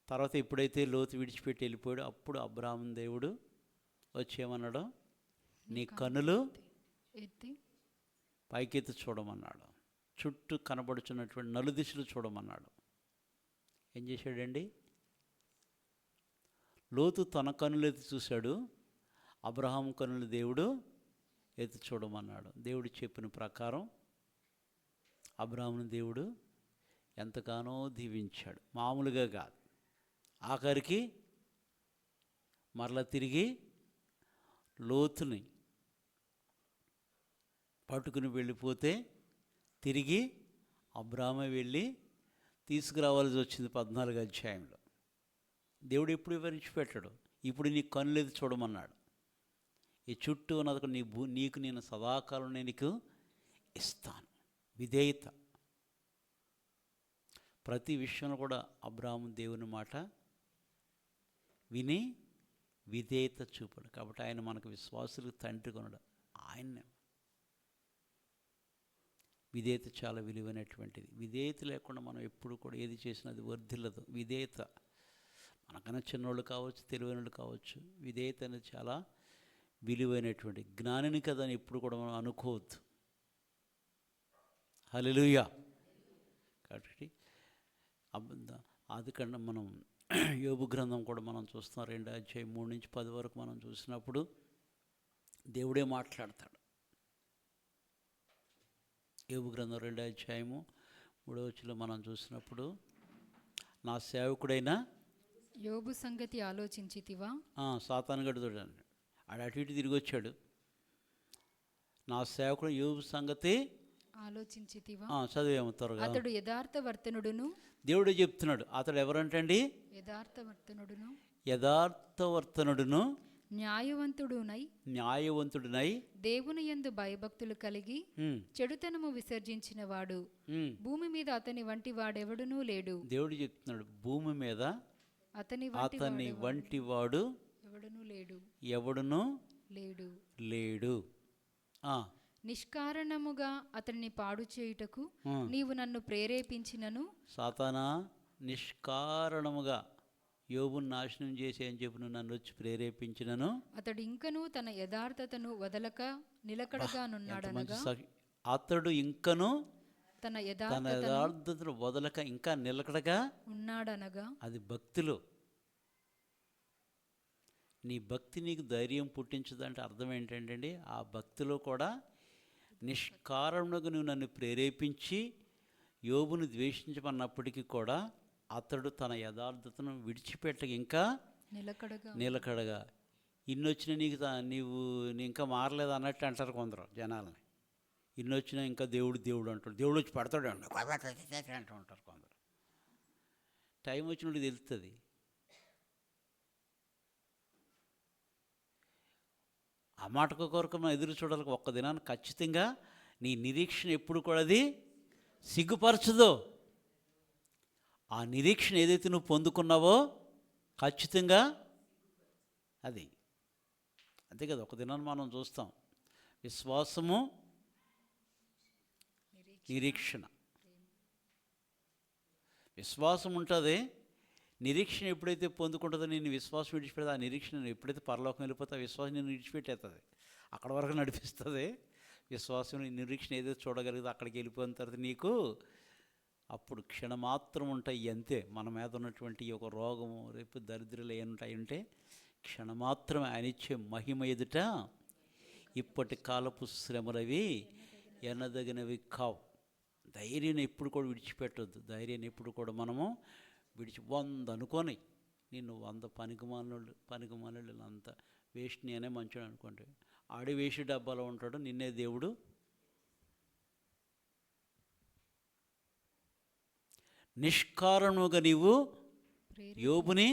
తర్వాత ఎప్పుడైతే లోతు విడిచిపెట్టి వెళ్ళిపోయాడో అప్పుడు అబ్రాహాము దేవుడు వచ్చేమన్నాడు? నీ కన్నులు ఎత్తి పైకెత్తి చూడమన్నాడు. చుట్టూ కనబడుచున్నటువంటి నలుదిశలు చూడమన్నాడు. ఏం చేశాడండి? లోతు తన కన్నులు ఎత్తి చూశాడు, అబ్రహాము కన్నులు దేవుడు ఎత్తి చూడమన్నాడు. దేవుడు చెప్పిన ప్రకారం అబ్రహామును దేవుడు ఎంతగానో దీవించాడు. మామూలుగా కాదు. ఆఖరికి మరలా తిరిగి లోతుని పట్టుకుని వెళ్ళిపోతే తిరిగి అబ్రాహామే వెళ్ళి తీసుకురావాల్సి వచ్చింది 14 అధ్యాయంలో. దేవుడు ఎప్పుడు వివరించిపెట్టాడు? ఇప్పుడు నీ కన్నులేది చూడమన్నాడు. ఈ చుట్టూ ఉన్నది నీకు నేను సదాకాలం నీకు ఇస్తాను. విధేయత. ప్రతి విషయంలో కూడా అబ్రాహాము దేవుని మాట విని విధేయత చూపాడు. కాబట్టి ఆయన మనకు విశ్వాసులకు తండ్రి కొనడు. ఆయన విధేయత చాలా విలువైనటువంటిది. విధేయత లేకుండా మనం ఎప్పుడు కూడా ఏది చేసినా అది వర్ధిల్లదు. విధేయత మనకన్నా చిన్నోళ్ళు కావచ్చు, తెలివైనోళ్ళు కావచ్చు, విధేయత అనేది చాలా విలువైనటువంటి. జ్ఞానిని కదా అని ఎప్పుడు కూడా మనం అనుకోవద్దు. హల్లెలూయా. కాబట్టి అది కన్నా మనం యోబు గ్రంథం కూడా మనం చూస్తున్నాం. 2 అధ్యాయం 3 నుంచి 10 వరకు మనం చూసినప్పుడు దేవుడే మాట్లాడతాడు. యోబు గ్రంథం 2 అధ్యాయము 3వ వచనంలో మనం చూసినప్పుడు, నా సేవకుడైన యోబు సంగతి ఆలోచించితివా? సాతాను గడు చూడండి, ఆడు అటు ఇటు తిరిగి వచ్చాడు. నా సేవకుడు యోబు సంగతి ఆలోచించితివా? చదివేమో త్వరగా. అతడు యథార్థవర్తనుడును. దేవుడే చెప్తున్నాడు. అతడు ఎవరంటండి? యథార్థవర్తనుడును న్యాయవంతుడునై దేవుని యందు భయభక్తులు కలిగి చెడుతనము విసర్జించిన వాడు భూమి మీద అతని వంటి వాడెవడునూ లేడు. దేవుడు చెప్తున్నాడు, భూమి మీద అతని వంటి వాడు ఎవడునూ లేడు. నిష్కారణముగా అతన్ని పాడు చేయుటకు నీవు నన్ను ప్రేరేపించినను. సాతానా, నిష్కారణముగా యోబును నాశనం చేసి అని చెప్పి నువ్వు నన్ను వచ్చి ప్రేరేపించినను. అతడు ఇంకను తన యథార్థతను వదలక నిలకడగా నున్నాడనగా. అతడు ఇంకను తన యథార్థతను వదలక ఇంకా నిలకడగా ఉన్నాడనగా. అది భక్తిలో. నీ భక్తి నీకు ధైర్యం పుట్టించదంటే అర్థం ఏంటంటే, ఆ భక్తిలో కూడా నిష్కారణంగా నువ్వు నన్ను ప్రేరేపించి యోబును ద్వేషించమన్నప్పటికీ కూడా అతడు తన యథార్థతను విడిచిపెట్టక ఇంకా నిలకడగా. ఇన్నొచ్చినా నీవు ఇంకా మారలేదు అన్నట్టు అంటారు కొందరు జనాలని. ఇన్నొచ్చినా ఇంకా దేవుడు అంటాడు, దేవుడు వచ్చి పడతాడు అంటూ ఉంటారు కొందరు. టైం వచ్చినప్పుడు తెలుస్తుంది. ఆ మాటకు కొరకు మనం ఎదురు చూడాలి. ఒక్క దినాన్ని ఖచ్చితంగా నీ నిరీక్షణ ఎప్పుడు కూడా అది సిగ్గుపరచదు. ఆ నిరీక్షణ ఏదైతే నువ్వు పొందుకున్నావో ఖచ్చితంగా అది అంతే కదా. ఒక దినాన్ని మనం చూస్తాం, విశ్వాసము, నిరీక్షణ. విశ్వాసం ఉంటుంది, నిరీక్షణ ఎప్పుడైతే పొందుకుంటుందో నేను విశ్వాసం విడిచిపెడితే ఆ నిరీక్షణ ఎప్పుడైతే పరలోకం వెళ్ళిపోతే ఆ విశ్వాసం నేను విడిచిపెట్టేస్తుంది, అక్కడ వరకు నడిపిస్తుంది. విశ్వాసం నిరీక్షణ ఏదైతే చూడగలిగితే అక్కడికి వెళ్ళిపోయిన తర్వాత నీకు అప్పుడు క్షణమాత్రం ఉంటాయి అంతే. మన మీద ఉన్నటువంటి ఒక రోగము, రేపు దరిద్రులు ఏముంటాయి అంటే క్షణమాత్రమే. ఆయన ఇచ్చే మహిమ ఎదుట ఇప్పటి కాలపు శ్రమలవి ఎనదగినవి కావు. ధైర్యాన్ని ఎప్పుడు కూడా విడిచిపెట్టొద్దు. ధైర్యాన్ని ఎప్పుడు కూడా మనము 100 అనుకొని నిన్ను 100 పనికిమానులు అంత వేస్ట్, నేనే మంచోడు అనుకోండి, ఆడి వేస్ట్ డబ్బాలో ఉంటాడు. నిన్నే దేవుడు నిష్కారణముగా నీవు యోబుని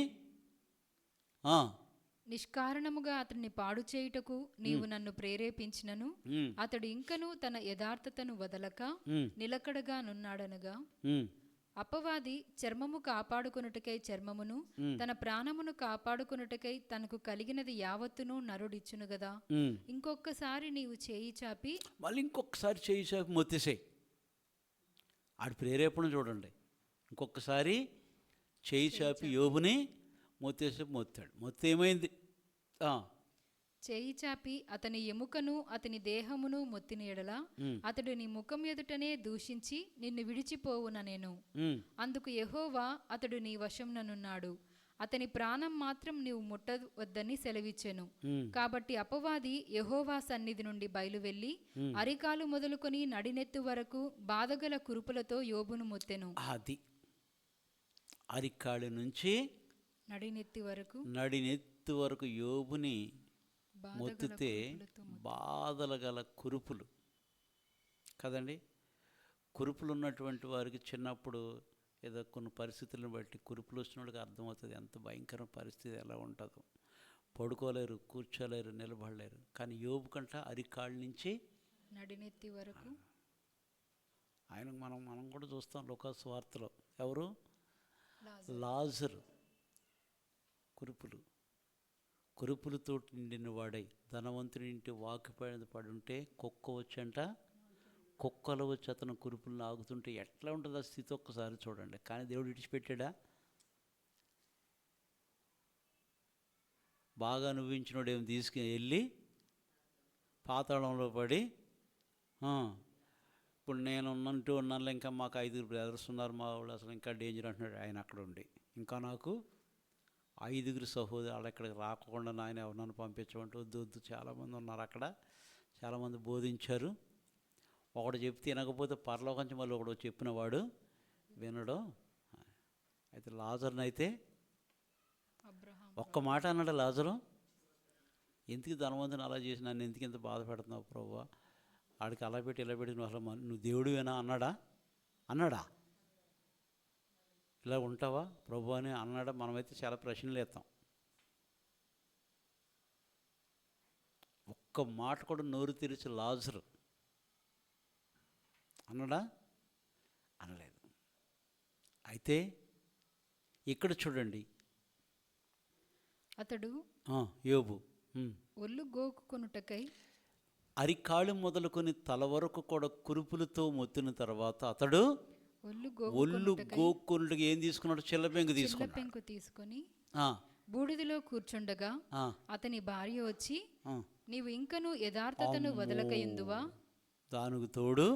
నిష్కారణముగా అతన్ని పాడు చేయుటకు నీవు నన్ను ప్రేరేపించినను అతడు ఇంకను తన యథార్థతను వదలక నిలకడగా నున్నాడనగా అపవాది చర్మము కాపాడుకొనుటకై చర్మమును తన ప్రాణమును కాపాడుకొనుటకై తనకు కలిగినది యావత్తును నరుడిచ్చును గదా. ఇంకొకసారి నీవు చేయి చాపి మళ్ళీ ఇంకొకసారి చేయి చాపి మొత్తేసాయి. ఆడి ప్రేరేపణ చూడండి. ఇంకొకసారి చేయి చాపి యోబుని మొత్తేసి మొత్తాడు. మొత్తం ఏమైంది? చేయి చాపి అతని ఎముకను అతని దేహమును మొత్తిన ఎడల అతడు నీ ముఖం ఎదుటనే దూషించి నిన్ను విడిచిపోవున నేను. అందుకు యెహోవా అతడు నీ వశంననున్నాడు, అతని ప్రాణం మాత్రం నీవు ముట్టవద్దని సెలవిచ్చెను. కాబట్టి అపవాది యెహోవా సన్నిధి నుండి బయలువెళ్ళి అరికాలు మొదలుకొని నడినెత్తు వరకు బాధగల కురుపులతో యోబును మొత్తెను. అది అరికాళ్ళ నుంచి నడినెత్తి వరకు యోబుని మొత్తితే బాధలు గల కురుపులు కదండి. కురుపులు ఉన్నటువంటి వారికి చిన్నప్పుడు ఏదో కొన్ని పరిస్థితులను బట్టి కురుపులు వచ్చినోడికి అర్థమవుతుంది ఎంత భయంకర పరిస్థితి ఎలా ఉంటుందో. పడుకోలేరు, కూర్చోలేరు, నిలబడలేరు. కానీ యోబు కంట అరికాళ్ళ నుంచి నడినెత్తి వరకు ఆయన మనం కూడా చూస్తాం లూకాసు వార్తలో. ఎవరు? లాజరు. కురుపులతో నిండిన వాడై ధనవంతుని ఇంటి వాకిపైన పడుంటే కుక్క వచ్చంట, కుక్కలు వచ్చి అతను కురుపులను ఆగుతుంటే ఎట్లా ఉంటుంది ఆ స్థితి ఒక్కసారి చూడండి. కానీ దేవుడు విడిచిపెట్టాడా? బాగా నువ్వించినోడు ఏమి తీసుకుని వెళ్ళి పాతాళంలో పడి, ఇప్పుడు నేను ఉన్నట్టు ఉన్నాను, ఇంకా మాకు 5 బ్రదర్స్ ఉన్నారు, మా వాళ్ళు అసలు ఇంకా డేంజర్ అంటున్నాడు ఆయన అక్కడ ఉండి. ఇంకా నాకు 5 సహోదరు వాళ్ళు ఎక్కడికి రాకుండా నాయన ఎవరినన్ను పంపించమంటే వద్దు చాలామంది ఉన్నారు అక్కడ, చాలామంది బోధించారు. ఒకడు చెప్తే వినకపోతే పరలోకంచి మళ్ళీ ఒకడు చెప్పినవాడు వినడు. అయితే లాజర్ని అయితే ఒక్క మాట అన్నాడు లాజరు, ఎందుకు ధనవంతుని అలా చేసి నన్ను ఎందుకు ఇంత బాధ పెడుతున్నావు ప్రభువా, ఆడికి అలా పెట్టి ఇలా పెట్టి నువ్వు అసలు నువ్వు దేవుడివేనా అన్నాడా? ఇలా ఉంటావా ప్రభు అని అన్నాడా? మనమైతే చాలా ప్రశ్నలు వేస్తాం. ఒక్క మాట కూడా నోరు తెరిచి లాజరు అన్నాడా? అనలేదు. అయితే ఇక్కడ చూడండి, అతడు యోబు ఒళ్ళు గోకుకొనుటకై అరికాళ్ళు మొదలుకొని తల వరకు కూడా కురుపులతో మొత్తిన తర్వాత అతడు ఒళ్ళు గోక్కున్నట్టుగా ఏం తీసుకున్నాడు? చిల్లపెంకు తీసుకొని బూడిదలో కూర్చుండగా అతని భార్య వచ్చి, నీవు ఇంకను యథార్థతను వదలకయుందువా? దానికి తోడు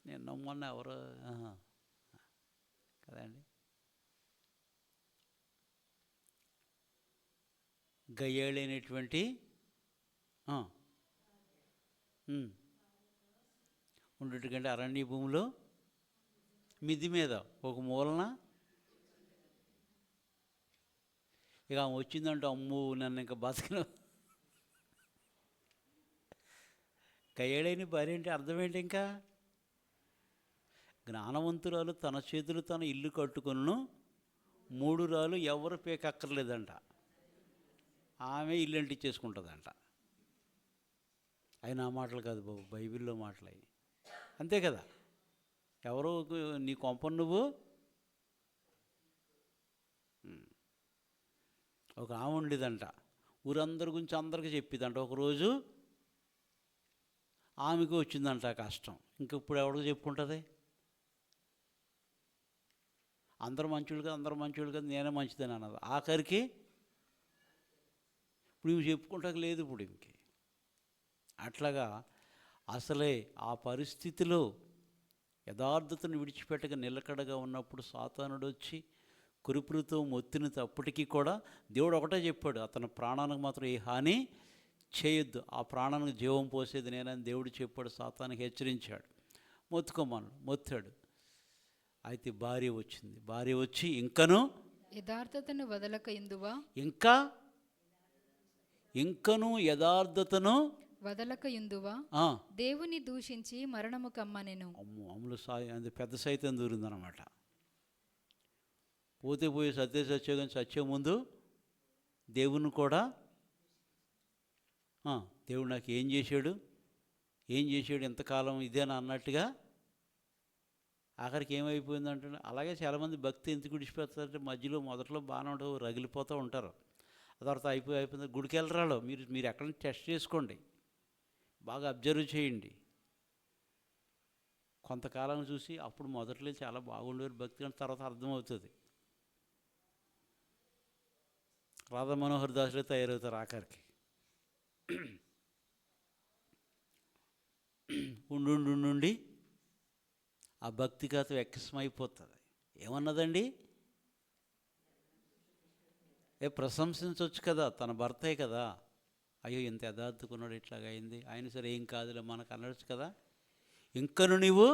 నేను నమ్మన్న ఎవరు కదండి, గయ్యాళైనటువంటి ఉండేటికంటే అరణ్య భూమిలో మిద్ది మీద ఒక మూలన ఇక ఆమె వచ్చిందంటే అమ్ము నన్ను ఇంకా బతికిన గయ్యాళైన భార్య అంటే అర్థం ఏంటి? ఇంకా జ్ఞానవంతురాలు తన చేతులు తన ఇల్లు కట్టుకొను 3 రాలు ఎవరు పేకక్కర్లేదంట, ఆమె ఇల్లు అంటించేసుకుంటుందంట. అయినా ఆ మాటలు కాదు బాబు, బైబిల్లో మాటలు అవి. అంతే కదా, ఎవరో నీ కొంపను నువ్వు ఒక ఆమె ఉండేదంట, ఊరందరి గురించి అందరికీ చెప్పిదంట. ఒకరోజు ఆమెకు వచ్చిందంట కష్టం, ఇంక ఇప్పుడు ఎవరికి చెప్పుకుంటుంది? అందరూ మంచోళ్ళు కదా నేనే మంచిదని అన్నది. ఆఖరికి ఇప్పుడు ఇవి చెప్పుకుంటాక లేదు ఇప్పుడు ఇంకే. అట్లాగా అసలే ఆ పరిస్థితిలో యథార్థతను విడిచిపెట్టక నిలకడగా ఉన్నప్పుడు సాతానుడు వచ్చి కురుపులతో మొత్తినప్పటికీ కూడా దేవుడు ఒకటే చెప్పాడు, అతని ప్రాణానికి మాత్రం ఏ హాని చేయొద్దు, ఆ ప్రాణానికి జీవం పోసేది నేనని దేవుడు చెప్పాడు. సాతానికి హెచ్చరించాడు, మొత్తాడు. అయితే భార్య వచ్చింది. భార్య వచ్చి ఇంకను యథార్థతను వదలకయుందువా? ఇంకను యథార్థతను వదలకయుందువా? దేవుని దూషించి మరణము కమ్మనెను. అమ్ములు అది పెద్ద సైతం దూరిందనమాట. పోతే పోయి సత్యసత్యం కానీ సత్యం ముందు దేవుని కూడా దేవుడు నాకు ఏం చేశాడు ఎంతకాలం ఇదేనా అన్నట్టుగా ఆఖరికి ఏమైపోయిందంటే, అలాగే చాలామంది భక్తి ఎందుకు విడిచిపోతారంటే మధ్యలో మొదట్లో బాగానే ఉంటారు, రగిలిపోతూ ఉంటారు. ఆ తర్వాత అయిపోయింది గుడికి వెళ్ళరాలో మీరు ఎక్కడ టెస్ట్ చేసుకోండి, బాగా అబ్జర్వ్ చేయండి. కొంతకాలం చూసి అప్పుడు మొదట్లో చాలా బాగుండేవారు భక్తి, కానీ తర్వాత అర్థమవుతుంది. రాధా మనోహర్ దాసులే తయారవుతారు ఆఖరికి. ఉండి ఆ భక్తి కథ ఎక్కసమైపోతుంది. ఏమన్నదండి, ప్రశంసించవచ్చు కదా, తన భర్తే కదా, అయ్యో ఇంత యథార్థకున్నాడు ఇట్లాగా అయింది, ఆయన సరే ఏం కాదులే మనకు అనొచ్చు కదా. ఇంకను నీవు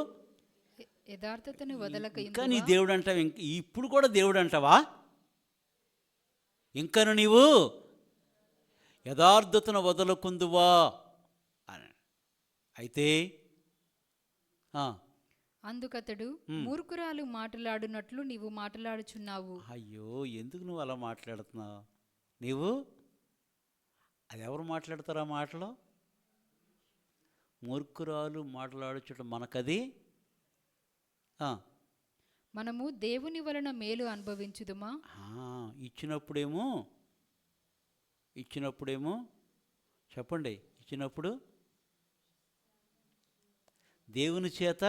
యథార్థతను వదలక ఇంకా నీ దేవుడు అంటావు, ఇప్పుడు కూడా దేవుడు అంటావా? ఇంకను నీవు యథార్థతను వదలకుందువా అని. అయితే అందుకతడు, మూర్ఖురాలు మాట్లాడునట్లు నీవు మాట్లాడుచున్నావు. అయ్యో ఎందుకు నువ్వు అలా మాట్లాడుతున్నావు? నీవు అది ఎవరు మాట్లాడతారు ఆ మాటలో? మూర్ఖురాలు మాట్లాడుచుట మనకది. మనము దేవుని వలన మేలు అనుభవించుదుమా? ఇచ్చినప్పుడేమో చెప్పండి, ఇచ్చినప్పుడు దేవుని చేత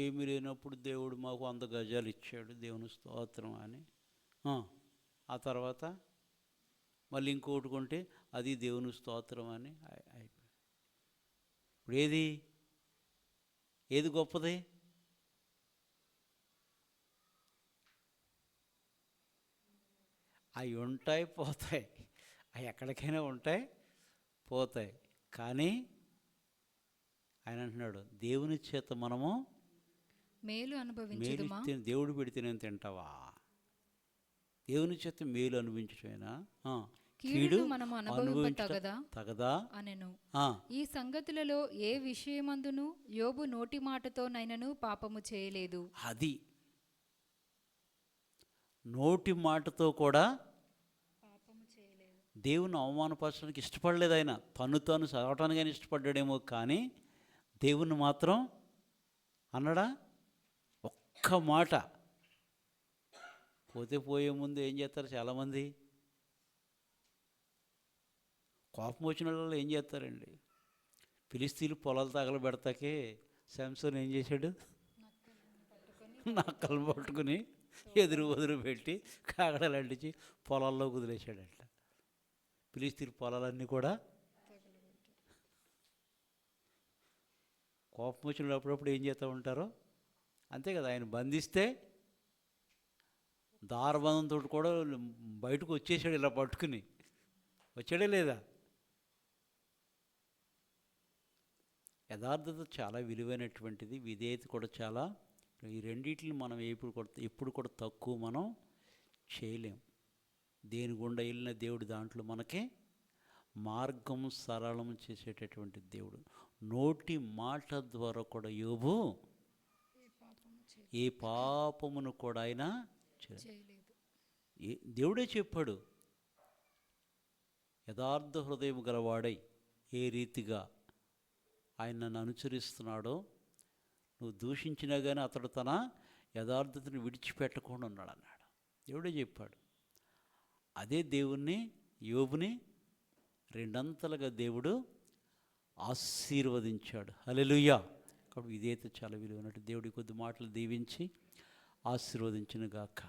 ఏమి లేనప్పుడు దేవుడు మాకు 100 గజాలు ఇచ్చాడు, దేవుని స్తోత్రం అని. ఆ తర్వాత మళ్ళీ ఇంకోటి కొంటే అది దేవుని స్తోత్రం అని అయిపోయింది. ఇప్పుడు ఏది గొప్పది? అవి ఉంటాయి పోతాయి, అవి ఎక్కడికైనా ఉంటాయి పోతాయి. కానీ ఆయన అంటున్నాడు, దేవుని చేత మనము మేలు అనుభవించుదుమా? దేవుడు పెడితేనే తింటావా? దేవుని చేత మేలు అనుభవించటమేనా? కీడు మనము అనుభవించటగదా తగదా అనెను. ఈ సంగతులలో ఏ విషయమందును యోబు నోటి మాటతోనైనను పాపము చేయలేదు. అది నోటి మాటతో కూడా దేవుని అవమానపరచడానికి ఇష్టపడలేదు. ఆయన తాను చదవటానికి ఆయన ఇష్టపడ్డాడేమో, కానీ దేవుని మాత్రం అన్నాడా? ఒక్క మాట. పోయే ముందు ఏం చేస్తారు చాలామంది, కోపం వచ్చిన వాళ్ళు ఏం చేస్తారండి, ఫిలిస్తీన్లు పొలాలు తగలబెడతాకే శాంసన్ ఏం చేశాడు, నక్కలు పట్టుకుని ఎదురు పెట్టి కాగడలు అంటించి పొలాల్లో కుదిలేశాడంట. ఫిలిస్తీన్ పొలాలన్నీ కూడా కోపం వచ్చినప్పుడు ఏం చేస్తూ ఉంటారో అంతే కదా. ఆయన బంధిస్తే దారబంధంతో కూడా బయటకు వచ్చేసాడు, ఇలా పట్టుకుని వచ్చాడే లేదా. యథార్థత చాలా విలువైనటువంటిది, విధేయత కూడా చాలా. ఈ రెండింటిని మనం ఎప్పుడు కూడా తక్కువ మనం చేయలేం. దేని గుండా వెళ్ళిన దేవుడు దాంట్లో మనకి మార్గం సరళం చేసేటటువంటి దేవుడు. నోటి మాట ద్వారా కూడా యోబు ఏ పాపమును కూడా ఆయన చేయలేదు. దేవుడే చెప్పాడు, యథార్థ హృదయం గలవాడై ఏ రీతిగా ఆయన నన్ను అనుసరిస్తున్నాడో, నువ్వు దూషించినా కానీ అతడు తన యథార్థతను విడిచిపెట్టకుండా ఉన్నాడు అన్నాడు. దేవుడే చెప్పాడు. అదే దేవుణ్ణి, యోబుని 2 దేవుడు ఆశీర్వదించాడు. హల్లెలూయా. కాబట్టి ఇదైతే చాలా విలువైనట్టు. దేవుడి కొద్ది మాటలు దీవించి ఆశీర్వదించును గాక.